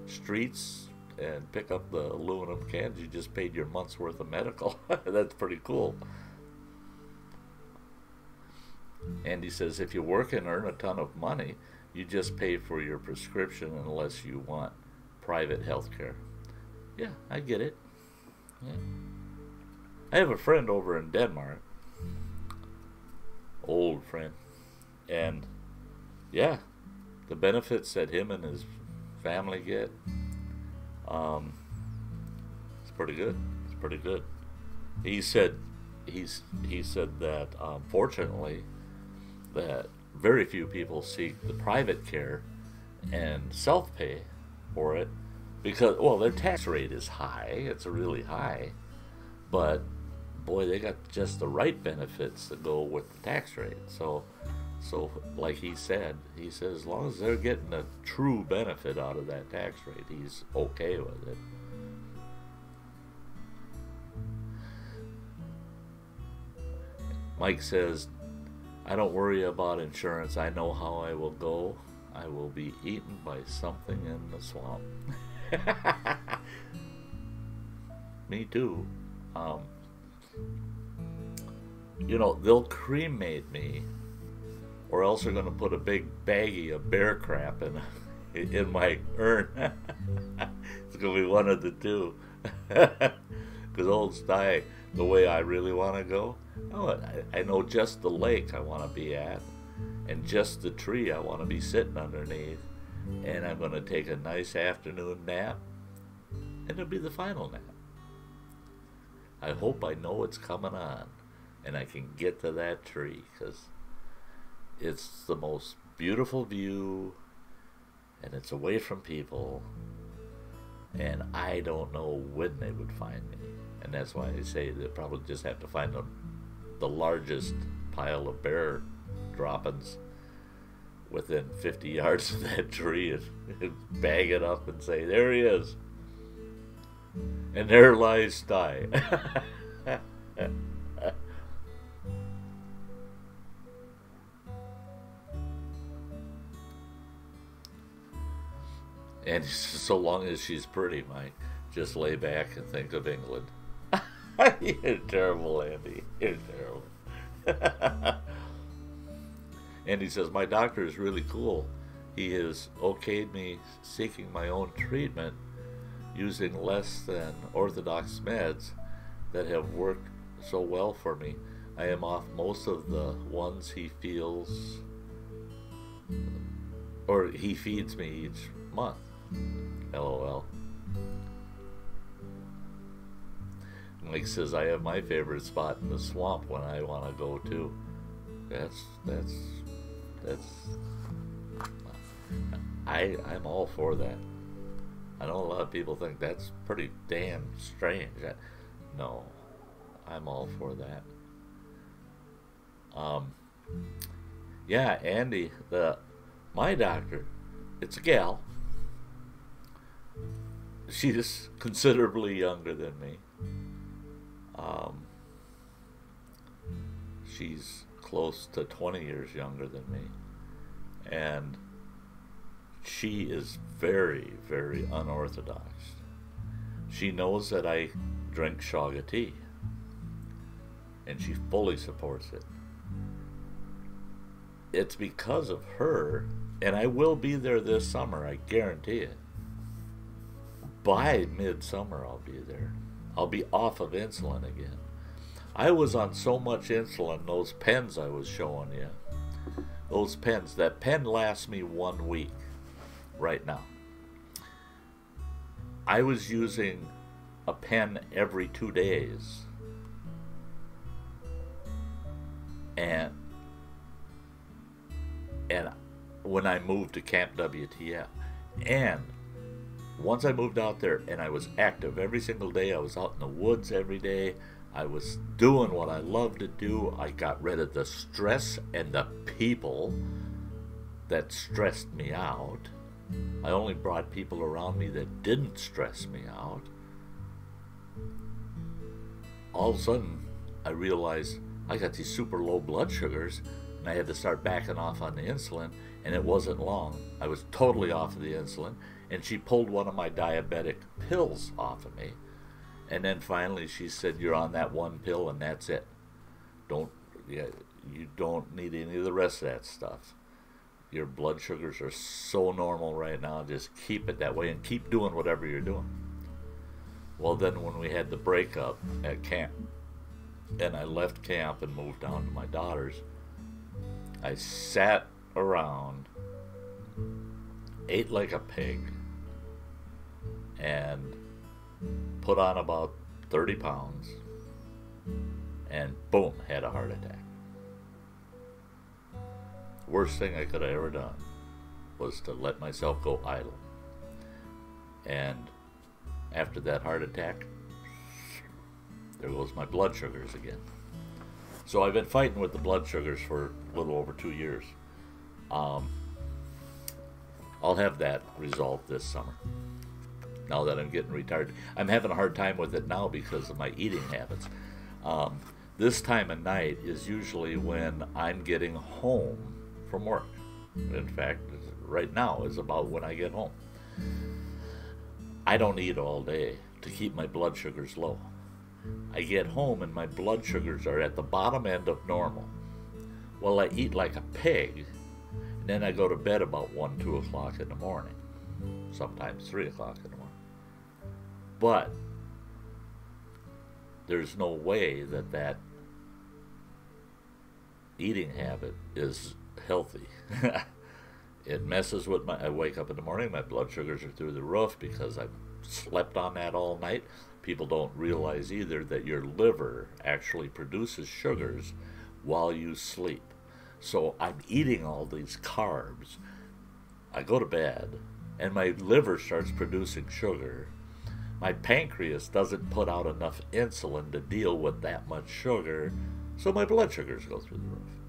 streets and pick up the aluminum cans. You just paid your month's worth of medical. That's pretty cool. And he says, if you work and earn a ton of money, you just pay for your prescription unless you want private health care. Yeah, I get it. Yeah. I have a friend over in Denmark. Old friend. And yeah, the benefits that him and his family get, it's pretty good. It's pretty good. He said that fortunately that very few people seek the private care and self-pay for it because, well, their tax rate is high. It's really high. But, boy, they got just the right benefits that go with the tax rate. So like he said, as long as they're getting a true benefit out of that tax rate, he's okay with it. Mike says, I don't worry about insurance. I know how I will go. I will be eaten by something in the swamp. Me too. They'll cremate me, or else they're going to put a big baggie of bear crap in my urn. It's going to be one of the two. Because old Sty, the way I really want to go, I know just the lake I want to be at, and just the tree I want to be sitting underneath, and I'm going to take a nice afternoon nap, and it'll be the final nap. I hope I know it's coming on, and I can get to that tree, because it's the most beautiful view, and it's away from people, and I don't know when they would find me. And that's why I say they'll probably just have to find the largest pile of bear droppings within 50 yards of that tree and bag it up and say, there he is. And there lies Sty. And so long as she's pretty, Mike, just lay back and think of England. You're terrible, Andy. You're terrible. Andy says, my doctor is really cool. He has okayed me seeking my own treatment using less than orthodox meds that have worked so well for me. I am off most of the ones he feels, or he feeds me each month. LOL. Mike says, I have my favorite spot in the swamp when I want to go too. I'm all for that. I know a lot of people think that's pretty damn strange. No, I'm all for that. Yeah, Andy, my doctor, it's a gal. She's considerably younger than me. She's close to 20 years younger than me. And she is very, very unorthodox. She knows that I drink shaga tea. And she fully supports it. It's because of her, and I will be there this summer, I guarantee it. By midsummer, I'll be there. I'll be off of insulin again. I was on so much insulin, those pens I was showing you, those pens, that pen lasts me 1 week right now. I was using a pen every 2 days. And when I moved to Camp WTF, and once I moved out there and I was active every single day, I was out in the woods every day, I was doing what I love to do, I got rid of the stress and the people that stressed me out. I only brought people around me that didn't stress me out. all of a sudden, I realized I got these super low blood sugars, and I had to start backing off on the insulin, and it wasn't long. I was totally off of the insulin, and she pulled one of my diabetic pills off of me. And then finally she said, "You're on that one pill, and that's it. You don't need any of the rest of that stuff. Your blood sugars are so normal right now, just keep it that way and keep doing whatever you're doing." Well, then when we had the breakup at camp, and I left camp and moved down to my daughter's, I sat around, ate like a pig, and put on about 30 pounds, and boom, had a heart attack. Worst thing I could have ever done was to let myself go idle. And after that heart attack, there goes my blood sugars again. So I've been fighting with the blood sugars for a little over 2 years. I'll have that resolved this summer, now that I'm getting retired. I'm having a hard time with it now because of my eating habits. This time of night is usually when I'm getting home from work. In fact, right now is about when I get home. I don't eat all day to keep my blood sugars low. I get home and my blood sugars are at the bottom end of normal. Well, I eat like a pig, and then I go to bed about 1, 2 o'clock in the morning, sometimes 3 o'clock in the morning. But there's no way that that eating habit is healthy. It messes with I wake up in the morning, my blood sugars are through the roof because I've slept on that all night. People don't realize either that your liver actually produces sugars while you sleep. So I'm eating all these carbs. I go to bed, and my liver starts producing sugar. My pancreas doesn't put out enough insulin to deal with that much sugar, so my blood sugars go through the roof.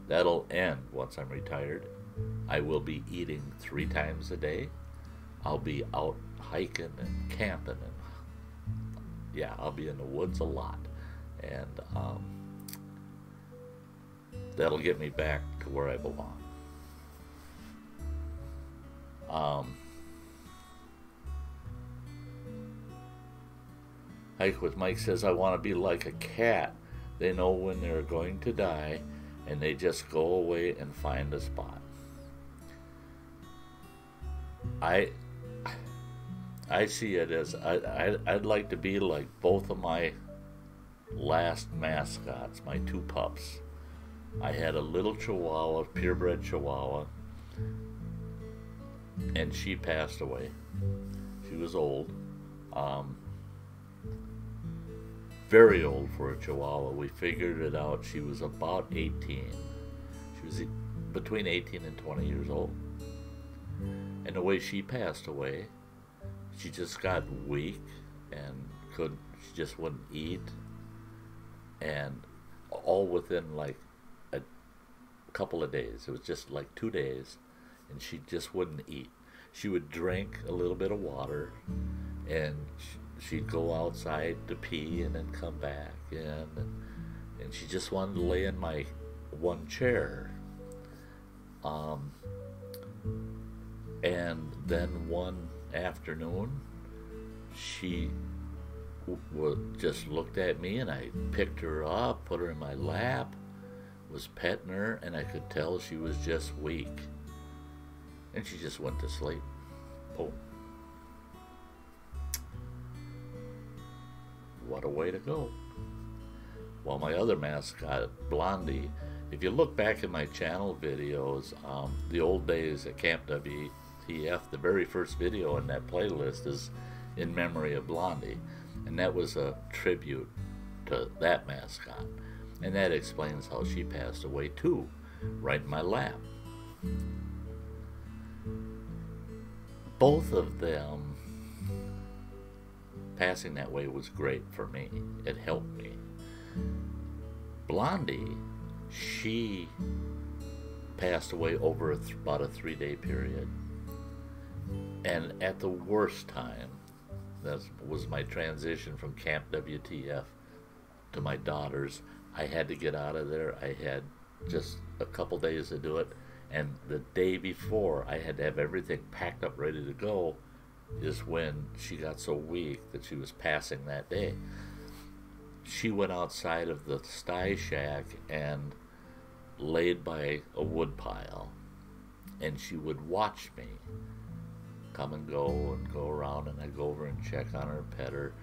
That'll end once I'm retired. I will be eating 3 times a day. I'll be out hiking and camping, and yeah, I'll be in the woods a lot. And that'll get me back to where I belong. Hike with Mike says, "I want to be like a cat. They know when they're going to die, and they just go away and find a spot." I see it as I'd like to be like both of my last mascots, my 2 pups. I had a little Chihuahua, purebred Chihuahua, and she passed away. She was old, very old for a Chihuahua. We figured it out. She was about 18. She was between 18 and 20 years old. And the way she passed away, she just got weak and she just wouldn't eat. And all within like a couple of days. It was just like 2 days, and she just wouldn't eat. She would drink a little bit of water, and she'd go outside to pee and then come back in, and she just wanted to lay in my one chair. And then one afternoon, she just looked at me, and I picked her up, put her in my lap, was petting her, and I could tell she was just weak. And she just went to sleep. Boom. What a way to go. Well, my other mascot, Blondie, if you look back in my channel videos, the old days at Camp WTF, the very first video in that playlist is in memory of Blondie. And that was a tribute to that mascot. And that explains how she passed away too, right in my lap. Both of them passing that way was great for me. It helped me. Blondie, she passed away over about a 3-day period. And at the worst time, that was my transition from Camp WTF to my daughters. I had to get out of there. I had just a couple days to do it. And the day before I had to have everything packed up, ready to go, is when she got so weak that she was passing that day. She went outside of the Sty Shack and laid by a wood pile. And she would watch me come and go around, and I'd go over and check on her, pet her.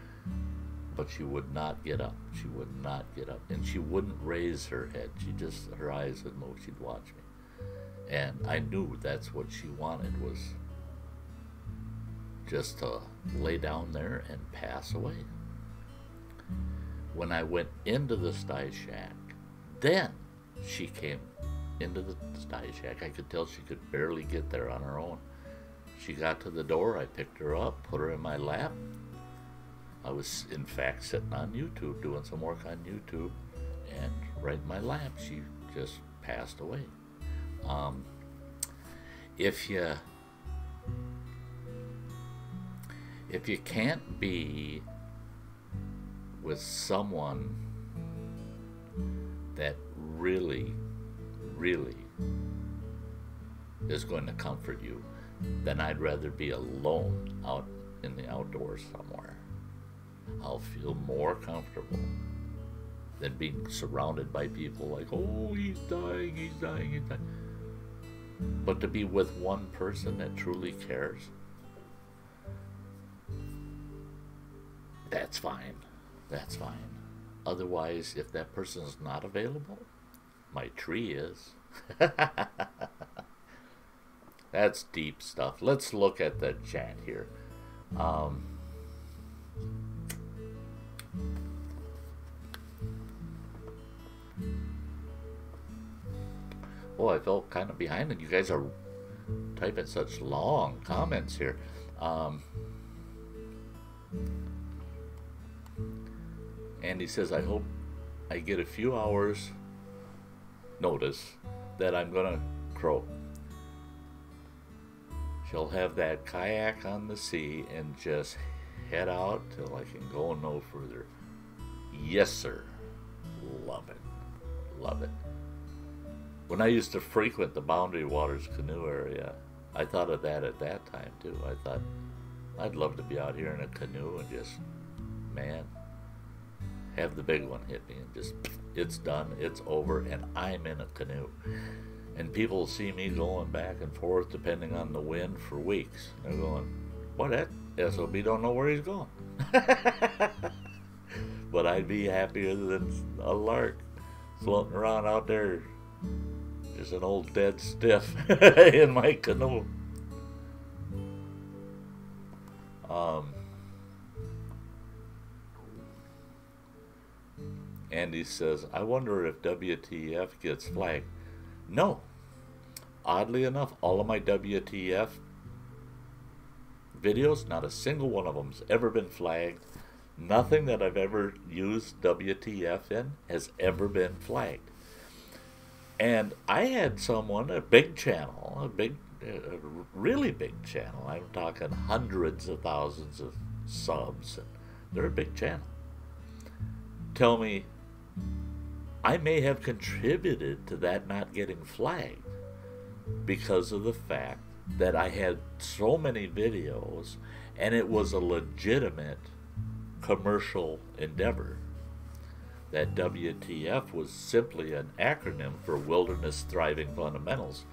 But she would not get up. She would not get up. And she wouldn't raise her head. Her eyes would move. She'd watch me. And I knew that's what she wanted, was just to lay down there and pass away. When I went into the Sty Shack, then she came into the Sty Shack. I could tell she could barely get there on her own. She got to the door. I picked her up, put her in my lap. I was, in fact, sitting on YouTube, doing some work on YouTube, and right in my lap, she just passed away. If you can't be with someone that really, really is going to comfort you, then I'd rather be alone out in the outdoors somewhere. I'll feel more comfortable than being surrounded by people like, oh, he's dying, he's dying, he's dying. But to be with one person that truly cares, that's fine. That's fine. Otherwise, if that person's not available, my tree is. That's deep stuff. Let's look at the chat here. Oh, I felt kind of behind, and you guys are typing such long comments here. Andy says, I hope I get a few hours notice that I'm going to croak. She'll have that kayak on the sea and just head out till I can go no further. Yes, sir. Love it. Love it. When I used to frequent the Boundary Waters canoe area, I thought of that at that time, too. I thought, I'd love to be out here in a canoe and just, man, have the big one hit me and just, it's done, it's over, and I'm in a canoe. And people see me going back and forth depending on the wind for weeks. They're going, what, that SOB don't know where he's going. But I'd be happier than a lark floating around out there, just an old dead stiff in my canoe. Andy says, I wonder if WTF gets flagged. No. Oddly enough, all of my WTF videos, not a single one of them's ever been flagged. Nothing that I've ever used WTF in has ever been flagged. And I had someone, a big channel, a really big channel, I'm talking hundreds of thousands of subs, and they're a big channel, tell me I may have contributed to that not getting flagged because of the fact that I had so many videos and it was a legitimate commercial endeavor. That WTF was simply an acronym for Wilderness Thriving Fundamentals.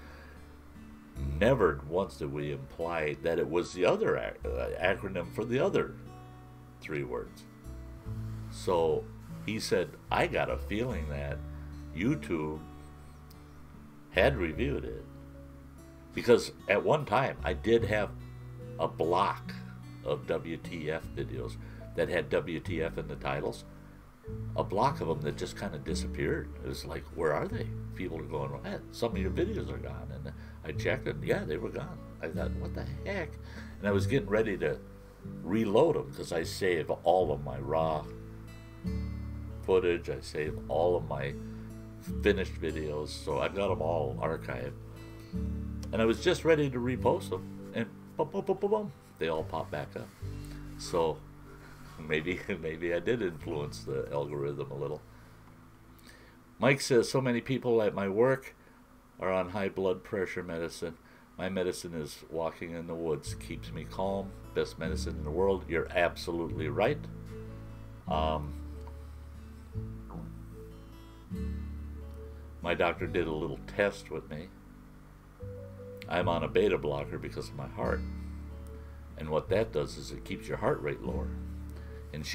Never once did we imply that it was the other acronym for the other 3 words. So he said, I got a feeling that YouTube had reviewed it. Because at one time, I did have a block of WTF videos that had WTF in the titles. A block of them that just kind of disappeared. It was like, where are they? People are going, well, some of your videos are gone. And I checked and yeah, they were gone. I thought, what the heck? And I was getting ready to reload them because I save all of my raw footage. I save all of my finished videos. So I got them all archived. And I was just ready to repost them. And boom, boom, boom, boom, boom, they all popped back up. So Maybe maybe I did influence the algorithm a little. Mike says so many people at my work are on high blood pressure medicine. My medicine is walking in the woods. Keeps me calm. Best medicine in the world. You're absolutely right. My doctor did a little test with me. I'm on a beta blocker because of my heart. And what that does is it keeps your heart rate lower. And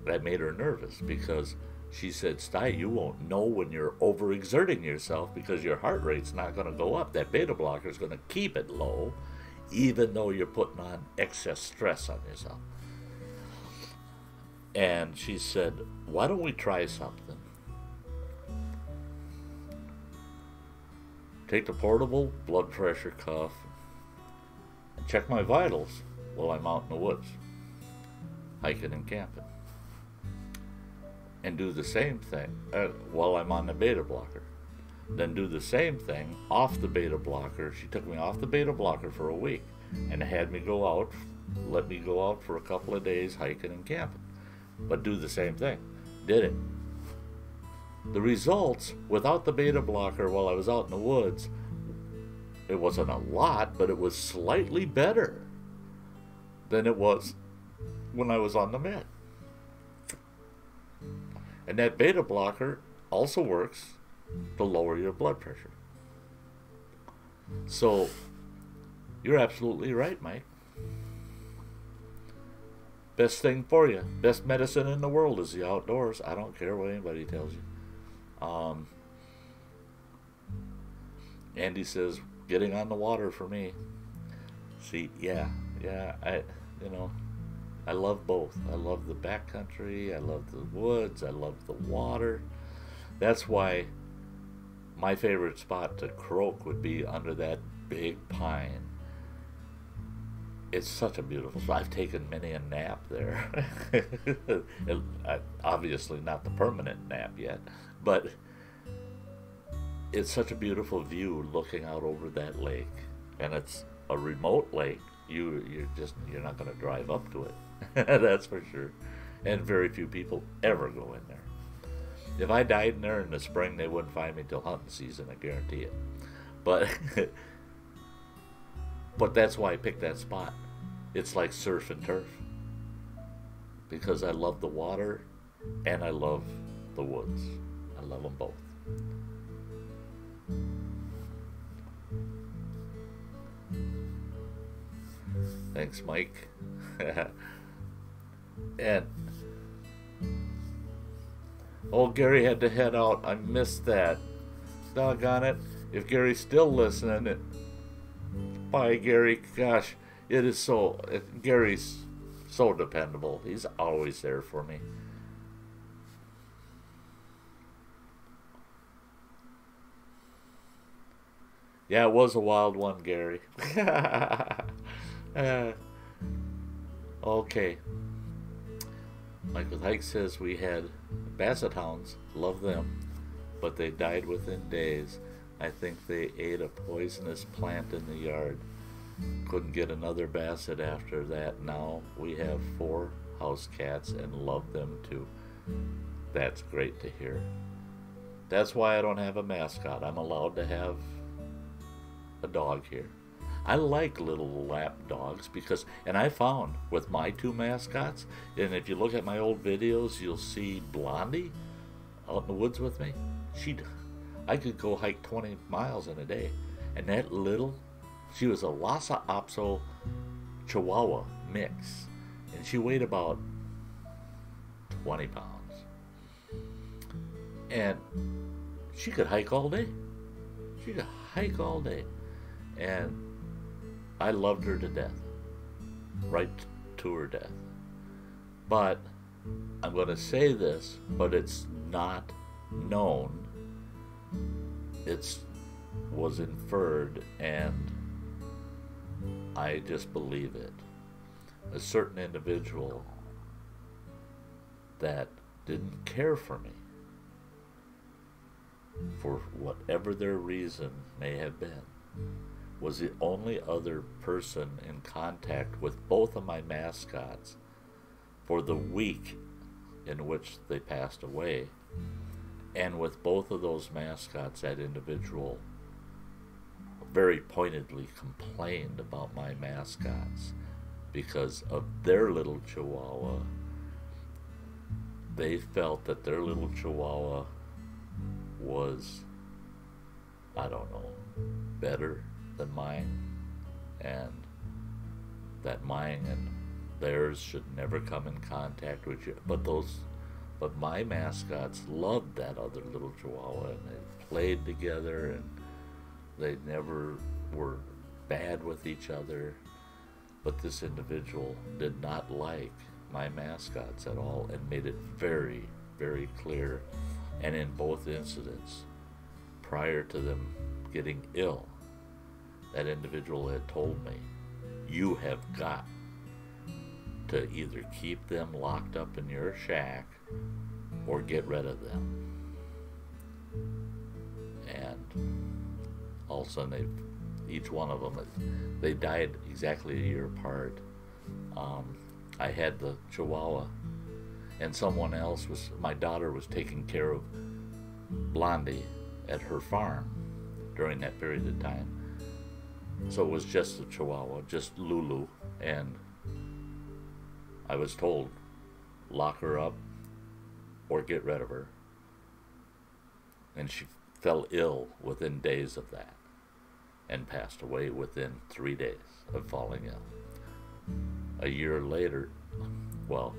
that made her nervous because she said, Sty, you won't know when you're overexerting yourself because your heart rate's not going to go up. That beta blocker is going to keep it low, even though you're putting on excess stress on yourself. And she said, why don't we try something? Take the portable blood pressure cuff and check my vitals while I'm out in the woods, hiking and camping. And do the same thing while I'm on the beta blocker. Then do the same thing off the beta blocker. She took me off the beta blocker for a week and had me go out, let me go out for a couple of days hiking and camping. But do the same thing. Did it. The results, without the beta blocker while I was out in the woods, it wasn't a lot, but it was slightly better than it was when I was on the med. And that beta blocker also works to lower your blood pressure. So, you're absolutely right, Mike. Best thing for you, best medicine in the world is the outdoors. I don't care what anybody tells you. Andy says, getting on the water for me. See, I love both. I love the backcountry, I love the woods, I love the water. That's why my favorite spot to croak would be under that big pine. It's such a beautiful spot. I've taken many a nap there. Obviously not the permanent nap yet, but it's such a beautiful view looking out over that lake. And it's a remote lake. You're not going to drive up to it. That's for sure. And very few people ever go in there. If I died in there in the spring, they wouldn't find me till hunting season, I guarantee it. But but that's why I picked that spot. It's like surf and turf. Because I love the water and I love the woods. I love them both. Thanks, Mike. And Gary had to head out. I missed that. Doggone it. If Gary's still listening, bye, Gary. Gosh, Gary's so dependable. He's always there for me. Yeah, it was a wild one, Gary. Okay. Mike with Hike says we had basset hounds. Love them. But they died within days. I think they ate a poisonous plant in the yard. Couldn't get another basset after that. Now we have 4 house cats and love them too. That's great to hear. That's why I don't have a mascot. I'm allowed to have a dog here. I like little lap dogs because, and I found with my 2 mascots, and if you look at my old videos, you'll see Blondie out in the woods with me. I could go hike 20 miles in a day. And that she was a Lhasa Apso Chihuahua mix. And she weighed about 20 pounds. And she could hike all day. And I loved her to death. Right to her death. But I'm going to say this, but it's not known. It was inferred, and I just believe it. A certain individual that didn't care for me, for whatever their reason may have been, was the only other person in contact with both of my mascots for the week in which they passed away. And with both of those mascots, that individual very pointedly complained about my mascots because of their little Chihuahua. They felt that their little Chihuahua was, I don't know, better than mine, and that mine and theirs should never come in contact with you. But my mascots loved that other little Chihuahua, and they played together, and they never were bad with each other. But this individual did not like my mascots at all and made it very, very clear. And in both incidents, prior to them getting ill, that individual had told me, you have got to either keep them locked up in your shack or get rid of them. And all of a sudden, each one of them, they died exactly a year apart. I had the Chihuahua, and someone else my daughter was taking care of Blondie at her farm during that period of time. So it was just the Chihuahua, just Lulu, and I was told, lock her up or get rid of her. And she fell ill within days of that and passed away within 3 days of falling ill. A year later, well,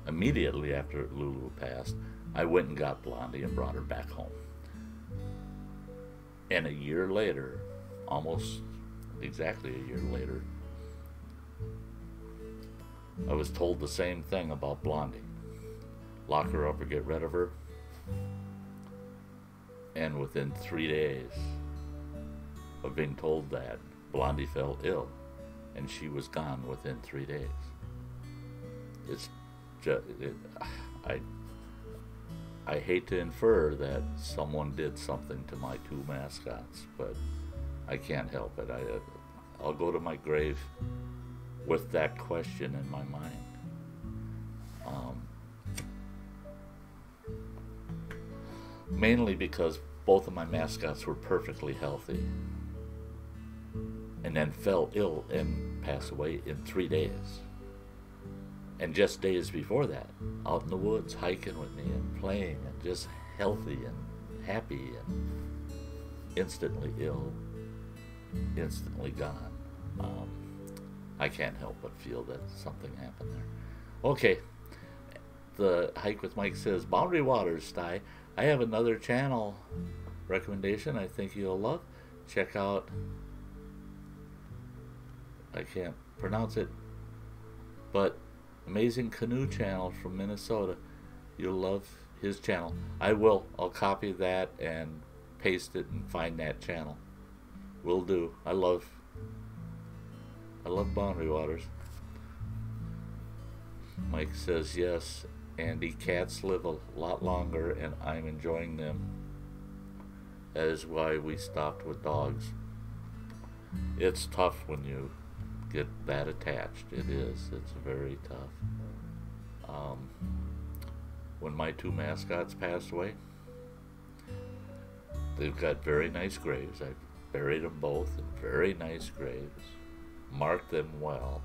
immediately after Lulu passed, I went and got Blondie and brought her back home. And a year later, almost exactly a year later, I was told the same thing about Blondie. Lock her up or get rid of her. And within 3 days of being told that, Blondie fell ill, and she was gone within 3 days. It's just, I hate to infer that someone did something to my two mascots, but I can't help it. I'll go to my grave with that question in my mind. Mainly because both of my mascots were perfectly healthy and then fell ill and passed away in 3 days. And just days before that, out in the woods, hiking with me and playing and just healthy and happy, and instantly ill, instantly gone. I can't help but feel that something happened there. Okay, the Hike with Mike says, Boundary Waters, Sty. I have another channel recommendation I think you'll love. Check out, I can't pronounce it, but Amazing Canoe Channel from Minnesota. You'll love his channel. I'll copy that and paste it and find that channel. Will do. I love Boundary Waters. Mike says, yes, Andy, cats live a lot longer and I'm enjoying them. That is why we stopped with dogs. It's tough when you get that attached. It is. It's very tough. When my two mascots passed away, they've got very nice graves. I buried them both in very nice graves, marked them well,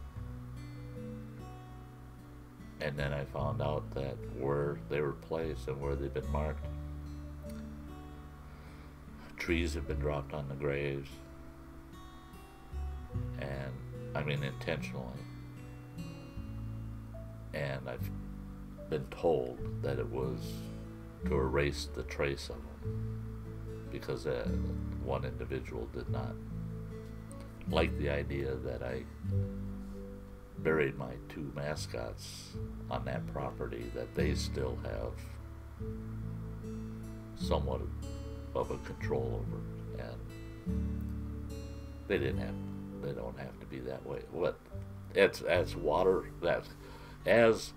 and then I found out that where they were placed and where they've been marked, trees have been dropped on the graves, and I mean intentionally, and I've been told that it was to erase the trace of them, because one individual did not like the idea that I buried my two mascots on that property that they still have somewhat of a control over, and they don't have to be that way. As water, that as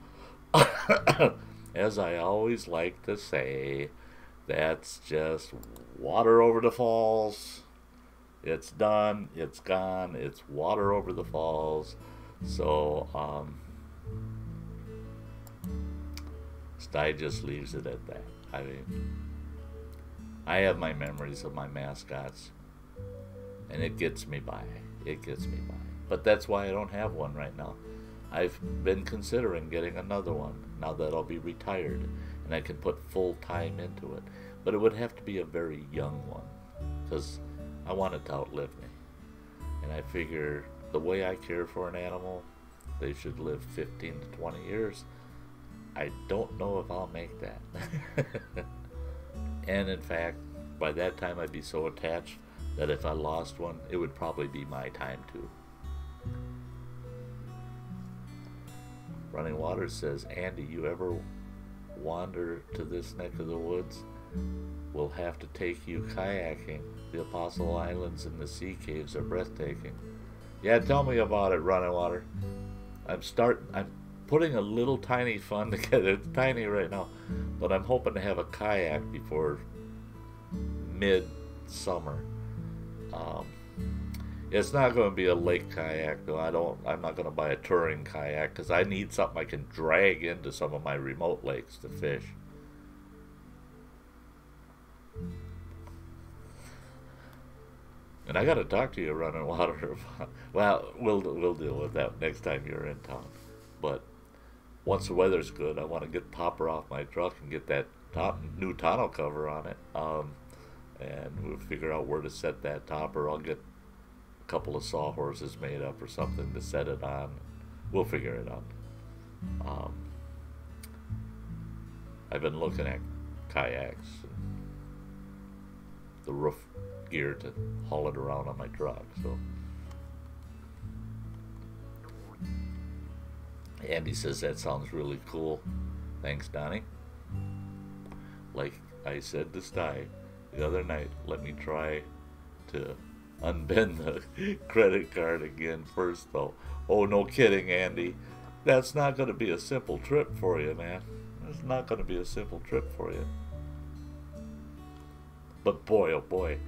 as I always like to say, that's just water over the falls. It's done, it's gone, it's water over the falls. So Sty just leaves it at that. I mean, I have my memories of my mascots, and it gets me by. It gets me by. But that's why I don't have one right now. I've been considering getting another one now that I'll be retired and I can put full time into it. But it would have to be a very young one because I want it to outlive me. And I figure the way I care for an animal, they should live 15 to 20 years. I don't know if I'll make that. And in fact, by that time I'd be so attached that if I lost one, it would probably be my time too. Running Water says, Andy, you ever wander to this neck of the woods? We'll have to take you kayaking. The Apostle Islands and the sea caves are breathtaking. Yeah, tell me about it, Running Water. I'm putting a little tiny fund together. It's tiny right now, but I'm hoping to have a kayak before mid-summer. It's not going to be a lake kayak, though. I'm not going to buy a touring kayak because I need something I can drag into some of my remote lakes to fish. And I got to talk to you, Running Water. Well, we'll deal with that next time you're in town. But once the weather's good, I want to get the popper off my truck and get that new tonneau cover on it. And we'll figure out where to set that topper. I'll get a couple of sawhorses made up or something to set it on. We'll figure it out. I've been looking at kayaks and the roof gear to haul it around on my truck. So Andy says that sounds really cool. Thanks, Donnie. Like I said to Sty the other night, let me try to unbend the credit card again first, though. Oh, no kidding, Andy. That's not going to be a simple trip for you, man. It's not going to be a simple trip for you. But boy, oh boy,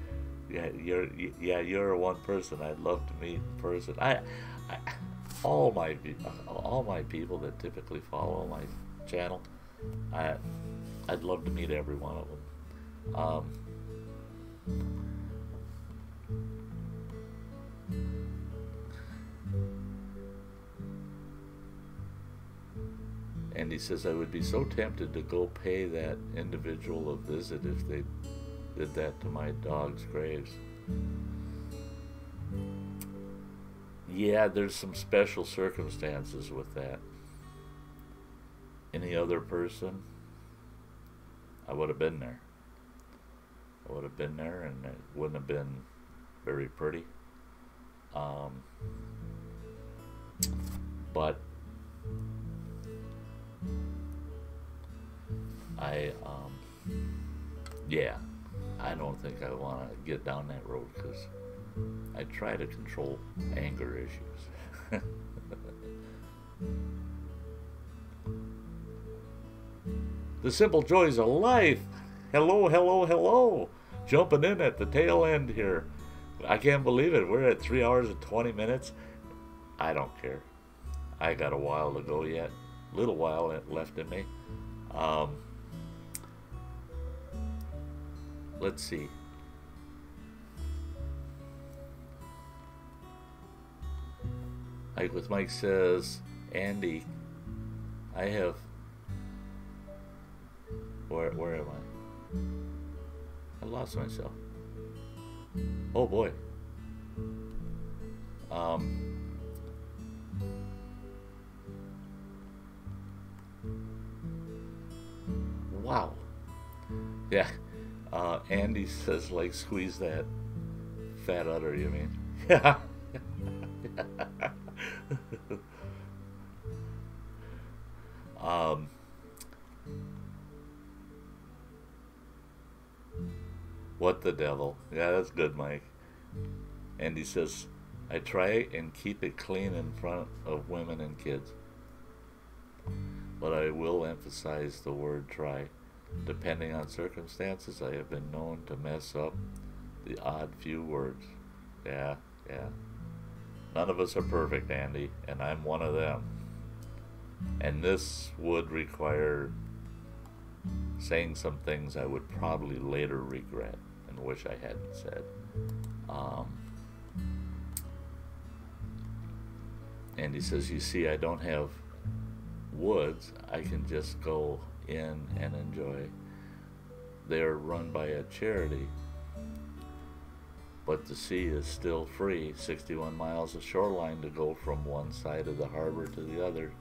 you're one person I'd love to meet in person. All my people that typically follow my channel, I'd love to meet every one of them. And he says, I would be so tempted to go pay that individual a visit if they did that to my dog's graves. Yeah, there's some special circumstances with that. Any other person, I would have been there. I would have been there, and it wouldn't have been very pretty. But I don't think I want to get down that road because I try to control anger issues. The simple joys of life. Hello, hello, hello. Jumping in at the tail end here. I can't believe it. We're at 3 hours and 20 minutes. I don't care. I got a while to go yet. Little while left in me. Let's see. Hike with Mike says, Andy, I have... Where am I? I lost myself. Oh boy. Wow. Yeah. Andy says, like, squeeze that fat udder, you mean? Yeah. What the devil? Yeah, that's good, Mike. Andy says, I try and keep it clean in front of women and kids, but I will emphasize the word try. Depending on circumstances, I have been known to mess up the odd few words. Yeah. None of us are perfect, Andy, and I'm one of them. And this would require saying some things I would probably later regret and wish I hadn't said. And he says, you see, I don't have woods. I can just go in and enjoy. They're run by a charity, but the sea is still free. 61 miles of shoreline to go from one side of the harbor to the other.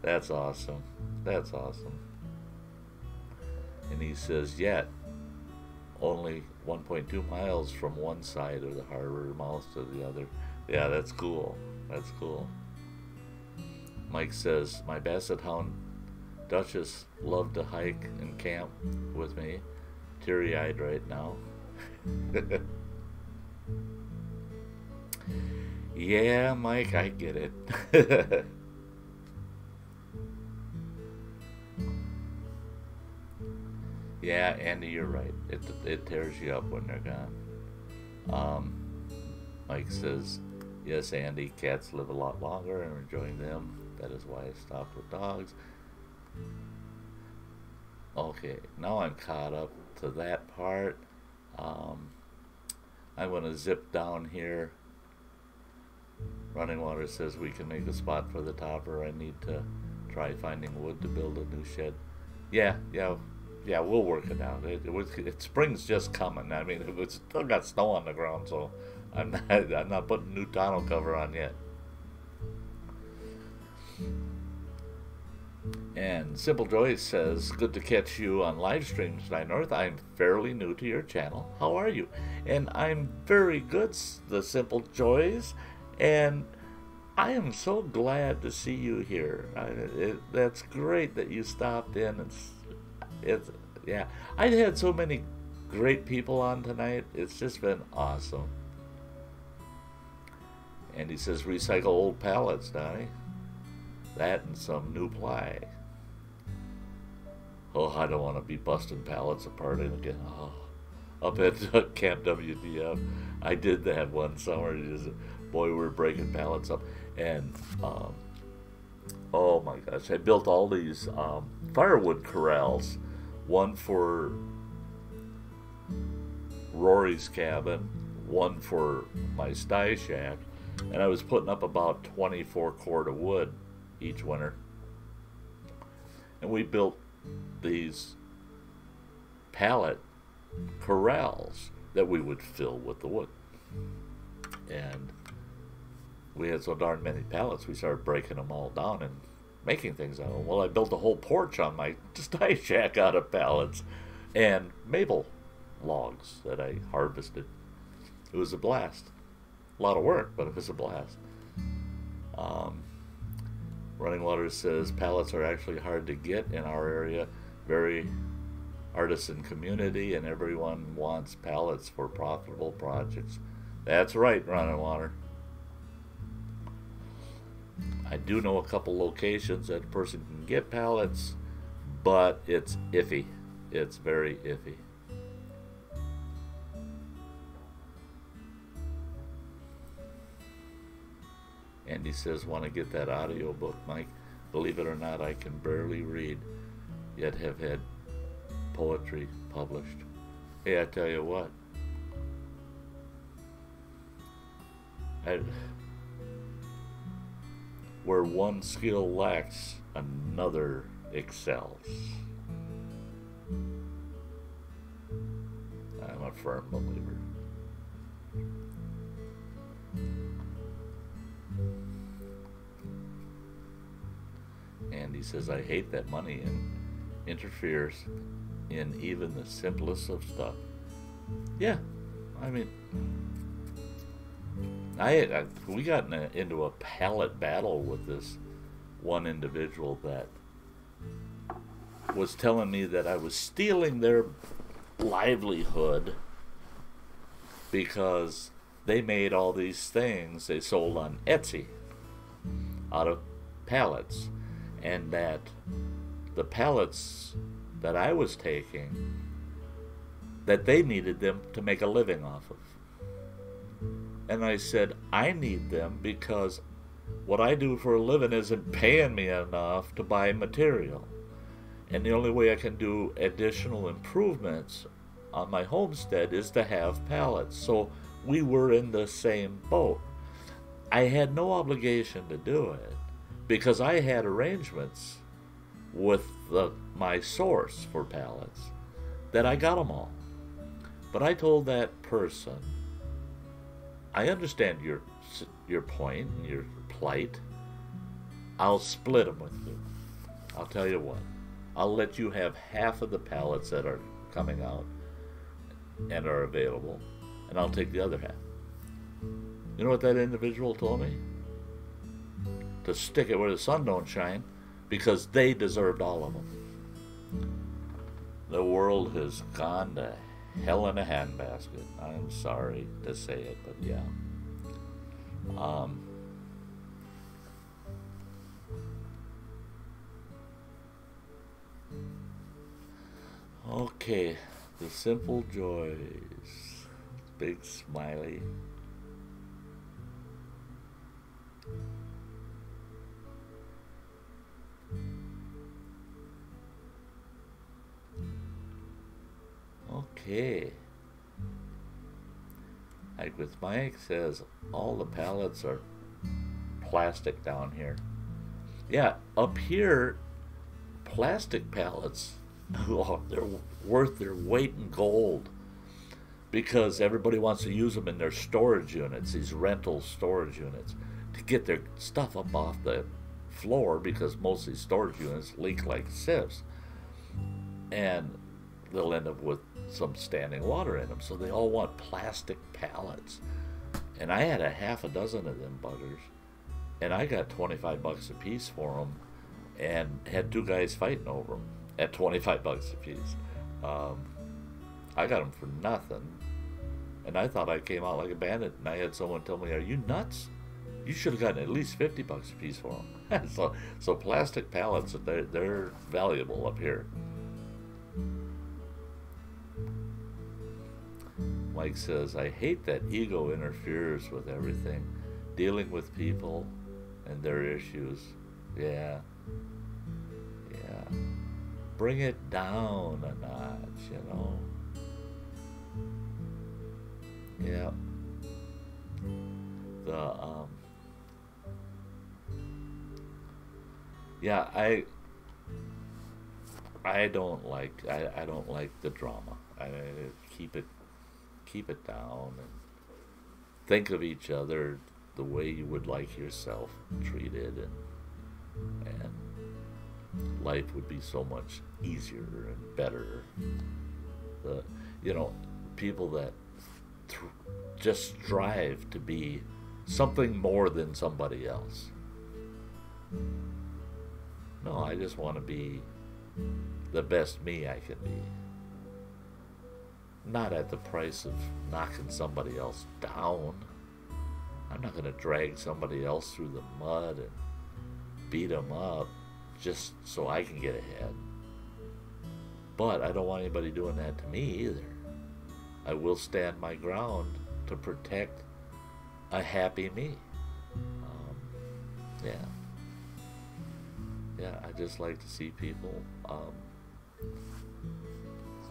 That's awesome. That's awesome. And he says, yet only 1.2 miles from one side of the harbor mouth to the other. Yeah, that's cool. That's cool. Mike says, my Basset Hound Duchess loved to hike and camp with me. Teary-eyed right now. Yeah, Mike, I get it. Yeah, Andy, you're right. It tears you up when they're gone. Mike says, yes, Andy, cats live a lot longer and enjoying them. That is why I stopped with dogs. Okay, now I'm caught up to that part. I'm going to zip down here. Running Water says we can make a spot for the topper. I need to try finding wood to build a new shed. Yeah, we'll work it out. Spring's just coming. I mean, it's still got snow on the ground, so I'm not putting new tonneau cover on yet. And Simple Joy says, good to catch you on live stream, Sty North. I'm fairly new to your channel. How are you? And I'm very good, the Simple Joys. And I am so glad to see you here. That's great that you stopped in. Yeah. I had so many great people on tonight. It's just been awesome. And he says, recycle old pallets, Donnie. That and some new ply. Oh, I don't want to be busting pallets apart again. Oh, up at Camp WDF, I did that one summer. Boy, we were breaking pallets up. And, oh my gosh, I built all these firewood corrals. One for Rory's cabin, one for my Sty Shack. And I was putting up about 24 cord of wood each winter. And we built these pallet corrals that we would fill with the wood. And we had so darn many pallets, we started breaking them all down and making things out of them. Well, I built a whole porch on my Sty Shack out of pallets and maple logs that I harvested. It was a blast. A lot of work, but it was a blast. Running Water says pallets are actually hard to get in our area. Very artisan community, and everyone wants pallets for profitable projects. That's right, Running Water. I do know a couple locations that a person can get pallets, but it's iffy. It's very iffy. Andy says, want to get that audio book, Mike. Believe it or not, I can barely read, yet have had poetry published. Hey, I tell you what. Where one skill lacks, another excels. I'm a firm believer. And he says, I hate that money interferes in even the simplest of stuff. Yeah, I mean, we got into a pallet battle with this one individual that was telling me that I was stealing their livelihood because they made all these things they sold on Etsy out of pallets, and that the pallets that I was taking, that they needed them to make a living off of. And I said, I need them because what I do for a living isn't paying me enough to buy material. And the only way I can do additional improvements on my homestead is to have pallets. So we were in the same boat. I had no obligation to do it because I had arrangements with my source for pallets that I got them all. But I told that person, I understand your point and your plight. I'll split them with you. I'll tell you what. I'll let you have half of the pallets that are coming out and are available, and I'll take the other half. You know what that individual told me? To stick it where the sun don't shine, because they deserved all of them. The world has gone to hell in a handbasket. I'm sorry to say it, but yeah. Okay, the simple joys. Big smiley. Okay. Like with Mike says, all the pallets are plastic down here. Yeah, up here, plastic pallets, they're worth their weight in gold because everybody wants to use them in their storage units, these rental storage units, to get their stuff up off the floor because most of these storage units leak like sieves. And they'll end up with some standing water in them. So they all want plastic pallets. And I had a half a dozen of them buggers. And I got $25 a piece for them. And had two guys fighting over them at $25 a piece. I got them for nothing. And I thought I came out like a bandit. And I had someone tell me, "Are you nuts? You should have gotten at least $50 a piece for them." so plastic pallets, they're valuable up here. Mike says, "I hate that ego interferes with everything. Dealing with people and their issues. Yeah. Bring it down a notch, you know." Yeah. Yeah, I don't like the drama. I keep it down and think of each other the way you would like yourself treated, and life would be so much easier and better. People that just strive to be something more than somebody else. No, I just want to be the best me I can be. Not at the price of knocking somebody else down. I'm not going to drag somebody else through the mud and beat them up just so I can get ahead. But I don't want anybody doing that to me either. I will stand my ground to protect a happy me. Yeah, I just like to see people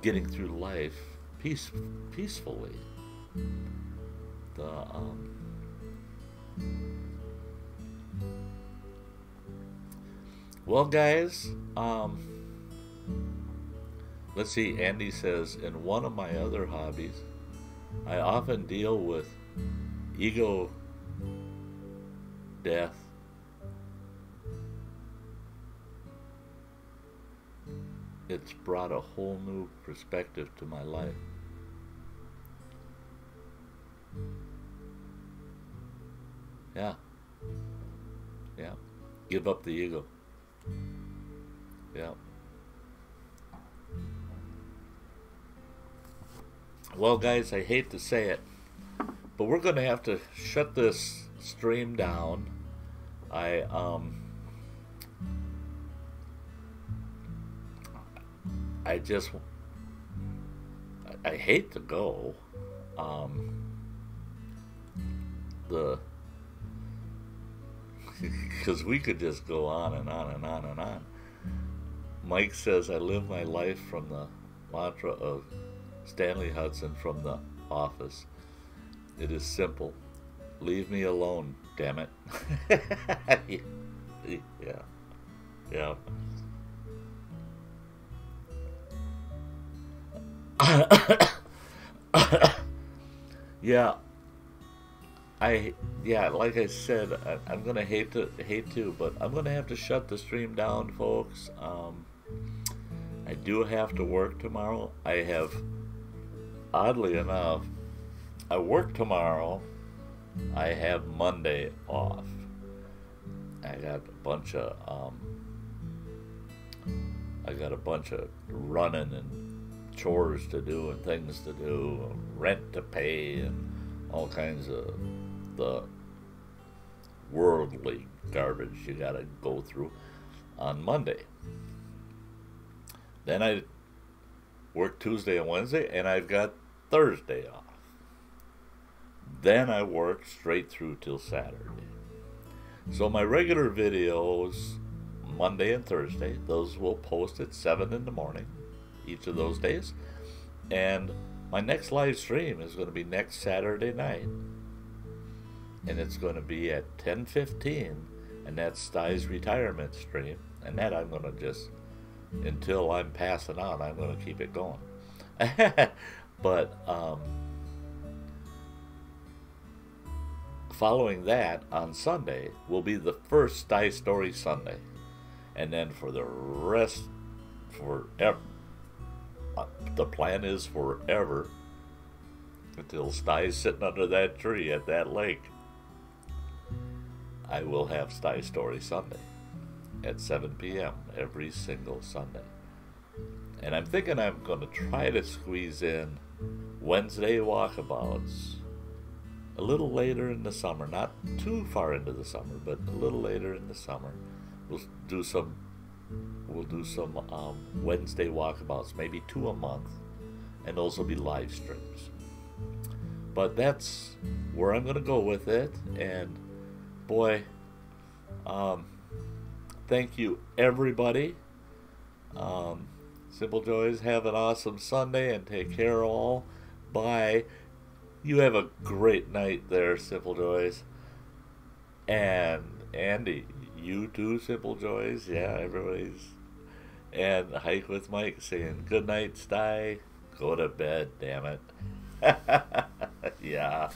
getting through life peacefully. Well, guys, let's see. Andy says, in one of my other hobbies, I often deal with ego death. It's brought a whole new perspective to my life. Yeah. Give up the ego. Yeah. Well, guys, I hate to say it, but we're going to have to shut this stream down. I hate to go. Because we could just go on and on and on and on. Mike says, I live my life from the mantra of Stanley Hudson from The Office. It is simple. Leave me alone, damn it. Yeah. Yeah. Yeah. Like I said, I'm gonna hate to, but I'm gonna have to shut the stream down, folks. I do have to work tomorrow. I have, oddly enough, I work tomorrow. I have Monday off. I got a bunch of running and chores to do and things to do, rent to pay, and all kinds of the worldly garbage you gotta go through on Monday. Then I work Tuesday and Wednesday, and I've got Thursday off. Then I work straight through till Saturday. So my regular videos, Monday and Thursday, those will post at 7 in the morning, each of those days. And my next live stream is going to be next Saturday night. And it's going to be at 10:15, and that's Sty's retirement stream. And that I'm going to just, until I'm passing on, I'm going to keep it going. But following that, on Sunday, will be the first Sty Story Sunday. And then for the rest, forever, the plan is forever, until Sty's sitting under that tree at that lake, I will have Sty Story Sunday at 7 p.m. every single Sunday. And I'm thinking I'm going to try to squeeze in Wednesday walkabouts a little later in the summer, not too far into the summer, but a little later in the summer. We'll do some Wednesday walkabouts, maybe 2 a month, and those will be live streams. But that's where I'm going to go with it. And boy, thank you everybody. Simple Joys, have an awesome Sunday and take care all. Bye. You have a great night there, Simple Joys. And Andy, you too, Simple Joys. Yeah, everybody's. And Hike with Mike saying, good night, Sty. Go to bed, damn it. Yeah,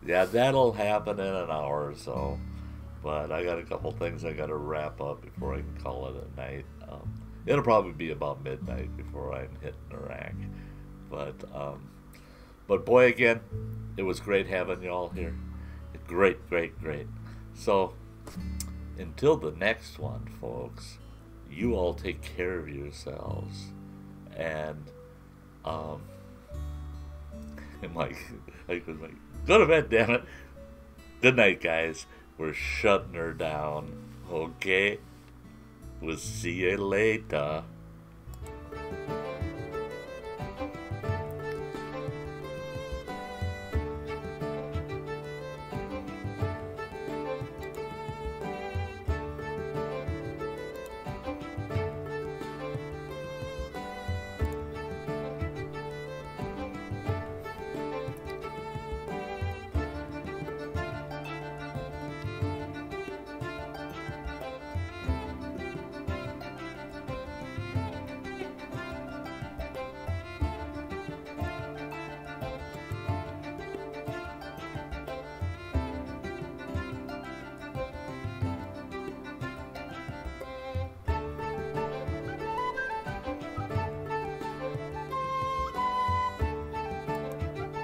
that'll happen in an hour or so. But I got a couple things I got to wrap up before I can call it a night. It'll probably be about midnight before I'm hitting the rack. But boy, again, it was great having y'all here. Great. So, until the next one, folks, you all take care of yourselves. And, Mike was like, go to bed, damn it. Good night, guys. We're shutting her down. Okay? We'll see you later.